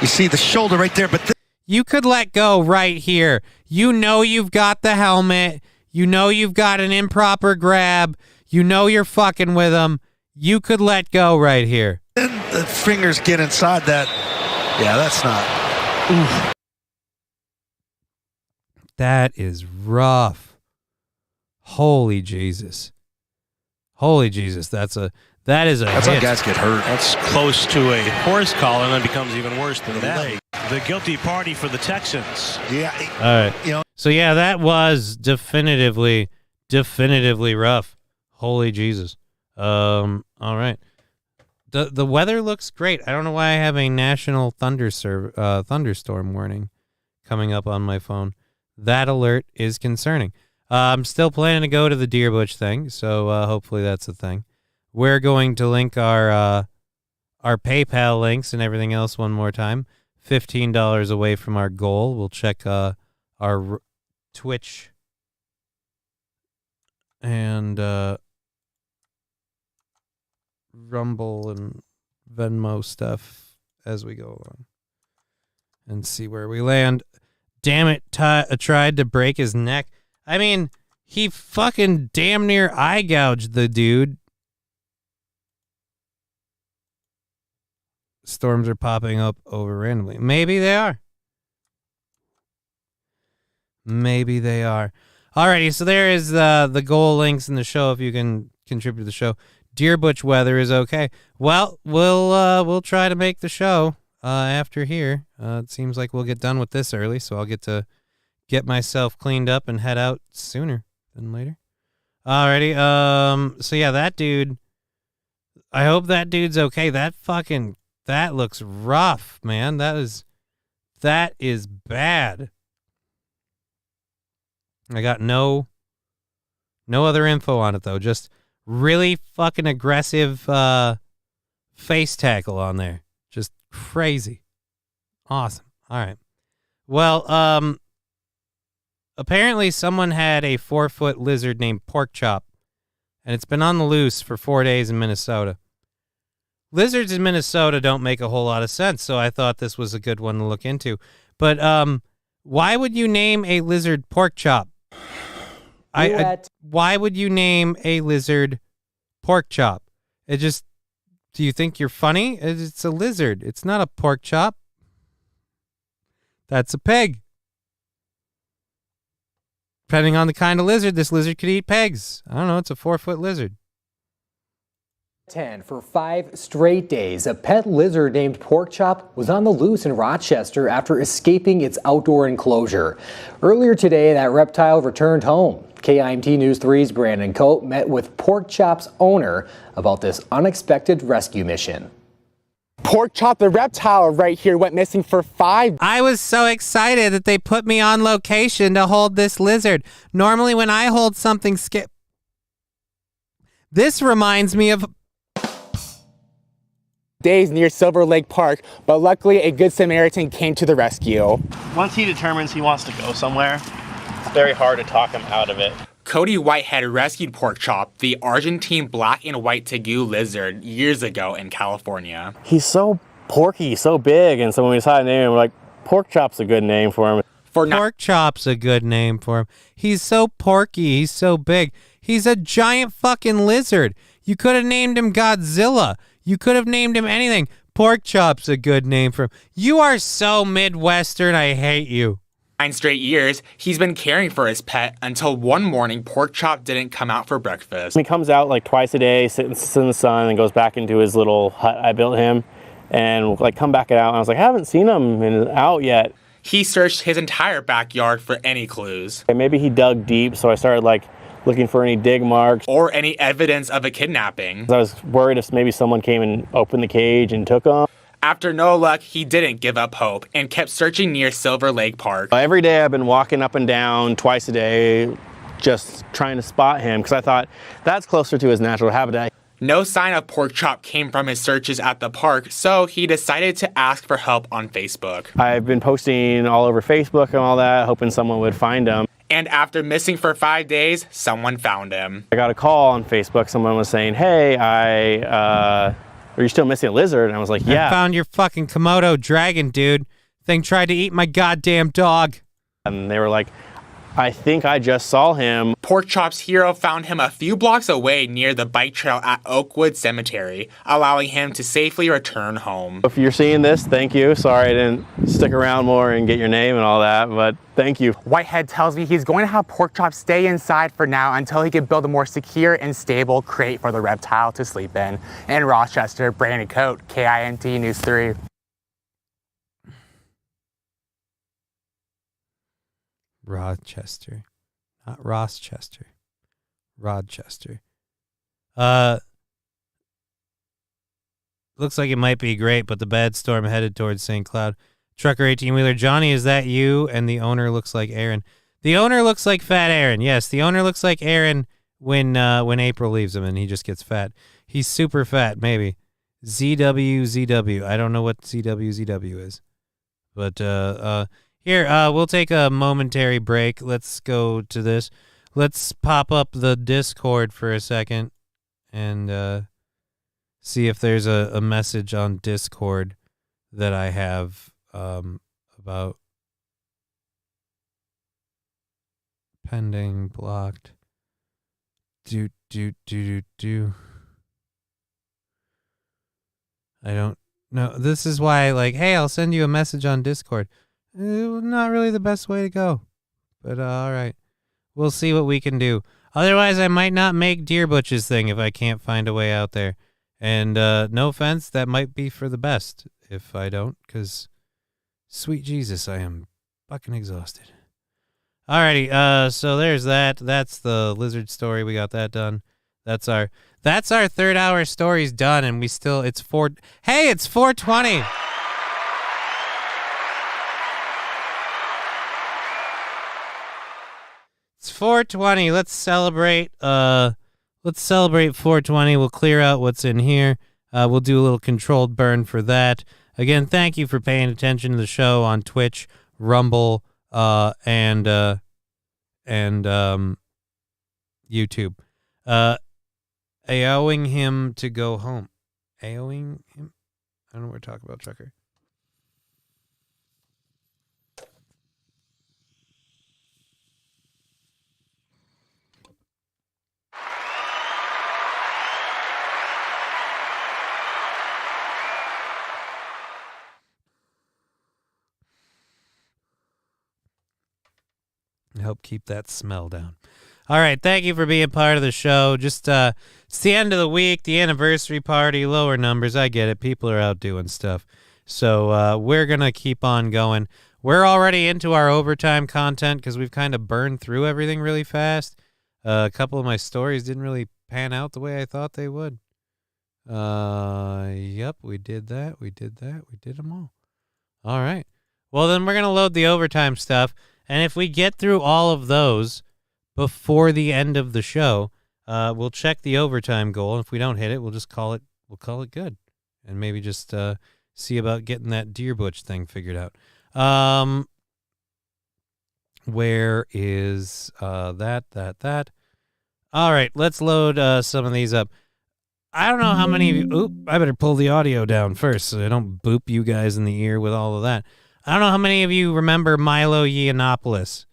You see the shoulder right there, but you could let go right here. You know you've got the helmet. You know you've got an improper grab. You know you're fucking with him. You could let go right here. Then the fingers get inside that. Yeah, that's not. Oof. That is rough. Holy Jesus. Holy Jesus. That is a That's hit. how guys get hurt. That's close to a horse collar, and then becomes even worse than that. The guilty party for the Texans. Yeah. All right. So yeah, that was definitively rough. Holy Jesus. All right. The weather looks great. I don't know why I have a national thunderstorm warning coming up on my phone. That alert is concerning. I'm still planning to go to the Deer Butch thing, so hopefully that's a thing. We're going to link our PayPal links and everything else one more time. $15 away from our goal. We'll check our Twitch and Rumble and Venmo stuff as we go along and see where we land. Damn it, tried to break his neck. I mean, he fucking damn near eye gouged the dude. Storms are popping up over randomly. Maybe they are. Maybe they are. Alrighty, so there is the goal links in the show if you can contribute to the show. Deer Butch weather is okay. Well, we'll try to make the show after here. It seems like we'll get done with this early, so I'll get to get myself cleaned up and head out sooner than later. Alrighty, so yeah, that dude, I hope that dude's okay. That looks rough, man. That is bad. I got no other info on it though. Just really fucking aggressive face tackle on there. Just crazy. Awesome. All right. Well, apparently someone had a 4-foot lizard named Pork Chop, and it's been on the loose for 4 days in Minnesota. Lizards in Minnesota don't make a whole lot of sense, so I thought this was a good one to look into. But why would you name a lizard Pork Chop? Why would you name a lizard Pork Chop? Do you think you're funny? It's a lizard. It's not a pork chop. That's a pig. Depending on the kind of lizard, this lizard could eat pigs. I don't know. It's a 4-foot lizard. 10 for 5 straight days, a pet lizard named Pork Chop was on the loose in Rochester after escaping its outdoor enclosure. Earlier today, that reptile returned home. KIMT News 3's Brandon Coate met with Pork Chop's owner about this unexpected rescue mission. Pork Chop, the reptile right here, went missing for 5 days. I was so excited that they put me on location to hold this lizard. Normally when I hold something this reminds me of days near Silver Lake Park, but luckily a good Samaritan came to the rescue. Once he determines he wants to go somewhere, it's very hard to talk him out of it. Cody Whitehead rescued Pork Chop, the Argentine black and white tegu lizard, years ago in California. He's so porky, so big, and so when we decided to name him, we're like, Pork Chop's a good name for him. Pork Chop's a good name for him. He's so porky, he's so big. He's a giant fucking lizard. You could have named him Godzilla. You could have named him anything. Pork Chop's a good name for him. You are so Midwestern, I hate you. 9 straight years, he's been caring for his pet until one morning Pork Chop didn't come out for breakfast. He comes out like twice a day, sits in the sun, and goes back into his little hut I built him, and like come back out. And I was like, I haven't seen him out yet. He searched his entire backyard for any clues. And maybe he dug deep, so I started like looking for any dig marks or any evidence of a kidnapping. I was worried if maybe someone came and opened the cage and took him. After no luck, he didn't give up hope and kept searching near Silver Lake Park. Every day I've been walking up and down twice a day, just trying to spot him because I thought that's closer to his natural habitat. No sign of Pork Chop came from his searches at the park, so he decided to ask for help on Facebook. I've been posting all over Facebook and all that, hoping someone would find him. And after missing for 5 days, someone found him. I got a call on Facebook. Someone was saying, hey, are you still missing a lizard? And I was like, yeah. I found your fucking Komodo dragon, dude. Thing tried to eat my goddamn dog. And they were like, I think I just saw him. Pork Chop's hero found him a few blocks away near the bike trail at Oakwood Cemetery, allowing him to safely return home. If you're seeing this, thank you. Sorry I didn't stick around more and get your name and all that, but thank you. Whitehead tells me he's going to have Pork Chop stay inside for now until he can build a more secure and stable crate for the reptile to sleep in. In Rochester, Brandon Coate, KINT News 3. Rochester, not Rochester. Rochester. Looks like it might be great, but the bad storm headed towards St. Cloud. Trucker 18-wheeler, Johnny, is that you? And the owner looks like Aaron. The owner looks like Fat Aaron. Yes, the owner looks like Aaron when April leaves him and he just gets fat. He's super fat, maybe. ZWZW. I don't know what ZWZW is. But here, we'll take a momentary break. Let's go to this. Let's pop up the Discord for a second and see if there's a message on Discord that I have about pending blocked. Do. I don't know. This is why, like, hey, I'll send you a message on Discord. Not really the best way to go, but all right. We'll see what we can do. Otherwise, I might not make Deer Butch's thing if I can't find a way out there. And no offense, that might be for the best if I don't, because sweet Jesus, I am fucking exhausted. Alrighty, so there's that. That's the lizard story. We got that done. That's our 3rd hour stories done, and we still, it's 420. It's 420. Let's celebrate 420. We'll clear out what's in here. We'll do a little controlled burn for that. Again, thank you for paying attention to the show on Twitch, Rumble, and YouTube. AOing him to go home. AOing him? I don't know what we're talking about, Trucker. Help keep that smell down. All right, thank you for being part of the show. Just it's the end of the week, the anniversary party, lower numbers. I get it. People are out doing stuff. So we're going to keep on going. We're already into our overtime content because we've kind of burned through everything really fast. A couple of my stories didn't really pan out the way I thought they would. Yep, we did that. We did them all. All right. Well, then we're going to load the overtime stuff. And if we get through all of those before the end of the show, we'll check the overtime goal. If we don't hit it, we'll just call it good. And maybe just see about getting that Deer Butch thing figured out. Where is that? All right, let's load some of these up. I don't know how many of you... I better pull the audio down first so I don't boop you guys in the ear with all of that. I don't know how many of you remember Milo Yiannopoulos.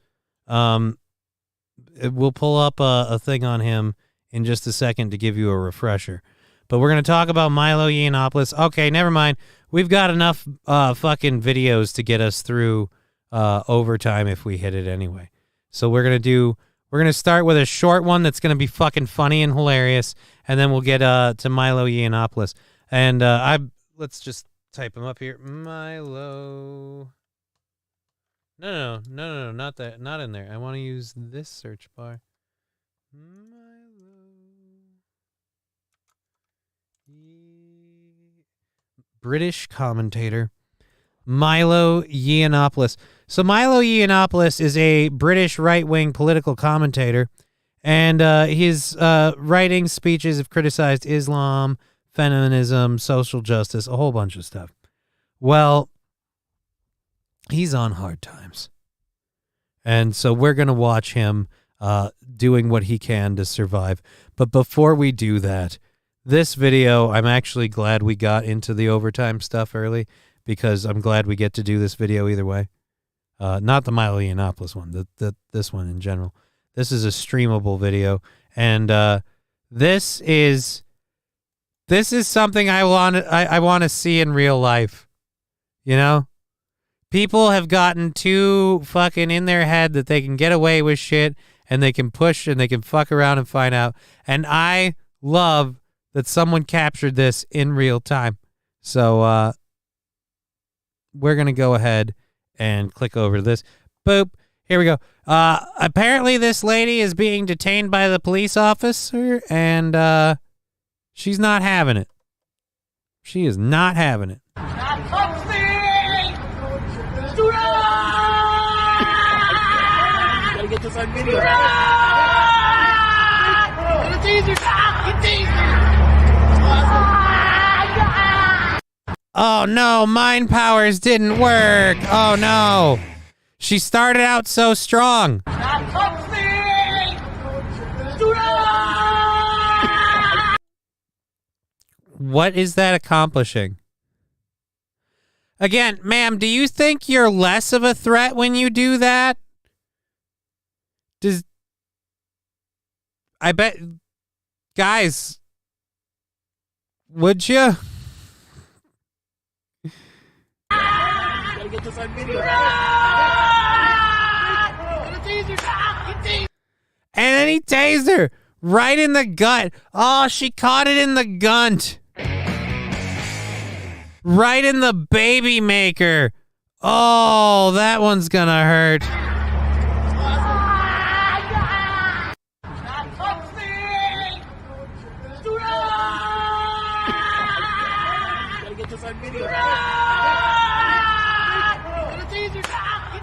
We'll pull up a thing on him in just a second to give you a refresher. But we're going to talk about Milo Yiannopoulos. Okay, never mind. We've got enough fucking videos to get us through overtime if we hit it anyway. So we're going to start with a short one that's going to be fucking funny and hilarious, and then we'll get to Milo Yiannopoulos. And let's just type him up here. Milo. No, not that. Not in there. I want to use this search bar. British commentator. Milo Yiannopoulos. So Milo Yiannopoulos is a British right-wing political commentator, and his writing speeches have criticized Islam, feminism, social justice, a whole bunch of stuff. Well, he's on hard times. And so we're going to watch him doing what he can to survive. But before we do that, this video, I'm actually glad we got into the overtime stuff early because I'm glad we get to do this video either way. Not the Milo Yiannopoulos one, this one in general. This is a streamable video, and this is something I want to see in real life. You know, people have gotten too fucking in their head that they can get away with shit, and they can push and they can fuck around and find out. And I love that someone captured this in real time. So we're gonna go ahead and click over to this. Boop. Here we go. Apparently this lady is being detained by the police officer, and she's not having it. She is not having it. Gotta get this on video. Oh no, mind powers didn't work. Oh no. She started out so strong. What is that accomplishing? Again, ma'am, do you think you're less of a threat when you do that? I bet, guys, would you? Gotta get this on video. And then he tased her right in the gut. Oh, she caught it in the gunt. Right in the baby maker. Oh, that one's gonna hurt.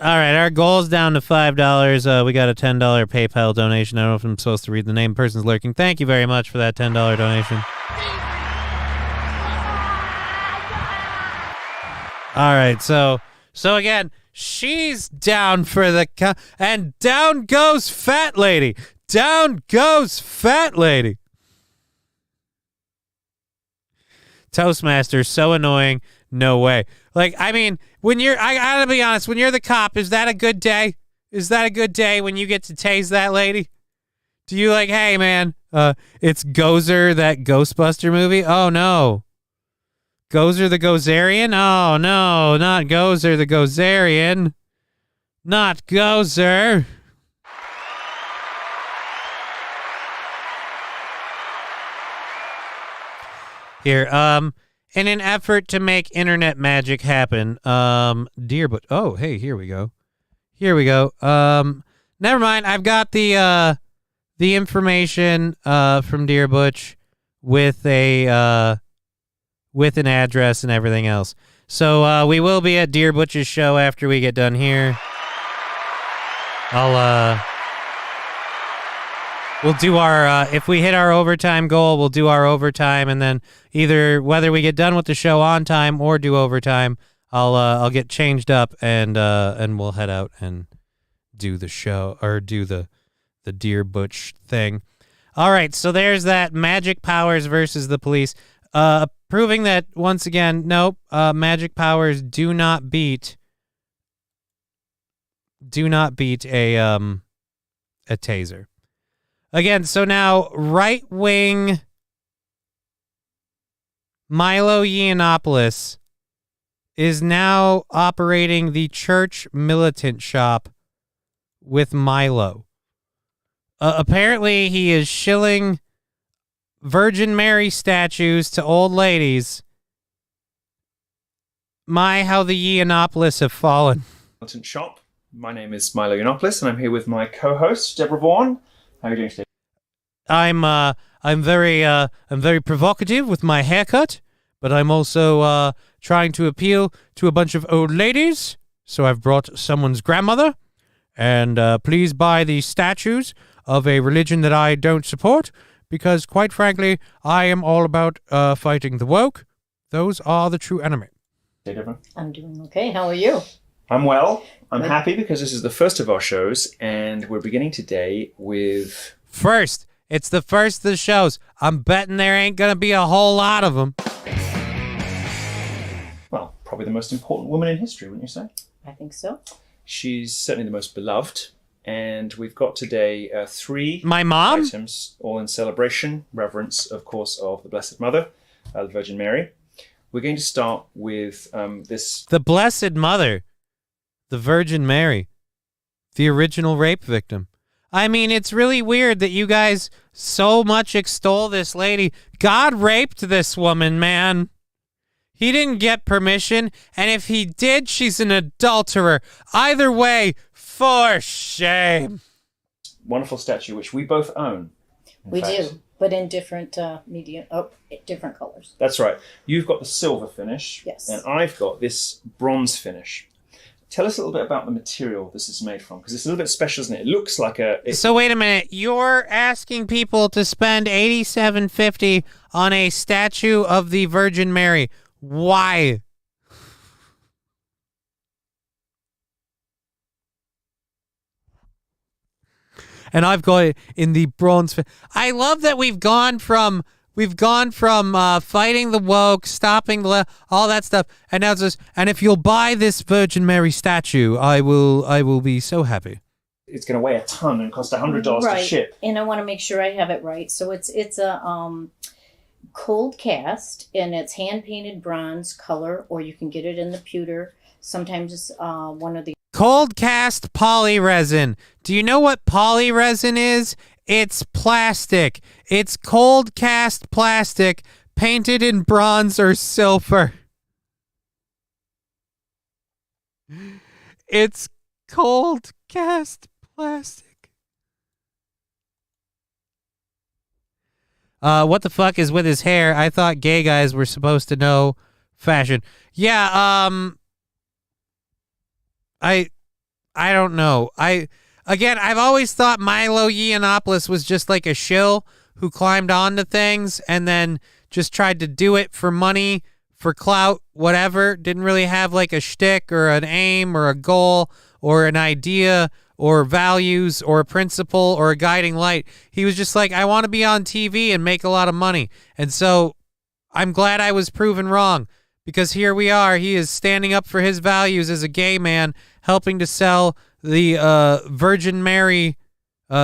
All right, our goal's down to $5. We got a $10 PayPal donation. I don't know if I'm supposed to read the name. Person's lurking. Thank you very much for that $10 donation. All right, so again, she's down for the and down goes fat lady. Down goes fat lady. Toastmaster, so annoying. No way. Like, I mean, I gotta be honest, when you're the cop, is that a good day? Is that a good day when you get to tase that lady? Do you like, hey man, it's Gozer, that Ghostbuster movie? Oh no. Gozer the Gozerian? Oh no, not Gozer the Gozerian. Not Gozer. Here, in an effort to make internet magic happen, Deerbutch. Oh, hey, here we go. Here we go. Never mind. I've got the information from Deerbutch with an address and everything else. So we will be at Deerbutch's show after we get done here. We'll do our, if we hit our overtime goal, we'll do our overtime, and then either whether we get done with the show on time or do overtime, I'll get changed up and we'll head out and do the show, or do the Deerbutch thing. All right, so there's that. Magic powers versus the police, proving that once again, nope, magic powers do not beat a taser. Again, so now right-wing Milo Yiannopoulos is now operating the church militant shop with Milo. Apparently, he is shilling Virgin Mary statues to old ladies. My, how the Yiannopoulos have fallen. Militant shop. My name is Milo Yiannopoulos, and I'm here with my co-host, Deborah Vaughan. How are you doing today? I'm very provocative with my haircut, but I'm also trying to appeal to a bunch of old ladies. So I've brought someone's grandmother, and please buy the statues of a religion that I don't support, because quite frankly, I am all about fighting the woke. Those are the true enemy. Hey, Deborah. I'm doing okay. How are you? I'm well. I'm happy because this is the first of our shows, and we're beginning today with... First. It's the first of the shows. I'm betting there ain't going to be a whole lot of them. Well, probably the most important woman in history, wouldn't you say? I think so. She's certainly the most beloved. And we've got today 3 My mom? items, all in celebration, reverence, of course, of the Blessed Mother, the Virgin Mary. We're going to start with this. The Blessed Mother, the Virgin Mary, the original rape victim. I mean, it's really weird that you guys so much extol this lady. God raped this woman, man. He didn't get permission, and if he did, she's an adulterer. Either way, for shame. Wonderful statue, which we both own. We do, but in different different colors. That's right. You've got the silver finish. Yes. And I've got this bronze finish. Tell us a little bit about the material this is made from, because it's a little bit special, isn't it? It looks like a... So wait a minute. You're asking people to spend $87.50 on a statue of the Virgin Mary. Why? And I've got it in the bronze. I love that we've gone from fighting the woke, stopping all that stuff, and now it's just, and if you'll buy this Virgin Mary statue, I will be so happy. It's going to weigh a ton and cost $100 to ship. And I want to make sure I have it right. So it's a cold cast, and it's hand painted bronze color, or you can get it in the pewter. Sometimes it's one of the Cold cast poly resin. Do you know what poly resin is? It's plastic. It's cold cast plastic painted in bronze or silver. It's cold cast plastic. What the fuck is with his hair? I thought gay guys were supposed to know fashion. Yeah, I don't know. I've always thought Milo Yiannopoulos was just like a shill who climbed onto things and then just tried to do it for money, for clout, whatever. Didn't really have like a shtick or an aim or a goal or an idea or values or a principle or a guiding light. He was just like, I want to be on TV and make a lot of money. And so I'm glad I was proven wrong, because here we are. He is standing up for his values as a gay man, helping to sell the Virgin Mary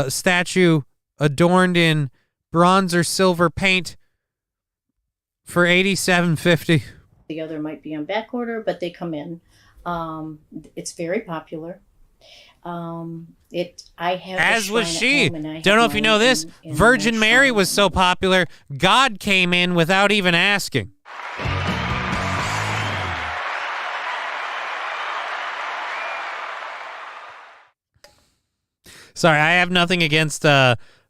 statue adorned in bronze or silver paint for $87.50. The other might be on back order, but they come in. It's very popular. I have As was she. Don't know if you know this. Virgin Mary was so popular, God came in without even asking. Sorry, I have nothing against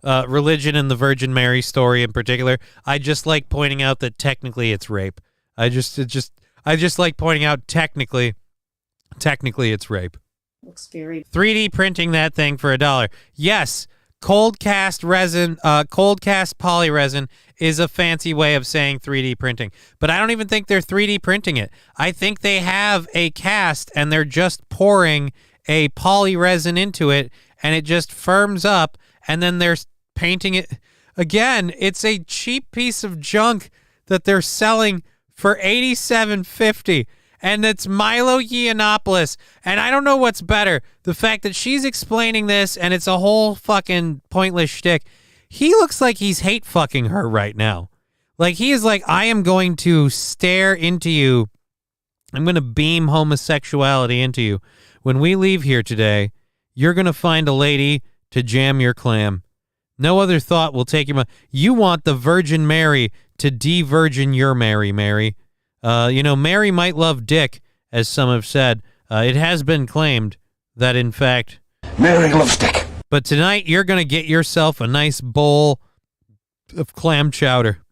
religion and the Virgin Mary story in particular. I just like pointing out that technically it's rape. I just like pointing out technically it's rape. Looks very 3D printing that thing for $1. Yes, cold cast resin, cold cast poly resin is a fancy way of saying 3D printing. But I don't even think they're 3D printing it. I think they have a cast and they're just pouring a poly resin into it, and it just firms up, and then they're painting it. Again, it's a cheap piece of junk that they're selling for $87.50, and it's Milo Yiannopoulos. And I don't know what's better, the fact that she's explaining this, and it's a whole fucking pointless shtick. He looks like he's hate fucking her right now. Like, he is like, I am going to stare into you. I'm going to beam homosexuality into you. When we leave here today, you're going to find a lady to jam your clam. No other thought will take your mind. You want the Virgin Mary to de-virgin your Mary. Mary might love dick, as some have said. It has been claimed that, in fact, Mary loves dick. But tonight, you're going to get yourself a nice bowl of clam chowder.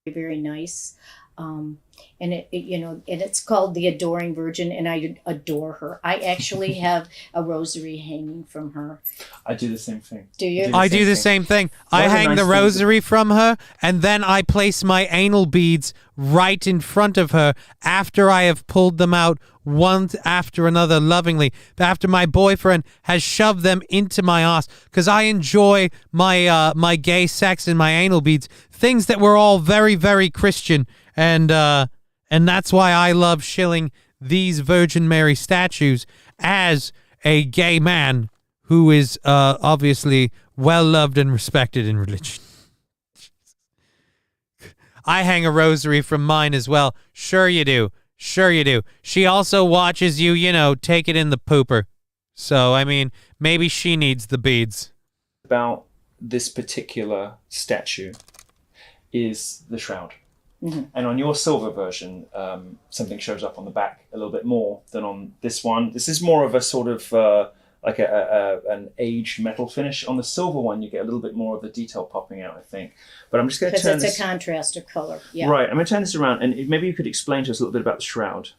very nice. And it's called the Adoring Virgin, and I adore her. I actually have a rosary hanging from her. I do the same thing. Do you? I do the same thing. I hang the rosary from her, and then I place my anal beads right in front of her after I have pulled them out one after another lovingly, after my boyfriend has shoved them into my ass, because I enjoy my gay sex and my anal beads, things that were all very, very Christian, and that's why I love shilling these Virgin Mary statues as a gay man who is obviously well loved and respected in religion. I hang a rosary from mine as well. Sure you do. Sure you do. She also watches you, you know, take it in the pooper. So, I mean, maybe she needs the beads. About this particular statue is the shroud. Mm-hmm. And on your silver version, something shows up on the back a little bit more than on this one. This is more of a sort of like an aged metal finish. On the silver one, you get a little bit more of the detail popping out, I think. But I'm just going to turn because it's a contrast of color. Yeah. Right, I'm going to turn this around, and maybe you could explain to us a little bit about the shroud.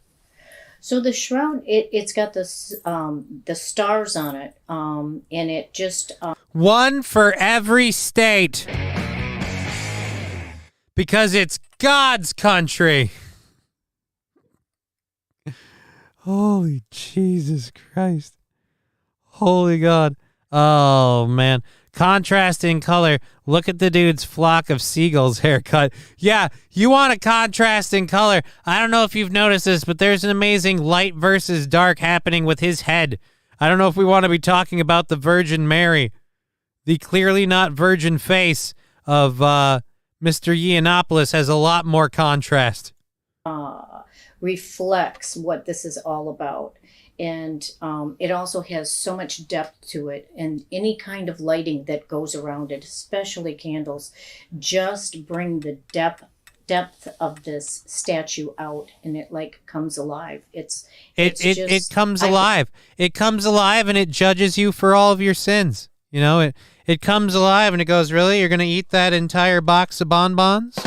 So the shroud, it's got the stars on it, and it just... One for every state. Because it's God's country. Holy Jesus Christ. Holy God. Oh, man. Contrast in color. Look at the dude's flock of seagulls haircut. Yeah, you want a contrast in color. I don't know if you've noticed this, but there's an amazing light versus dark happening with his head. I don't know if we want to be talking about the Virgin Mary, the clearly not virgin face of Mr. Yiannopoulos has a lot more contrast. reflects what this is all about. And it also has so much depth to it, and any kind of lighting that goes around it, especially candles, just bring the depth of this statue out, and it like comes alive. It comes alive. It comes alive, and it judges you for all of your sins. You know, it comes alive, and it goes, really? You're gonna eat that entire box of bonbons?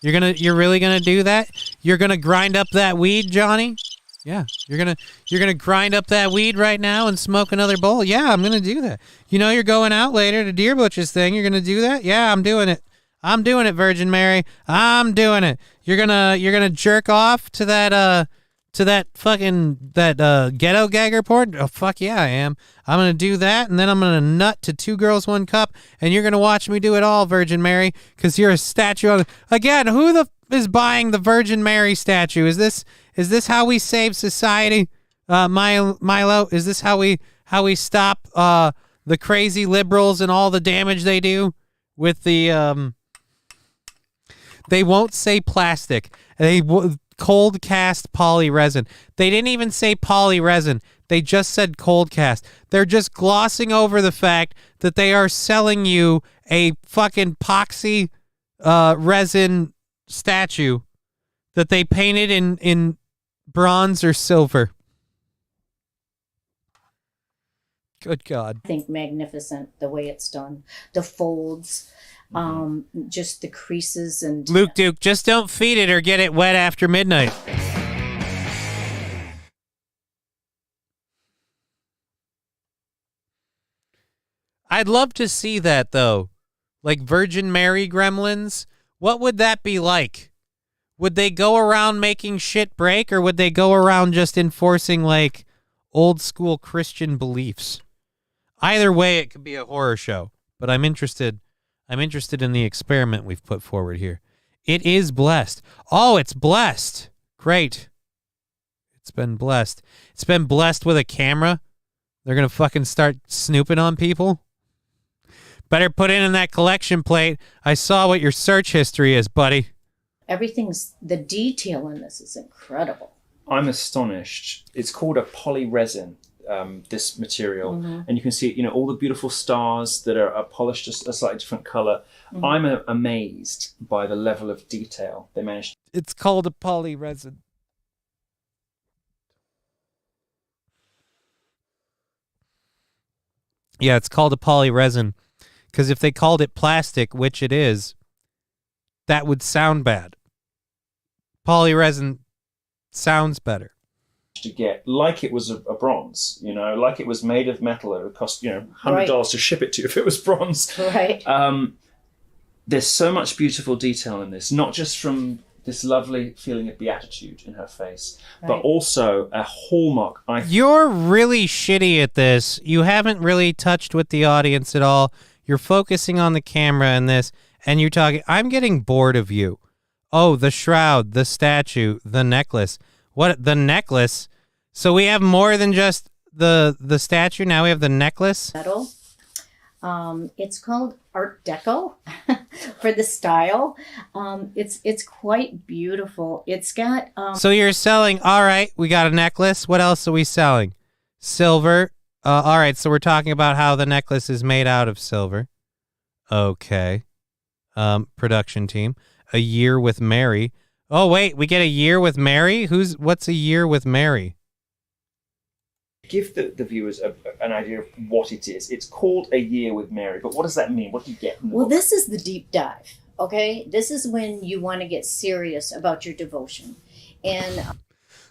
You're really gonna do that? You're gonna grind up that weed, Johnny? Yeah, you're gonna grind up that weed right now and smoke another bowl. Yeah, I'm gonna do that. You know, you're going out later to Deer Butch's thing. You're gonna do that. Yeah, I'm doing it. I'm doing it, Virgin Mary. I'm doing it. You're gonna jerk off to that ghetto gag report. Oh fuck yeah, I am. I'm gonna do that, and then I'm gonna nut to 2 Girls 1 Cup, and you're gonna watch me do it all, Virgin Mary, because you're a statue of. Again, who is buying the Virgin Mary statue? Is this how we save society, Milo? Is this how we stop the crazy liberals and all the damage they do with the They won't say plastic. Cold cast poly resin. They didn't even say poly resin. They just said cold cast. They're just glossing over the fact that they are selling you a fucking epoxy resin statue that they painted in bronze or silver. Good God. I think magnificent the way it's done. The folds, just the creases and... Luke Duke, just don't feed it or get it wet after midnight. I'd love to see that, though. Like Virgin Mary gremlins. What would that be like? Would they go around making shit break, or would they go around just enforcing, like, old school Christian beliefs? Either way, it could be a horror show, but I'm interested in the experiment we've put forward here. It is blessed. Oh, it's blessed. Great. It's been blessed. It's been blessed with a camera. They're going to fucking start snooping on people. Better put in that collection plate. I saw what your search history is, buddy. The detail in this is incredible. I'm astonished. It's called a poly resin. This material, and you can see, all the beautiful stars that are polished a slightly different color. I'm amazed by the level of detail they managed. It's called a poly resin. Yeah, it's called a poly resin because if they called it plastic, which it is, that would sound bad. Poly resin sounds better. To get like it was a bronze, like it was made of metal. It would cost $100 to ship it to you if it was bronze. Right. There's so much beautiful detail in this, not just from this lovely feeling of beatitude in her face, but also a hallmark. You're really shitty at this. You haven't really touched with the audience at all. You're focusing on the camera in this, and you're talking. I'm getting bored of you. Oh, the shroud, the statue, the necklace. What, the necklace? So we have more than just the statue. Now we have the necklace. Metal. It's called Art Deco for the style. It's quite beautiful. It's got. So you're selling. All right, we got a necklace. What else are we selling? Silver. All right, so we're talking about how the necklace is made out of silver. Okay. Production team. A year with Mary. Oh wait, we get a year with Mary. What's a year with Mary? Give the viewers an idea of what it is. It's called A Year with Mary, but what does that mean? What do you get from the book? This is the deep dive, okay? This is when you want to get serious about your devotion. And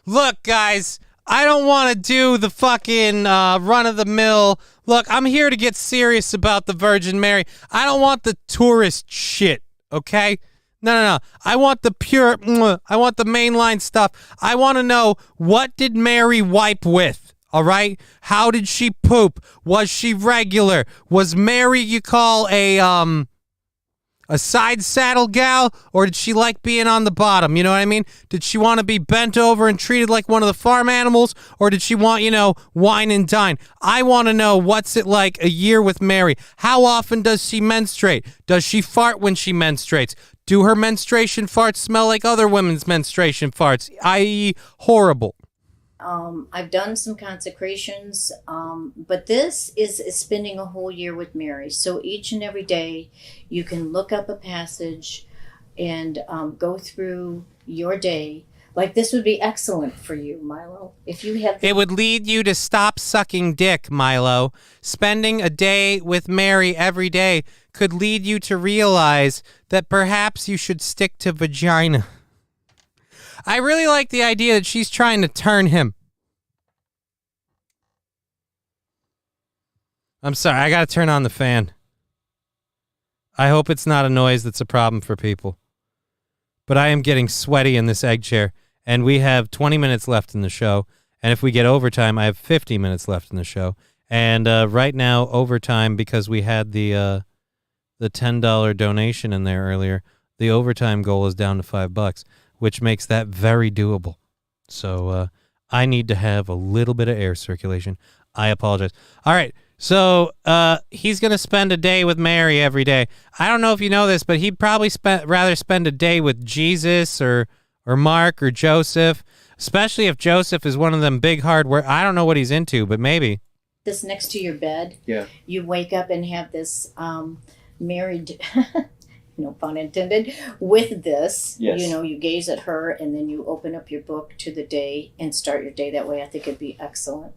look, guys, I don't want to do the fucking run-of-the-mill. Look, I'm here to get serious about the Virgin Mary. I don't want the tourist shit, okay? No. I want the pure, I want the mainline stuff. I want to know, what did Mary wipe with? All right? How did she poop? Was she regular? Was Mary, you call a side saddle gal? Or did she like being on the bottom? You know what I mean? Did she want to be bent over and treated like one of the farm animals? Or did she want, wine and dine? I want to know, what's it like a year with Mary? How often does she menstruate? Does she fart when she menstruates? Do her menstruation farts smell like other women's menstruation farts, i.e. horrible? I've done some consecrations, but this is spending a whole year with Mary. So each and every day you can look up a passage and go through your day. Like, this would be excellent for you, Milo. If you have... It would lead you to stop sucking dick, Milo. Spending a day with Mary every day could lead you to realize that perhaps you should stick to vagina. I really like the idea that she's trying to turn him. I'm sorry, I gotta turn on the fan. I hope it's not a noise that's a problem for people. But I am getting sweaty in this egg chair, and we have 20 minutes left in the show. And if we get overtime, I have 50 minutes left in the show. And right now, overtime, because we had the $10 donation in there earlier, the overtime goal is down to $5, which makes that very doable. So I need to have a little bit of air circulation. I apologize. All right. So he's going to spend a day with Mary every day. I don't know if you know this, but he'd probably rather spend a day with Jesus or Mark or Joseph, especially if Joseph is one of them big hard work. I don't know what he's into, but maybe. This next to your bed. Yeah. You wake up and have this married, no pun intended, with this. Yes. You gaze at her and then you open up your book to the day and start your day that way. I think it'd be excellent.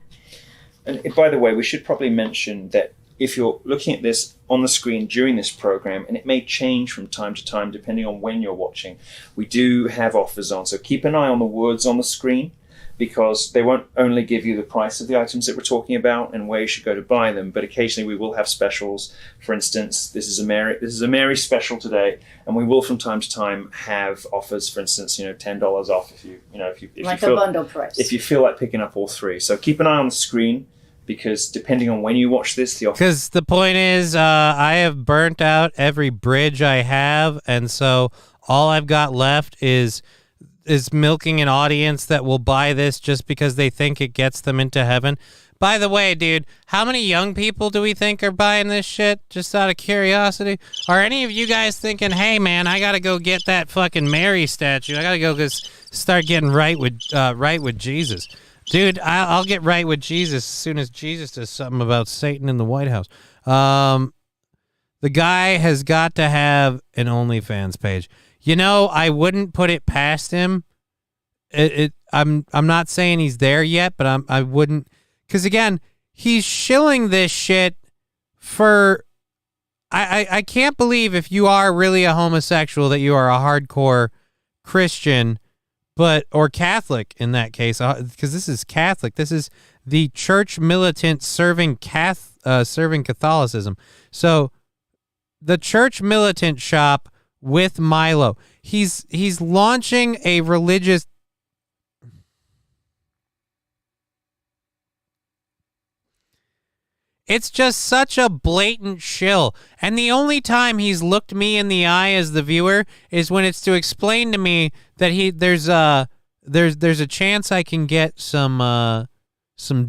And by the way, we should probably mention that if you're looking at this on the screen during this program, and it may change from time to time depending on when you're watching, we do have offers on. So keep an eye on the words on the screen, because they won't only give you the price of the items that we're talking about and where you should go to buy them, but occasionally we will have specials. For instance, this is a Mary special today, and we will from time to time have offers. For instance, $10 off if you like feel, a bundle price. if you feel like picking up all three. So keep an eye on the screen, because depending on when you watch this, the offer. Because the point is, I have burnt out every bridge I have, and so all I've got left is milking an audience that will buy this just because they think it gets them into heaven. By the way, dude, how many young people do we think are buying this shit? Just out of curiosity. Are any of you guys thinking, hey, man, I got to go get that fucking Mary statue. I got to go start getting right with Jesus. Dude, I'll get right with Jesus as soon as Jesus does something about Satan in the White House. The guy has got to have an OnlyFans page. I wouldn't put it past him. I'm not saying he's there yet, but I wouldn't, because again, he's shilling this shit for. I can't believe if you are really a homosexual that you are a hardcore Christian, or Catholic in that case, because this is Catholic. This is the church militant serving Catholicism. So the church militant shop with Milo. He's launching a religious. It's just such a blatant shill. And the only time he's looked me in the eye as the viewer is when it's to explain to me that there's a chance I can get some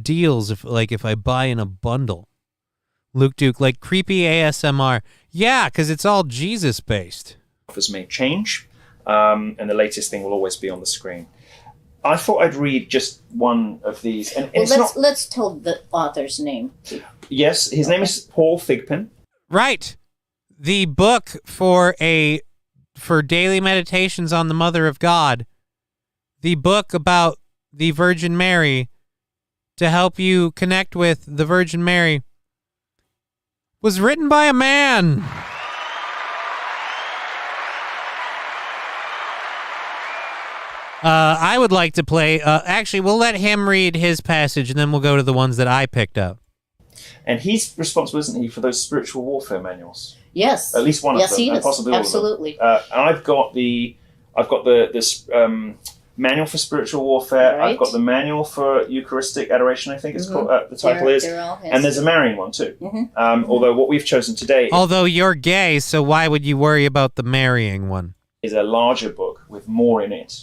deals if I buy in a bundle. Luke Duke, like creepy ASMR. Yeah, because it's all Jesus based. Offers may change, and the latest thing will always be on the screen. I thought I'd read just one of these. And let's tell the author's name. Yes, his name is Paul Thigpen. Right. The book for daily meditations on the Mother of God. The book about the Virgin Mary to help you connect with the Virgin Mary was written by a man. I would like to play. Actually, we'll let him read his passage, and then we'll go to the ones that I picked up. And he's responsible, isn't he, for those spiritual warfare manuals? Yes. At least one of them. He and is. possibly all Absolutely. of them. And I've got the manual for spiritual warfare. Right. I've got the manual for Eucharistic adoration. I think it's called. The title is. And there's a Marian one too. Although what we've chosen today. Although you're gay, so why would you worry about the marrying one? Is a larger book with more in it.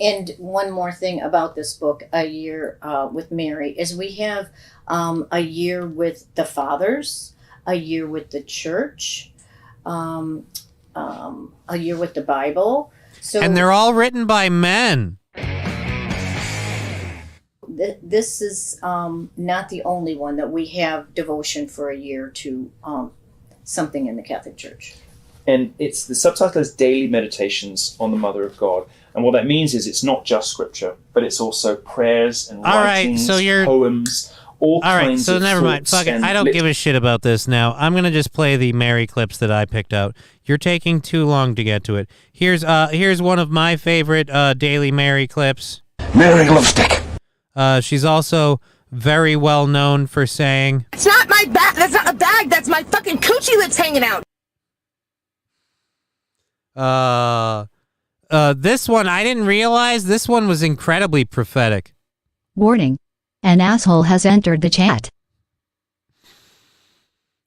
And one more thing about this book, A Year with Mary, is we have a year with the fathers, a year with the church, a year with the Bible. So, and they're all written by men. This is not the only one that we have devotion for a year to something in the Catholic Church. And the subtitle is Daily Meditations on the Mother of God. And what that means is it's not just scripture, but it's also prayers and writings, poems, all kinds of never mind. Fuck it. I don't give a shit about this now. I'm going to just play the Mary clips that I picked out. You're taking too long to get to it. Here's one of my favorite Daily Mary clips. Mary Lipstick. She's also very well known for saying, "It's not my bag. That's not a bag. That's my fucking coochie lips hanging out." This one, I didn't realize this one was incredibly prophetic. Warning. An asshole has entered the chat.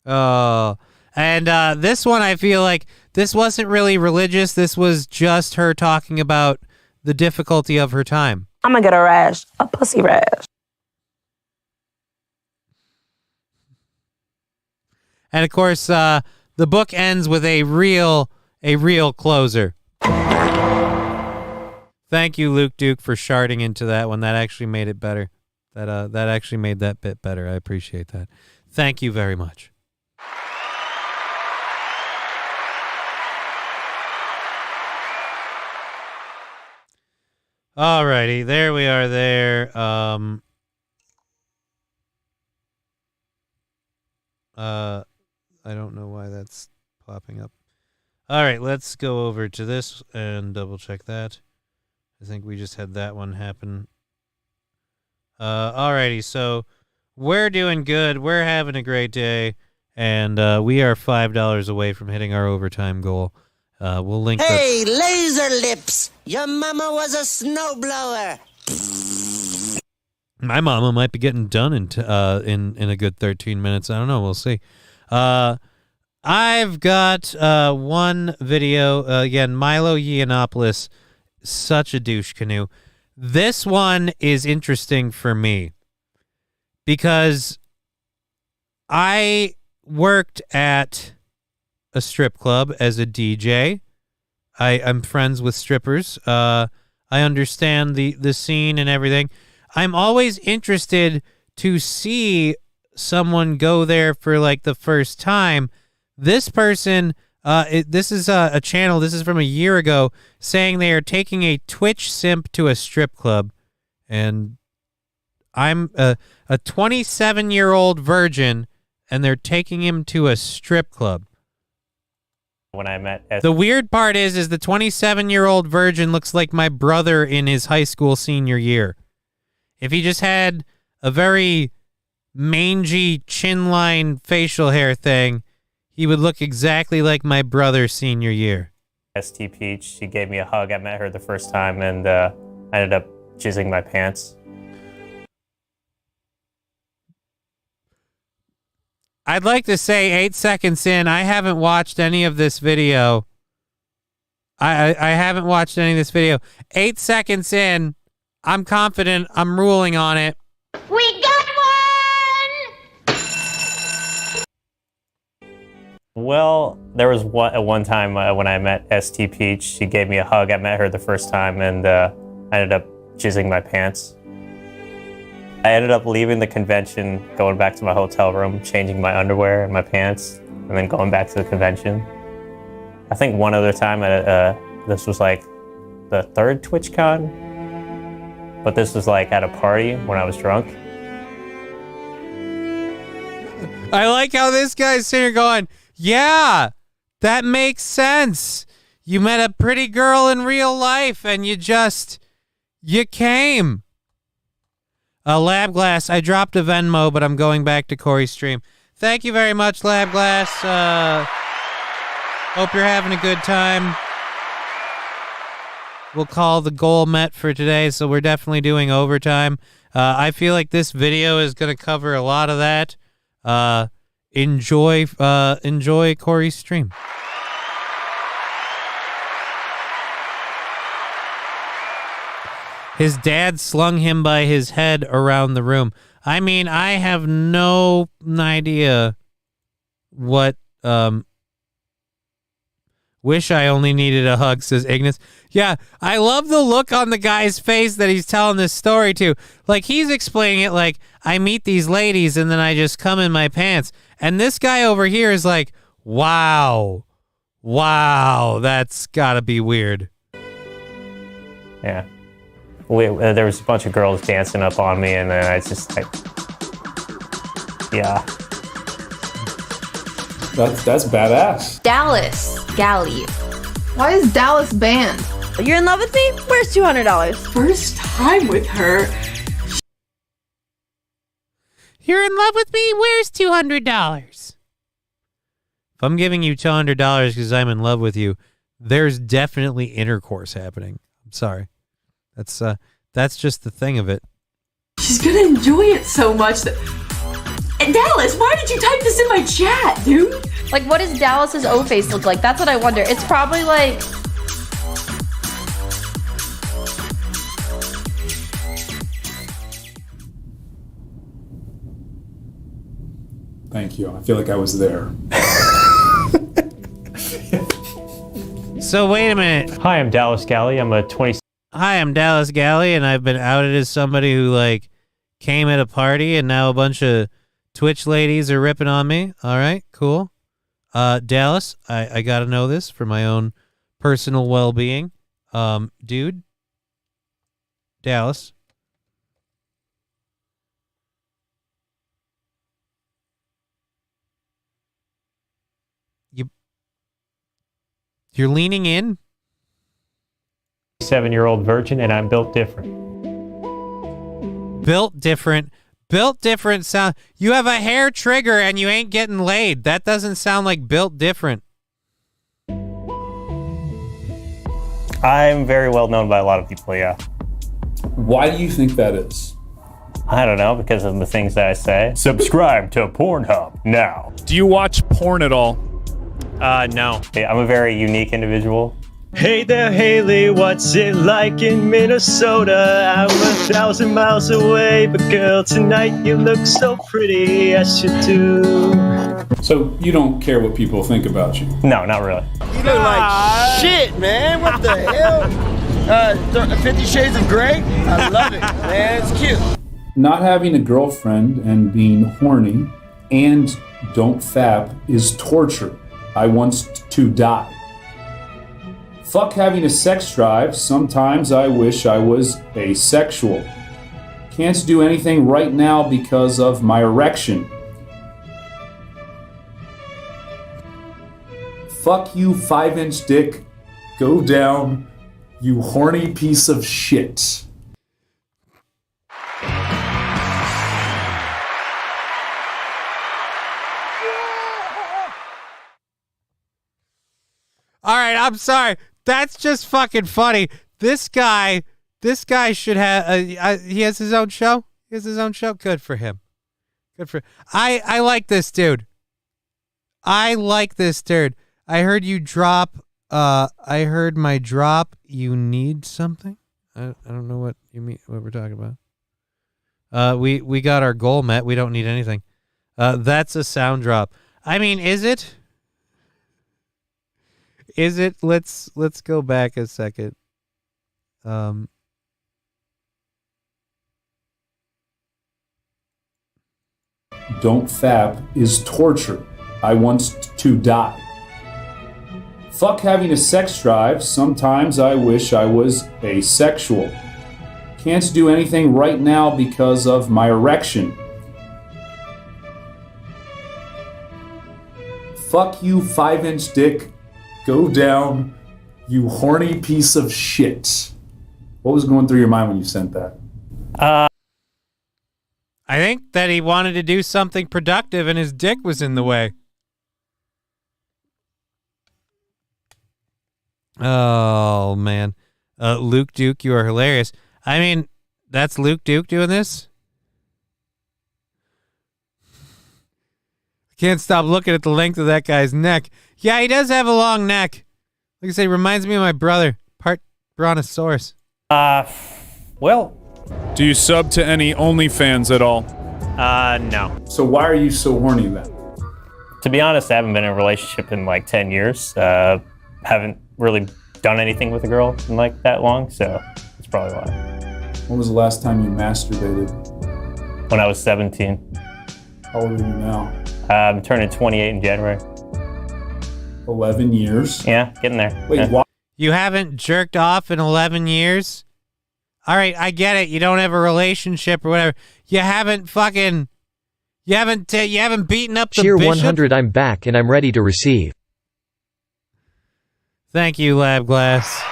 And this one, I feel like this wasn't really religious. This was just her talking about the difficulty of her time. I'm gonna get a rash, a pussy rash. And of course, the book ends with a real closer. Thank you, Luke Duke, for sharding into that one. That actually made it better. That actually made that bit better. I appreciate that. Thank you very much. Alrighty, there we are there. I don't know why that's popping up. All right, let's go over to this and double check that. I think we just had that one happen. Alrighty, so we're doing good. We're having a great day, and we are $5 away from hitting our overtime goal. We'll link. Hey, laser lips! Your mama was a snowblower. My mama might be getting done in a good 13 minutes. I don't know. We'll see. I've got one video. Again, Milo Yiannopoulos, such a douche canoe. This one is interesting for me because I worked at a strip club as a DJ. I'm friends with strippers. I understand the scene and everything. I'm always interested to see someone go there for like the first time. This person, this is a channel, this is from a year ago, saying they are taking a Twitch simp to a strip club. And I'm a 27-year-old virgin, and they're taking him to a strip club. When I met the weird part is the 27-year-old virgin looks like my brother in his high school senior year. If he just had a very mangy chin line facial hair thing, he would look exactly like my brother senior year. ST Peach, she gave me a hug. I met her the first time, and I ended up jizzing my pants. I'd like to say 8 seconds in, I haven't watched any of this video. I haven't watched any of this video. 8 seconds in, I'm confident I'm ruling on it. We got one! Well, there was one time when I met ST Peach. She gave me a hug. I met her the first time, and I ended up jizzing my pants. I ended up leaving the convention, going back to my hotel room, changing my underwear and my pants, and then going back to the convention. I think one other time, this was like the third TwitchCon, but this was like at a party when I was drunk. I like how this guy's sitting here going, yeah, that makes sense. You met a pretty girl in real life and you came. Lab Glass, I dropped a Venmo, but I'm going back to Corey's stream. Thank you very much, Lab Glass. Hope you're having a good time. We'll call the goal met for today, so we're definitely doing overtime. I feel like this video is going to cover a lot of that. Enjoy Corey's stream. His dad slung him by his head around the room. I mean, I have no idea what, wish I only needed a hug, says Ignis. Yeah, I love the look on the guy's face that he's telling this story to. Like, he's explaining it like, I meet these ladies and then I just come in my pants. And this guy over here is like, wow, that's gotta be weird. Yeah. There was a bunch of girls dancing up on me, and then I just like, yeah. That's badass. Dallas Galley. Why is Dallas banned? You're in love with me? Where's $200? First time with her. You're in love with me? Where's $200? If I'm giving you $200 because I'm in love with you, there's definitely intercourse happening. I'm sorry. That's just the thing of it. She's gonna enjoy it so much that... And Dallas, why did you type this in my chat, dude? Like, what does Dallas's O face look like? That's what I wonder. It's probably like... Thank you. I feel like I was there. So wait a minute. Hi, I'm Dallas Galley. I'm a 20. Hi, I'm Dallas Galley, and I've been outed as somebody who, like, came at a party, and now a bunch of Twitch ladies are ripping on me. All right, cool. Dallas, I gotta know this for my own personal well-being. Dude, Dallas. You're leaning in? 7-year-old virgin, and I'm built different. Built different. Built different sound. You have a hair trigger and you ain't getting laid. That doesn't sound like built different. I'm very well known by a lot of people, yeah. Why do you think that is? I don't know, because of the things that I say. Subscribe to Pornhub now. Do you watch porn at all? No. I'm a very unique individual. Hey there, Haley, what's it like in Minnesota? I'm 1,000 miles away, but girl, tonight you look so pretty, yes you do. So you don't care what people think about you? No, not really. You look like shit, man. What the hell? 50 Shades of Grey? I love it, man. It's cute. Not having a girlfriend and being horny and don't fap is torture. I want to die. Fuck having a sex drive. Sometimes I wish I was asexual. Can't do anything right now because of my erection. Fuck you, 5-inch dick. Go down, you horny piece of shit. All right, I'm sorry. That's just fucking funny. This guy should have. He has his own show. He has his own show. Good for him. Good for. I like this dude. I like this, dude. I heard you drop. I heard my drop. You need something? I don't know what you mean. What we're talking about. We got our goal met. We don't need anything. That's a sound drop. I mean, is it? Is it? Let's go back a second. Don't fap is torture. I want to die. Fuck having a sex drive. Sometimes I wish I was asexual. Can't do anything right now because of my erection. Fuck you, 5-inch dick. Go down, you horny piece of shit. What was going through your mind when you sent that? I think that he wanted to do something productive and his dick was in the way. Oh, man. Luke Duke, you are hilarious. I mean, that's Luke Duke doing this? I can't stop looking at the length of that guy's neck. Yeah, he does have a long neck. Like I say, reminds me of my brother, part Brontosaurus. Well. Do you sub to any OnlyFans at all? No. So why are you so horny then? To be honest, I haven't been in a relationship in like 10 years. Haven't really done anything with a girl in like that long, so that's probably why. When was the last time you masturbated? When I was 17. How old are you now? I'm turning 28 in January. 11 years? Yeah, getting there. Wait, yeah. why? You haven't jerked off in 11 years? All right, I get it. You don't have a relationship or whatever. You haven't beaten up the Cheer bishop? 100, I'm back and I'm ready to receive. Thank you, Lab Glass.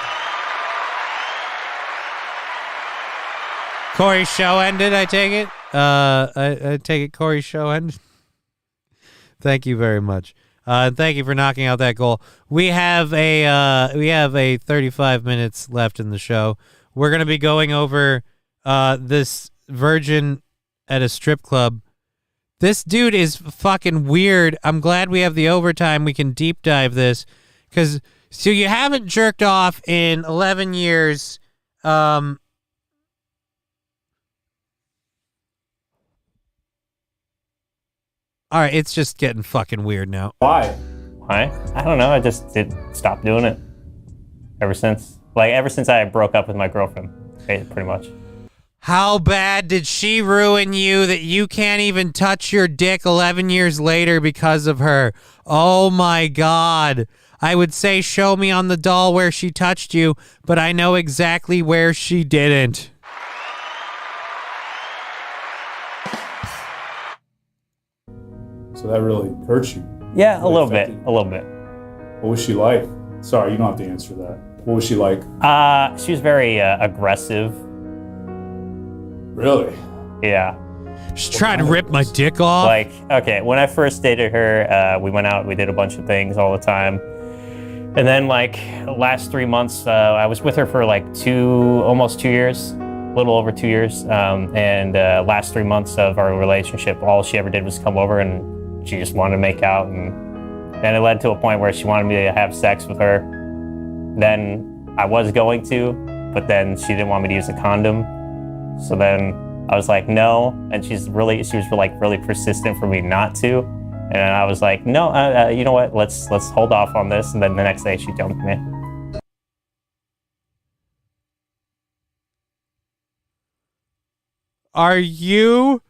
Corey's show ended, I take it? I take it Corey's show ended? Thank you very much. Thank you for knocking out that goal. We have a 35 minutes left in the show. We're going to be going over this virgin at a strip club. This dude is fucking weird. I'm glad we have the overtime. We can deep dive this. So you haven't jerked off in 11 years. All right, it's just getting fucking weird now. Why? I don't know. I just stopped doing it ever since. Ever since I broke up with my girlfriend, pretty much. How bad did she ruin you that you can't even touch your dick 11 years later because of her? Oh my God. I would say show me on the doll where she touched you, but I know exactly where she didn't. So that really hurt you? Yeah, a little bit. What was she like? Sorry, you don't have to answer that. What was she like? She was very aggressive. Really? Yeah. She's trying to rip my dick off? Okay, when I first dated her, we went out, we did a bunch of things all the time. And then, last 3 months, I was with her for almost 2 years, a little over 2 years. And last 3 months of our relationship, all she ever did was come over and she just wanted to make out. And then it led to a point where she wanted me to have sex with her. Then I was going to, but then she didn't want me to use a condom. So then I was like, no. And she was really persistent for me not to. And I was like, no, you know what? Let's hold off on this. And then the next day she dumped me. Are you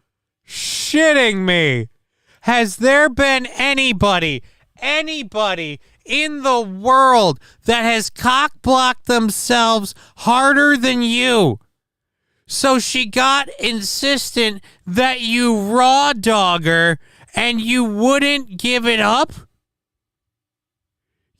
shitting me? Has there been anybody in the world that has cock-blocked themselves harder than you? So she got insistent that you raw dog her and you wouldn't give it up?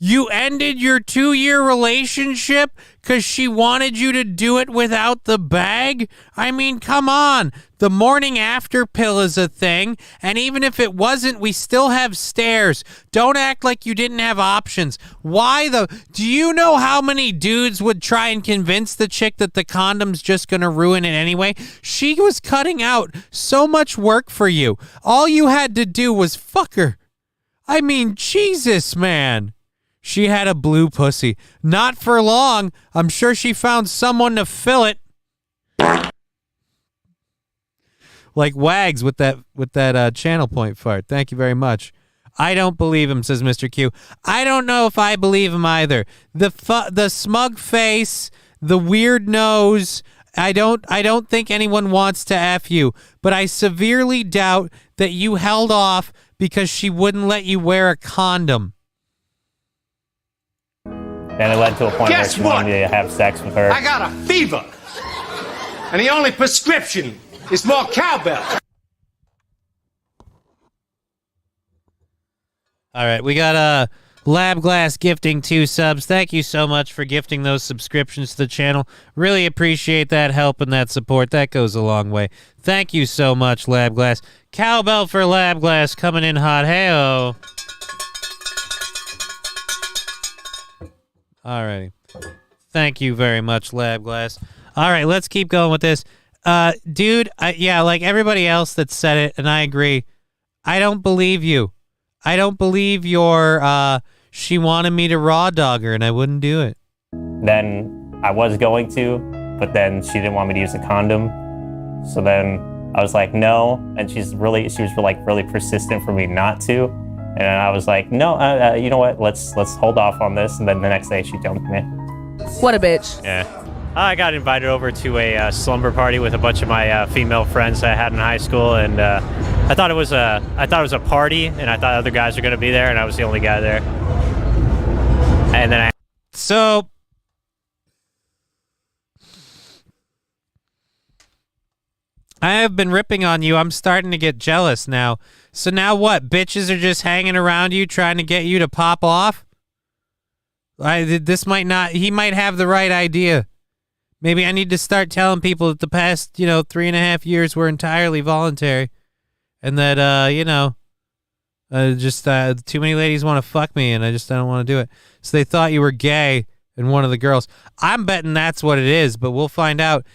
You ended your 2-year relationship because she wanted you to do it without the bag? I mean, come on. The morning after pill is a thing, and even if it wasn't, we still have stairs. Don't act like you didn't have options. Do you know how many dudes would try and convince the chick that the condom's just going to ruin it anyway? She was cutting out so much work for you. All you had to do was fuck her. I mean, Jesus, man. She had a blue pussy. Not for long. I'm sure she found someone to fill it. Like Wags with that channel point fart. Thank you very much. I don't believe him, says Mr. Q. I don't know if I believe him either. The smug face, the weird nose. I don't think anyone wants to F you, but I severely doubt that you held off because she wouldn't let you wear a condom. And it led to a point where she wanted me to have sex with her. I got a fever. And the only prescription is more cowbell. All right, we got Lab Glass gifting 2 subs. Thank you so much for gifting those subscriptions to the channel. Really appreciate that help and that support. That goes a long way. Thank you so much, Lab Glass. Cowbell for Lab Glass coming in hot. Hey-oh. All righty. Thank you very much, Lab Glass. All right, let's keep going with this. Dude, yeah, like everybody else that said it, and I agree, I don't believe you. I don't believe your, she wanted me to raw dog her, and I wouldn't do it. Then I was going to, but then she didn't want me to use a condom. So then I was like, no. And she was really persistent for me not to. And I was like, no, you know what? Let's hold off on this. And then the next day she dumped me. What a bitch. Yeah. I got invited over to a slumber party with a bunch of my female friends that I had in high school, and I thought it was a party, and I thought other guys were going to be there, and I was the only guy there. And then I have been ripping on you. I'm starting to get jealous now. So now what? Bitches are just hanging around you trying to get you to pop off? He might have the right idea. Maybe I need to start telling people that the past, 3.5 years were entirely voluntary. And that, too many ladies want to fuck me and I don't want to do it. So they thought you were gay and one of the girls. I'm betting that's what it is, but we'll find out.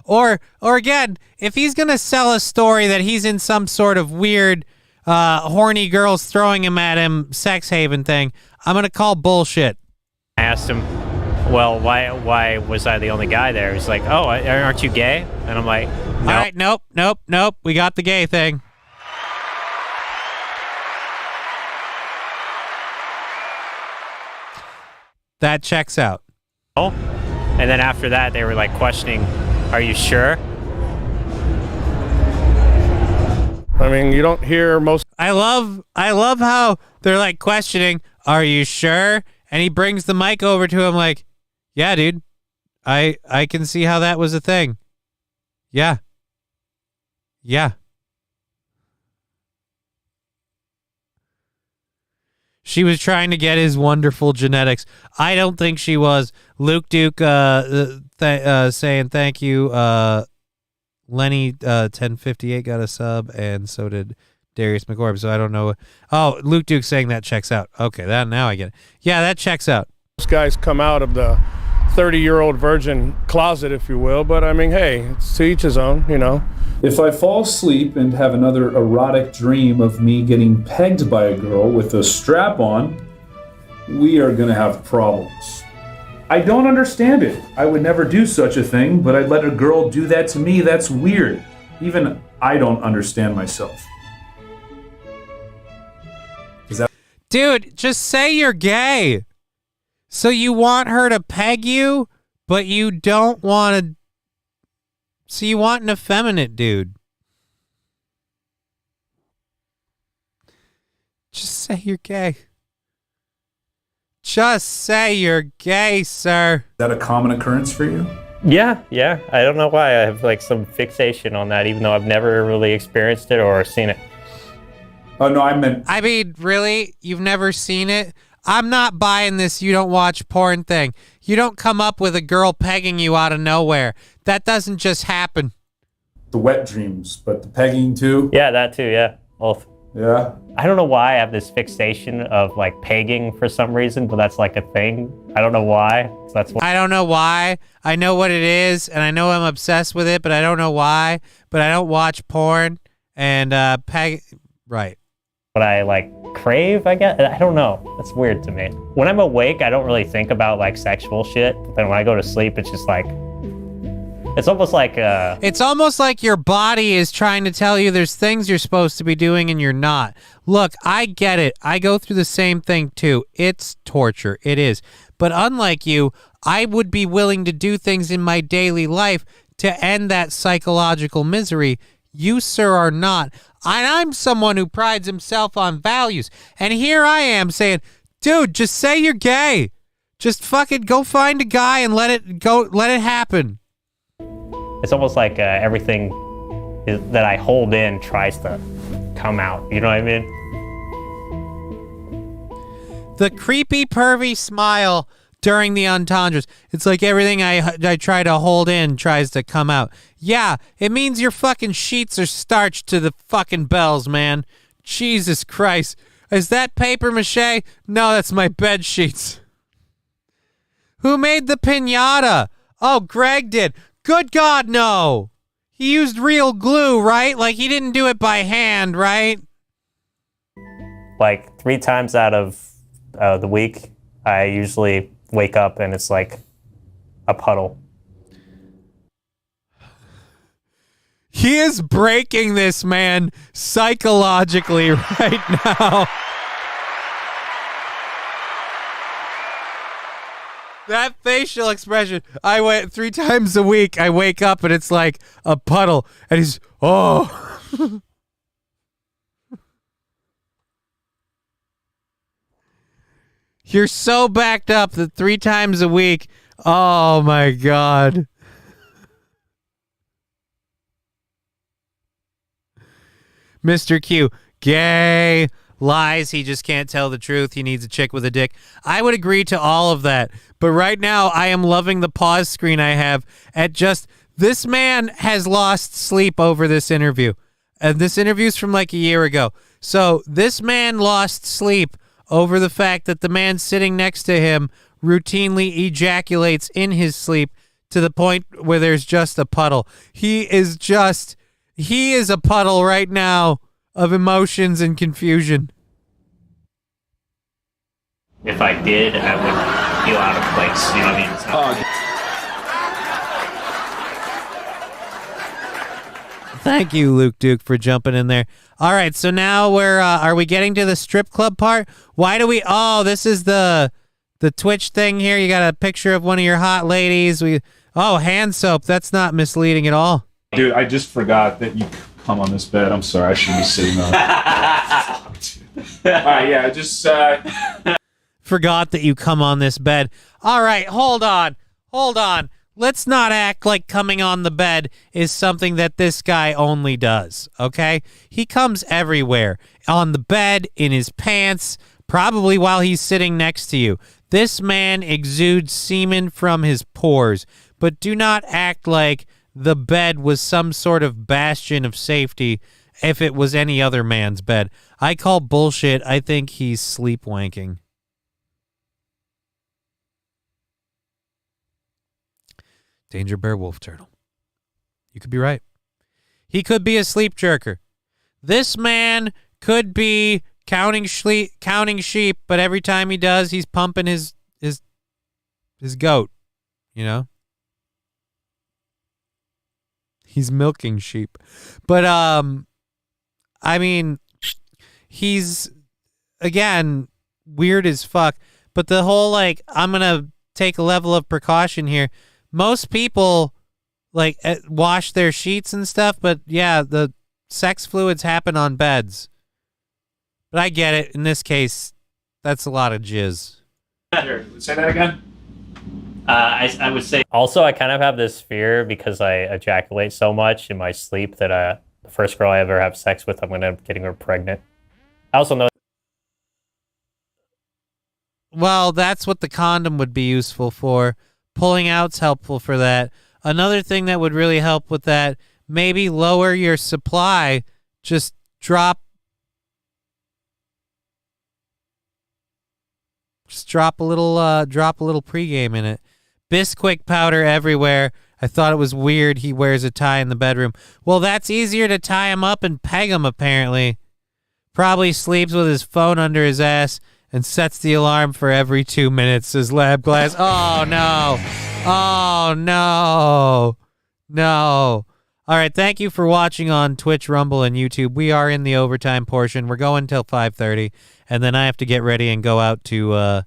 Or again, if he's going to sell a story that he's in some sort of weird, horny girls throwing him at him sex haven thing, I'm going to call bullshit. I asked him, well, why was I the only guy there? He's like, oh, aren't you gay? And I'm like, no. All right, nope. We got the gay thing. That checks out. Oh, and then after that, they were like questioning, are you sure? I mean, you don't hear most. I love how they're like questioning, are you sure? And he brings the mic over to him like, yeah, dude, I can see how that was a thing. Yeah. She was trying to get his wonderful genetics. I don't think she was. Luke Duke saying thank you. Lenny 1058 got a sub, and so did Darius McCorb. So I don't know. Oh, Luke Duke saying that checks out. Okay, now I get it. Yeah, that checks out. Most guys come out of the 30-year-old virgin closet, if you will. But I mean, hey, it's to each his own, If I fall asleep and have another erotic dream of me getting pegged by a girl with a strap on, we are going to have problems. I don't understand it. I would never do such a thing, but I'd let a girl do that to me. That's weird. Even I don't understand myself. Dude, just say you're gay. So you want her to peg you, but you don't want to. So you want an effeminate dude. Just say you're gay. Just say you're gay, sir. Is that a common occurrence for you? Yeah. I don't know why I have like some fixation on that, even though I've never really experienced it or seen it. Oh, no, I mean, really? You've never seen it? I'm not buying this you don't watch porn thing. You don't come up with a girl pegging you out of nowhere. That doesn't just happen. The wet dreams, but the pegging too? Yeah, that too, yeah. Both. Yeah. I don't know why I have this fixation of like pegging for some reason, but that's like a thing. I don't know why. I don't know why. I know what it is, and I know I'm obsessed with it, but I don't know why. But I don't watch porn and peg. Right. what I like crave, I guess. I don't know. That's weird to me. When I'm awake, I don't really think about like sexual shit. But then when I go to sleep, it's just like, it's almost like It's almost like your body is trying to tell you there's things you're supposed to be doing and you're not. Look, I get it. I go through the same thing too. It's torture. It is. But unlike you, I would be willing to do things in my daily life to end that psychological misery. You, sir, are not. And I'm someone who prides himself on values. And here I am saying, dude, just say you're gay. Just fucking go find a guy and let it go. Let it happen. it's almost like everything that I hold in tries to come out. You know what I mean? The creepy, pervy smile during the entendres. It's like everything I try to hold in tries to come out. Yeah, it means your fucking sheets are starched to the fucking bells, man. Jesus Christ. Is that paper mache? No, that's my bed sheets. Who made the piñata? Oh, Greg did. Good God, no. He used real glue, right? Like, he didn't do it by hand, right? Like 3 times out of the week, I usually wake up and it's like a puddle. He is breaking this man psychologically right now. That facial expression. I went 3 times a week. I wake up and it's like a puddle. And he's, oh. You're so backed up that 3 times a week. Oh, my God. Mr. Q, gay, lies, he just can't tell the truth, he needs a chick with a dick. I would agree to all of that, but right now I am loving the pause screen I have at just, this man has lost sleep over this interview. And this interview's from like a year ago. So this man lost sleep over the fact that the man sitting next to him routinely ejaculates in his sleep to the point where there's just a puddle. He is a puddle right now of emotions and confusion. If I did, I would feel out of place. You know what I mean? It's not Thank you, Luke Duke, for jumping in there. All right, so now are we getting to the strip club part? Why do we? Oh, this is the Twitch thing here. You got a picture of one of your hot ladies. Hand soap. That's not misleading at all. Dude, I just forgot that you come on this bed. I'm sorry, I shouldn't be sitting on it. All right, yeah, just forgot that you come on this bed. All right, hold on. Let's not act like coming on the bed is something that this guy only does, okay? He comes everywhere. On the bed, in his pants, probably while he's sitting next to you. This man exudes semen from his pores, but do not act like the bed was some sort of bastion of safety if it was any other man's bed. I call bullshit. I think he's sleepwanking. Danger Bear Wolf Turtle. You could be right. He could be a sleep jerker. This man could be counting sheep, but every time he does, he's pumping his goat, you know? He's milking sheep. But, I mean, he's, again, weird as fuck. But the whole, like, I'm going to take a level of precaution here. Most people, like, wash their sheets and stuff, but, yeah, the sex fluids happen on beds. But I get it. In this case, that's a lot of jizz. Say that again? I would say also I kind of have this fear because I ejaculate so much in my sleep that the first girl I ever have sex with, I'm going to end up getting her pregnant. I also know. Well, that's what the condom would be useful for. Pulling out's helpful for that. Another thing that would really help with that, maybe lower your supply. Just drop a little pregame in it. Bisquick powder everywhere. I thought it was weird he wears a tie in the bedroom. Well, that's easier to tie him up and peg him, apparently. Probably sleeps with his phone under his ass and sets the alarm for every 2 minutes, says Lab Glass. Oh, no. Oh, no. No. All right, thank you for watching on Twitch, Rumble, and YouTube. We are in the overtime portion. We're going till 5:30, and then I have to get ready and go out to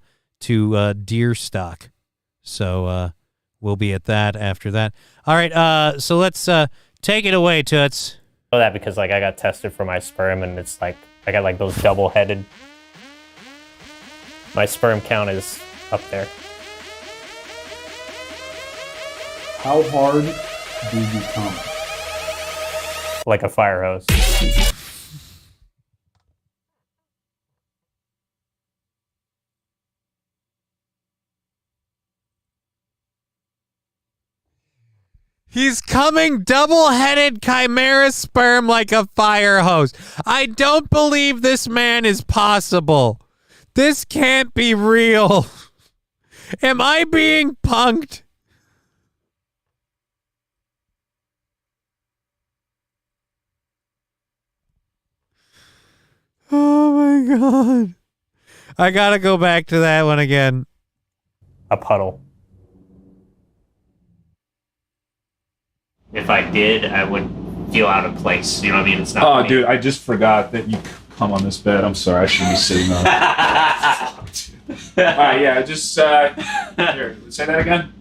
deer stock. So we'll be at that after that. All right, so let's take it away, Toots. I know that because like I got tested for my sperm, and it's like I got like those double-headed. My sperm count is up there. How hard do you come? Like a fire hose. He's coming double-headed chimera sperm like a fire hose. I don't believe this man is possible. This can't be real. Am I being punked? Oh my God. I gotta go back to that one again. A puddle. If I did, I would feel out of place. You know what I mean? It's not. Oh, dude, I just forgot that you come on this bed. I'm sorry, I shouldn't be sitting on it. All right, yeah, just here, say that again.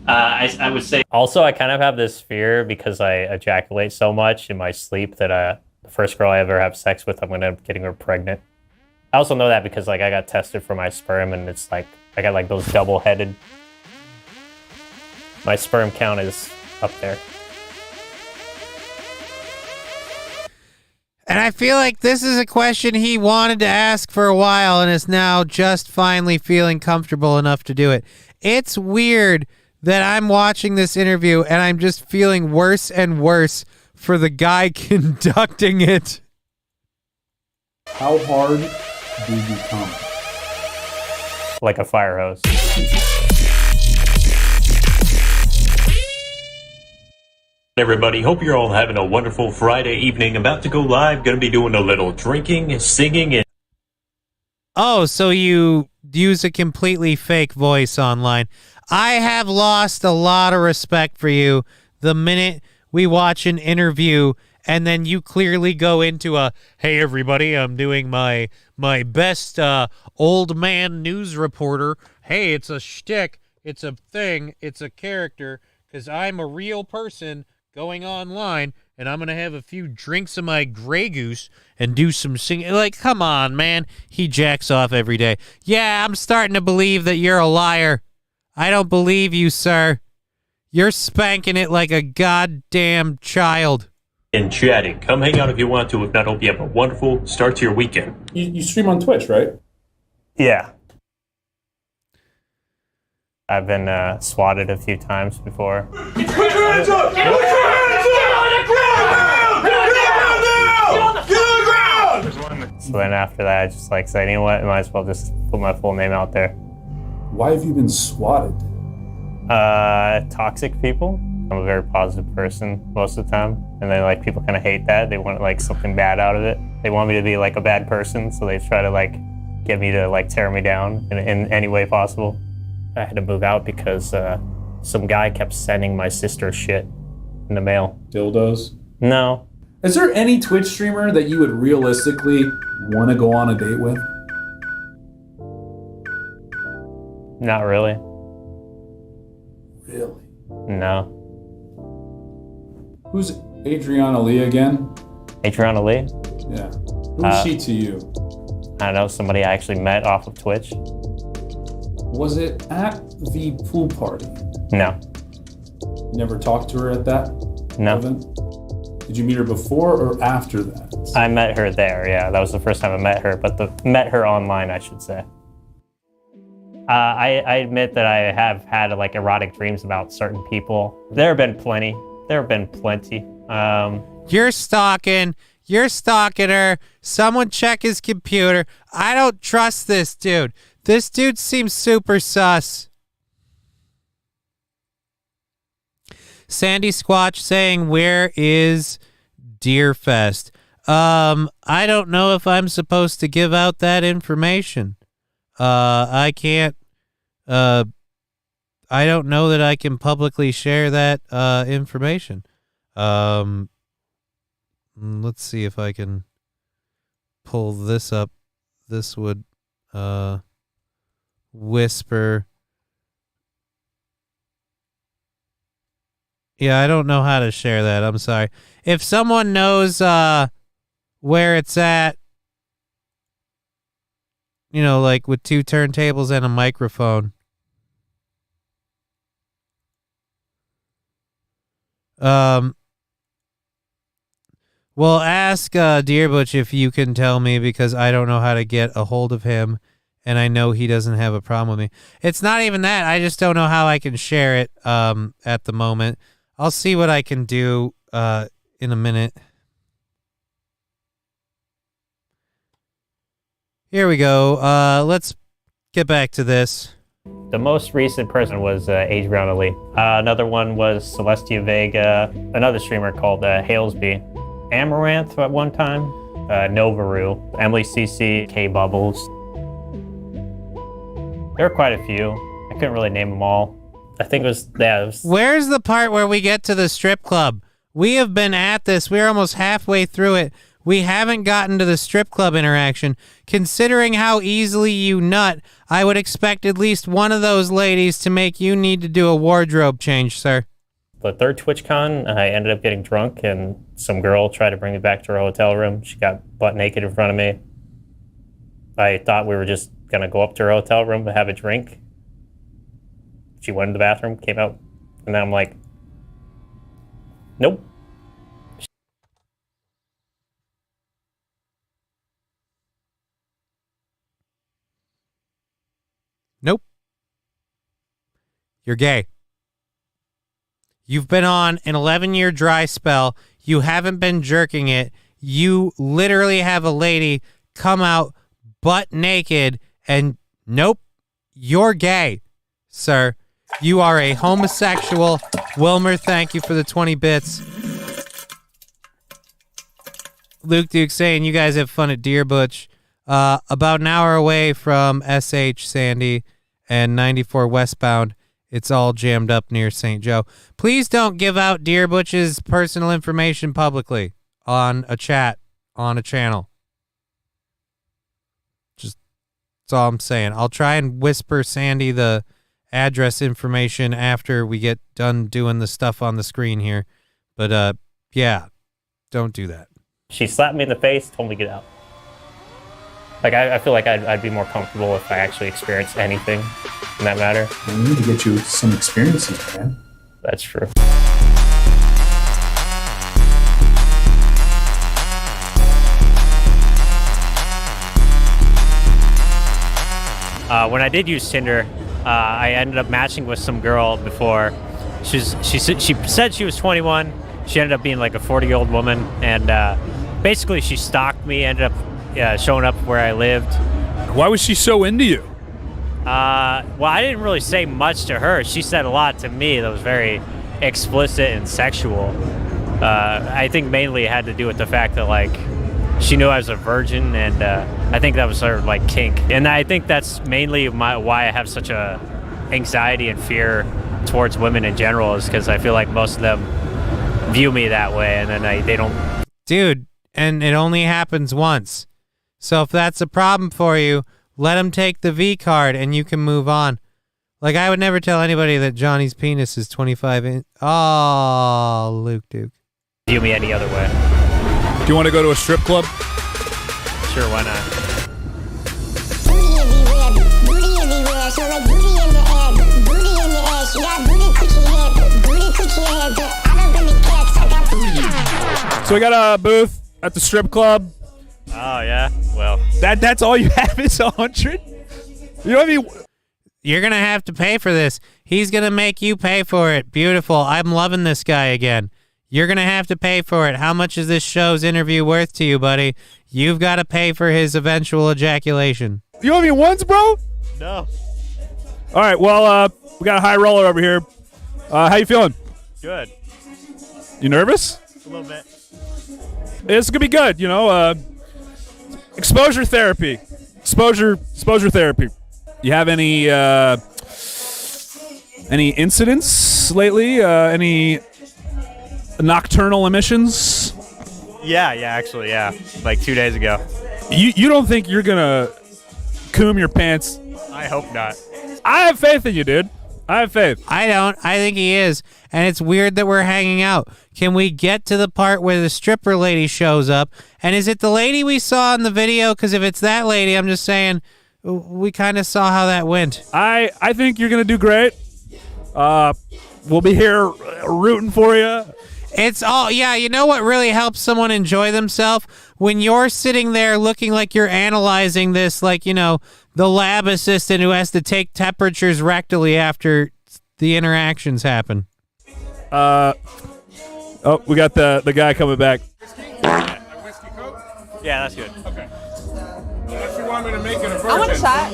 I would say. Also, I kind of have this fear because I ejaculate so much in my sleep that the first girl I ever have sex with, I'm gonna end up getting her pregnant. I also know that because like I got tested for my sperm, and it's like I got like those double-headed. My sperm count is up there. And I feel like this is a question he wanted to ask for a while and is now just finally feeling comfortable enough to do it. It's weird that I'm watching this interview and I'm just feeling worse and worse for the guy conducting it. How hard do you come? Like a fire hose. Everybody, hope you're all having a wonderful Friday evening. About to go live, gonna be doing a little drinking, singing, and... Oh, so you use a completely fake voice online. I have lost a lot of respect for you the minute we watch an interview and then you clearly go into a, hey everybody, I'm doing my best old man news reporter. Hey, it's a shtick, it's a thing, it's a character, because I'm a real person going online, and I'm going to have a few drinks of my Grey Goose and do some singing. Like, come on, man. He jacks off every day. Yeah, I'm starting to believe that you're a liar. I don't believe you, sir. You're spanking it like a goddamn child. And chatting. Come hang out if you want to. If not, hope you have a wonderful start to your weekend. You stream on Twitch, right? Yeah. I've been swatted a few times before. Put your hands up! Put your hands up! Get on the ground! Get on the ground now! Get on the ground! So then after that, I just like said, you know what? I might as well just put my full name out there. Why have you been swatted? Toxic people. I'm a very positive person most of the time. And then like people kind of hate that. They want like something bad out of it. They want me to be like a bad person. So they try to like get me to like tear me down in any way possible. I had to move out because some guy kept sending my sister shit in the mail. Dildos? No. Is there any Twitch streamer that you would realistically want to go on a date with? Not really. Really? No. Who's Adriana Lee again? Adriana Lee? Yeah. Who's she to you? I don't know, somebody I actually met off of Twitch. Was it at the pool party? No. You never talked to her at that No. event? Did you meet her before or after that? I met her there, yeah. That was the first time I met her, but met her online, I should say. I admit that I have had like erotic dreams about certain people. There have been plenty. You're stalking her. Someone check his computer. I don't trust this dude. This dude seems super sus. Sandy Squatch saying, where is Deerfest? I don't know if I'm supposed to give out that information. I can't. I don't know that I can publicly share that information. Let's see if I can pull this up. This would whisper. Yeah, I don't know how to share that. I'm sorry. If someone knows where it's at, you know, like with 2 turntables and a microphone. Well, ask Dear Butch if you can tell me, because I don't know how to get a hold of him, and I know he doesn't have a problem with me. It's not even that. I just don't know how I can share it at the moment. I'll see what I can do in a minute. Here we go. Let's get back to this. The most recent person was Age Brown Ali. Another one was Celestia Vega. Another streamer called Halesby. Amaranth at one time. Novaru. Emily CC. K Bubbles. There were quite a few. I couldn't really name them all. I think it was... Where's the part where we get to the strip club? We have been at this. We're almost halfway through it. We haven't gotten to the strip club interaction. Considering how easily you nut, I would expect at least one of those ladies to make you need to do a wardrobe change, sir. The third TwitchCon, I ended up getting drunk, and some girl tried to bring me back to her hotel room. She got butt naked in front of me. I thought we were just going to go up to her hotel room and have a drink. She went in the bathroom, came out, and then I'm like, nope. Nope. You're gay. You've been on an 11-year dry spell. You haven't been jerking it. You literally have a lady come out butt naked, and nope, you're gay, sir. You are a homosexual. Wilmer, thank you for the 20 bits. Luke Duke saying you guys have fun at Deer Butch. About an hour away from SH Sandy and 94 westbound. It's all jammed up near St. Joe. Please don't give out Deer Butch's personal information publicly on a chat, on a channel. Just, that's all I'm saying. I'll try and whisper Sandy the address information after we get done doing the stuff on the screen here. But, yeah, don't do that. She slapped me in the face, told me to get out. Like, I feel like I'd be more comfortable if I actually experienced anything in that matter. We need to get you some experiences, man. That's true. When I did use Tinder, I ended up matching with some girl before. She said she was 21. She ended up being like a 40-year-old woman, and basically she stalked me, ended up showing up where I lived. Why was she so into you? Well, I didn't really say much to her. She said a lot to me that was very explicit and sexual. I think mainly it had to do with the fact that, like, she knew I was a virgin, and I think that was her, like, kink. And I think that's mainly why I have such a anxiety and fear towards women in general, is because I feel like most of them view me that way, and then they don't. Dude, and it only happens once. So if that's a problem for you, let them take the V card and you can move on. Like, I would never tell anybody that Johnny's penis is 25 inches. Oh, Luke Duke. View me any other way. Do you want to go to a strip club? Sure, why not? Booty everywhere, so like booty in the air, booty in the ass. You got booty coochie hair, booty coochie hair. I don't bring the cats, I got booty. So we got a booth at the strip club. Oh, yeah? Well. That's all you have is 100? You know what I mean? You're going to have to pay for this. He's going to make you pay for it. Beautiful. I'm loving this guy again. You're going to have to pay for it. How much is this show's interview worth to you, buddy? You've got to pay for his eventual ejaculation. You owe me ones, bro? No. All right, well, we got a high roller over here. How you feeling? Good. You nervous? A little bit. It's gonna be good. You know, exposure therapy. Exposure therapy. You have any incidents lately? Any nocturnal emissions? Yeah, actually, yeah. Like 2 days ago. You don't think you're gonna coom your pants? I hope not. I have faith in you, dude. I have faith. I don't. I think he is. And it's weird that we're hanging out. Can we get to the part where the stripper lady shows up? And is it the lady we saw in the video? Because if it's that lady, I'm just saying, we kind of saw how that went. I think you're going to do great. We'll be here rooting for you. It's all, yeah, you know what really helps someone enjoy themselves? When you're sitting there looking like you're analyzing this, like, you know, the lab assistant who has to take temperatures rectally after the interactions happen. Oh, we got the guy coming back. Yeah, that's good. Okay. Unless you want me to make it a virgin. I want a shot.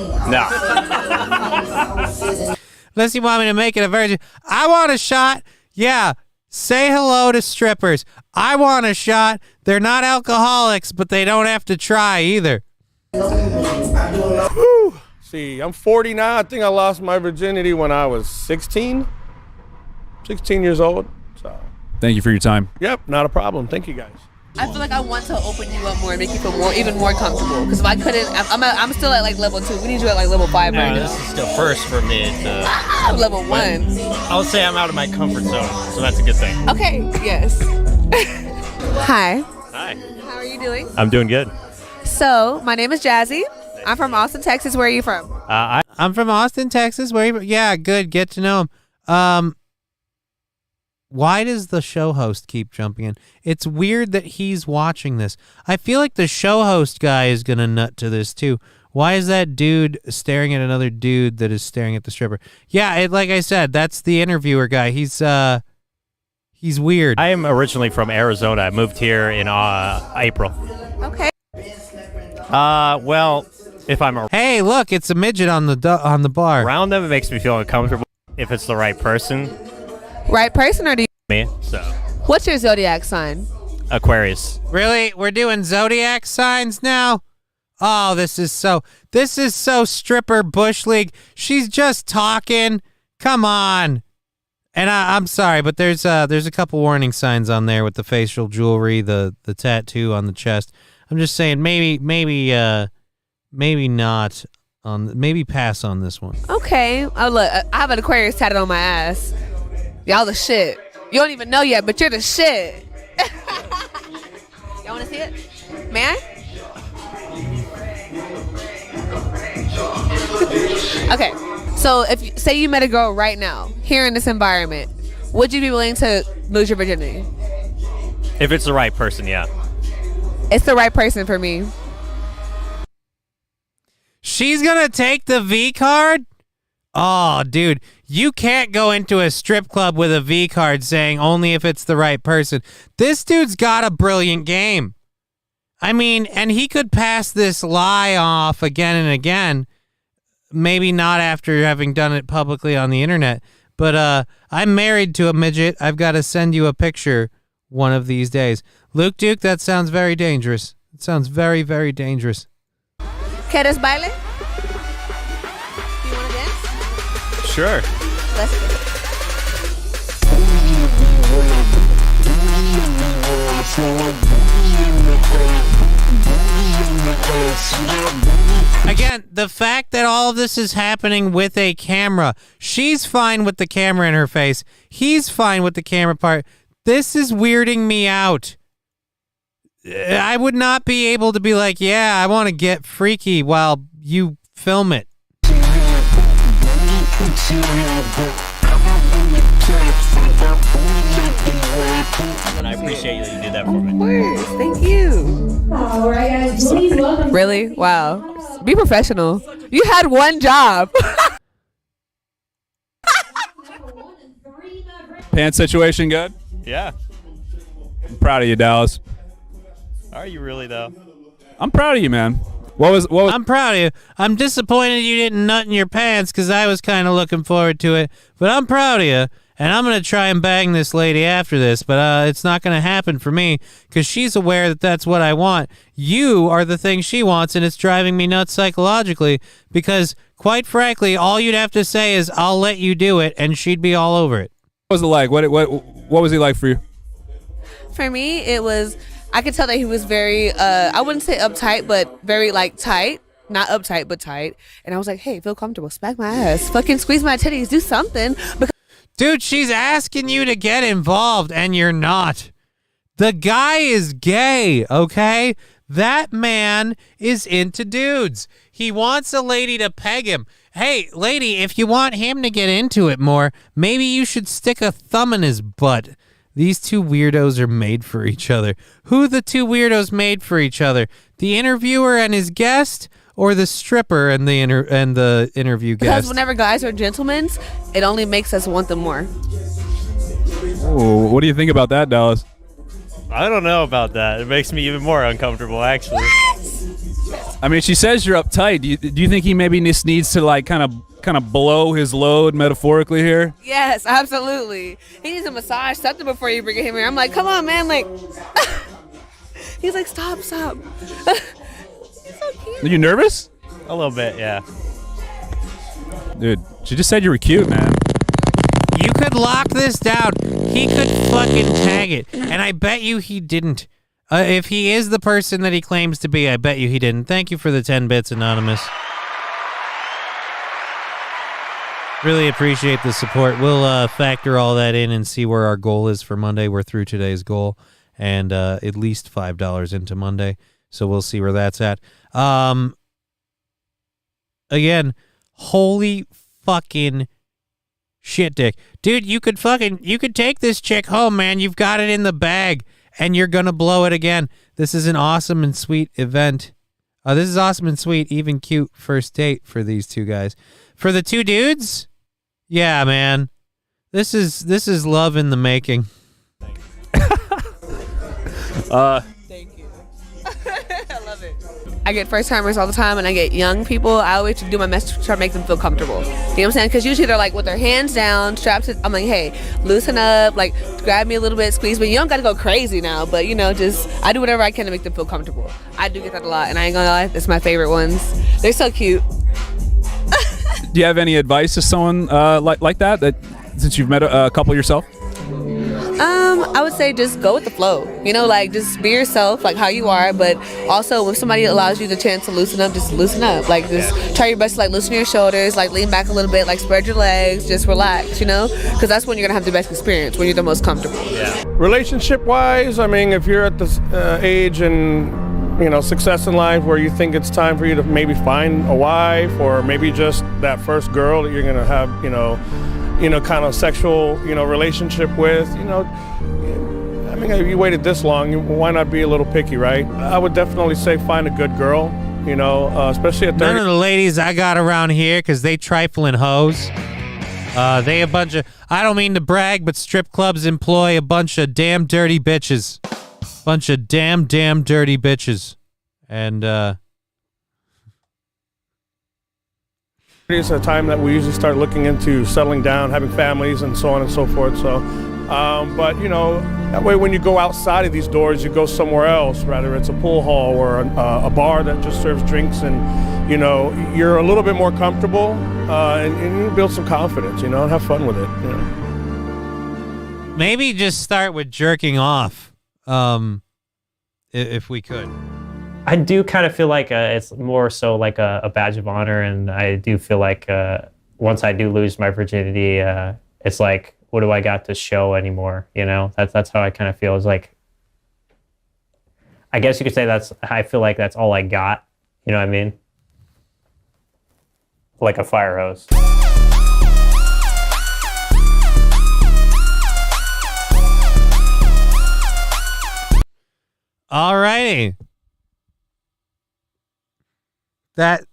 No. Unless you want me to make it a virgin. I want a shot. Yeah. Say hello to strippers. I want a shot. They're not alcoholics, but they don't have to try either. Whew. See, I'm 40 now. I think I lost my virginity when I was 16 years old. So. Thank you for your time. Yep, not a problem. Thank you, guys. I feel like I want to open you up more and make you feel even more comfortable. Because if I couldn't, I'm still at like level 2. We need you at like level 5 right now. This is still first for me. I'm level 1. I would say I'm out of my comfort zone, so that's a good thing. Okay, yes. Hi. Hi. How are you doing? I'm doing good. So, my name is Jazzy. I'm from Austin, Texas. Where are you from? I'm from Austin, Texas. Where are you? Yeah, good. Get to know him. Why does the show host keep jumping in? It's weird that he's watching this. I feel like the show host guy is going to nut to this too. Why is that dude staring at another dude that is staring at the stripper? Yeah, like I said, that's the interviewer guy. He's weird. I am originally from Arizona. I moved here in April. Okay. Well, if I'm Hey, look, it's a midget on the bar. around them, it makes me feel uncomfortable. If it's the right person, Right person or do you? me, so What's your zodiac sign? Aquarius. Really? We're doing zodiac signs now? Oh, this is so stripper Bush League. She's just talking. Come on. And I'm sorry, but there's a couple warning signs on there with the facial jewelry, the tattoo on the chest. I'm just saying maybe not on, maybe pass on this one. Okay. Oh, look, I have an Aquarius tatted on my ass. Y'all the shit. You don't even know yet, but you're the shit. Y'all want to see it? May I? Okay. So if say you met a girl right now, here in this environment, would you be willing to lose your virginity? If it's the right person, yeah. It's the right person for me. She's gonna take the V card? Oh, dude, you can't go into a strip club with a V card saying only if it's the right person. This dude's got a brilliant game. I mean, and he could pass this lie off again and again. Maybe not after having done it publicly on the internet. But I'm married to a midget. I've got to send you a picture one of these days. Luke Duke, that sounds very dangerous. It sounds very, very dangerous. ¿Quieres baile? You want to dance? Sure. Let's go. Again, the fact that all of this is happening with a camera. She's fine with the camera in her face. He's fine with the camera part. This is weirding me out. I would not be able to be like, yeah, I want to get freaky while you film it. And I appreciate that you did that for me. Of course. Thank you. All right, guys. Please welcome. Really? Wow. Be professional. You had one job. Pants situation good? Yeah. I'm proud of you, Dallas. Are you really though? I'm proud of you, man. What was? I'm proud of you. I'm disappointed you didn't nut in your pants because I was kind of looking forward to it. But I'm proud of you. and I'm going to try and bang this lady after this, but it's not going to happen for me because she's aware that that's what I want. You are the thing she wants, and it's driving me nuts psychologically because, quite frankly, all you'd have to say is, I'll let you do it, and she'd be all over it. What was it like? What was he like for you? For me, it was, I could tell that he was very, I wouldn't say uptight, but very like tight. Not uptight, but tight. And I was like, hey, feel comfortable. Smack my ass. Fucking squeeze my titties. Do something. Dude, she's asking you to get involved, and you're not. The guy is gay, okay? That man is into dudes. He wants a lady to peg him. Hey, lady, if you want him to get into it more, maybe you should stick a thumb in his butt. These two weirdos are made for each other. Who the two weirdos made for each other? The interviewer and his guest, or the stripper and the interview guest? Because whenever guys are gentlemen, it only makes us want them more. Oh, what do you think about that, Dallas? I don't know about that. It makes me even more uncomfortable, actually. I mean, she says you're uptight. Do you think he maybe just needs to like kind of blow his load metaphorically here? Yes, absolutely. He needs a massage, something before you bring him here. I'm like, come on, man. Like, he's like, stop. He's so cute. Are you nervous? A little bit, yeah. Dude, she just said you were cute, man. You could lock this down. He could fucking tag it. And I bet you he didn't. If he is the person that he claims to be, I bet you he didn't. Thank you for the 10 bits, Anonymous. Really appreciate the support. We'll factor all that in and see where our goal is for Monday. We're through today's goal and at least $5 into Monday. So we'll see where that's at. Again, holy fucking shit, dick. Dude, you could take this chick home, man. You've got it in the bag, and you're going to blow it again. This is an awesome and sweet event. This is awesome and sweet, even cute first date for these two guys. For the two dudes, yeah, man. This is love in the making. Thank you. I love it. I get first timers all the time, and I get young people. I always do my best to try to make them feel comfortable. You know what I'm saying? Because usually they're like with their hands down, strapped to. I'm like, hey, loosen up, like grab me a little bit, squeeze me. You don't got to go crazy now, but you know, just I do whatever I can to make them feel comfortable. I do get that a lot, and I ain't gonna lie, it's my favorite ones. They're so cute. Do you have any advice to someone like that since you've met a couple yourself? I would say just go with the flow. You know, like just be yourself, like how you are. But also, if somebody allows you the chance to loosen up, just loosen up. Like just try your best to like loosen your shoulders, like lean back a little bit, like spread your legs, just relax. You know, because that's when you're gonna have the best experience, when you're the most comfortable. Yeah. Relationship-wise, I mean, if you're at this age and success in life where you think it's time for you to maybe find a wife, or maybe just that first girl that you're gonna have, kind of sexual, relationship with, I mean, if you waited this long, why not be a little picky, right? I would definitely say find a good girl, especially at 30. None of the ladies I got around here, because they trifling hoes. They a bunch of, I don't mean to brag, but strip clubs employ a bunch of damn dirty bitches. Bunch of damn dirty bitches. And, it's a time that we usually start looking into settling down, having families, and so on and so forth. So, but that way when you go outside of these doors, you go somewhere else, whether it's a pool hall or a bar that just serves drinks, and you're a little bit more comfortable, and you build some confidence, and have fun with it. Maybe just start with jerking off, if we could. I do kind of feel like it's more so like a badge of honor, and I do feel like once I do lose my virginity, it's like, what do I got to show anymore? That's how I kind of feel. It's like, I guess you could say I feel like that's all I got. You know what I mean? Like a fire hose. All righty. That's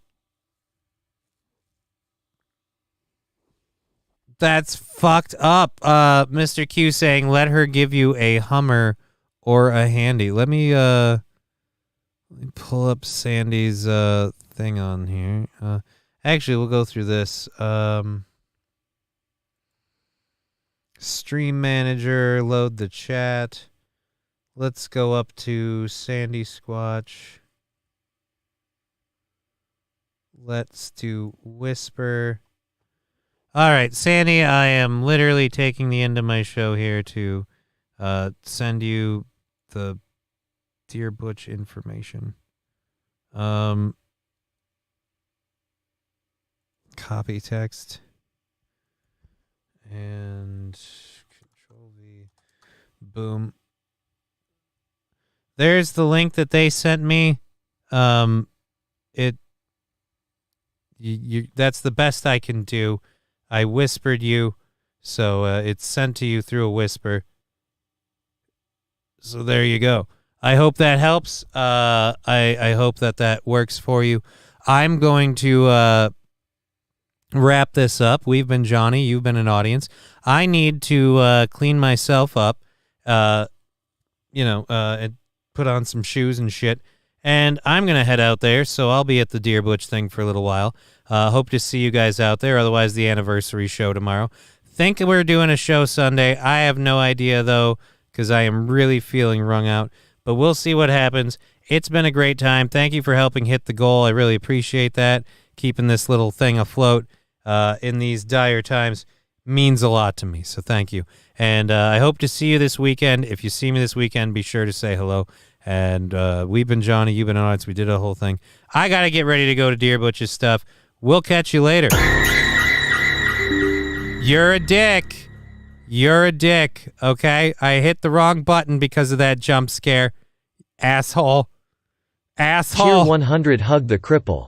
fucked up. Mr. Q saying, let her give you a Hummer or a Handy. Let me pull up Sandy's thing on here. Actually, we'll go through this. Stream manager, load the chat. Let's go up to Sandy Squatch. Let's do Whisper. All right, Sandy, I am literally taking the end of my show here to send you the Dear Butch information. Copy text. And Control V. Boom. There's the link that they sent me. That's the best I can do. I whispered you, so it's sent to you through a whisper. So there you go. I hope that helps. I hope that works for you. I'm going to wrap this up. We've been Johnny. You've been an audience. I need to clean myself up, and put on some shoes and shit. And I'm going to head out there, so I'll be at the Dear Butch thing for a little while. Hope to see you guys out there. Otherwise, the anniversary show tomorrow. Think we're doing a show Sunday. I have no idea, though, because I am really feeling wrung out. But we'll see what happens. It's been a great time. Thank you for helping hit the goal. I really appreciate that. Keeping this little thing afloat in these dire times means a lot to me, so thank you. And I hope to see you this weekend. If you see me this weekend, be sure to say hello. And we've been Johnny, you've been an audience. We did a whole thing. I got to get ready to go to Dear Butch's stuff. We'll catch you later. You're a dick. You're a dick, okay? I hit the wrong button because of that jump scare. Asshole. Asshole. Tier 100 hug the cripple.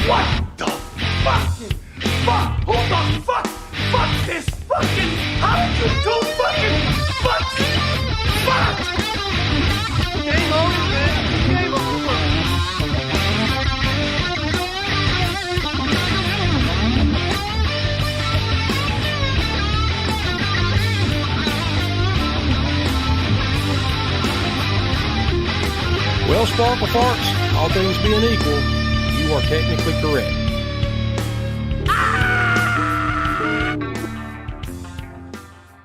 What the fucking fuck? Who the fuck? Fuck this fucking. How did you do fucking fuck? Fuck! Game over, man. Game over. Well, Sparkle Farts, all things being equal, you are technically correct.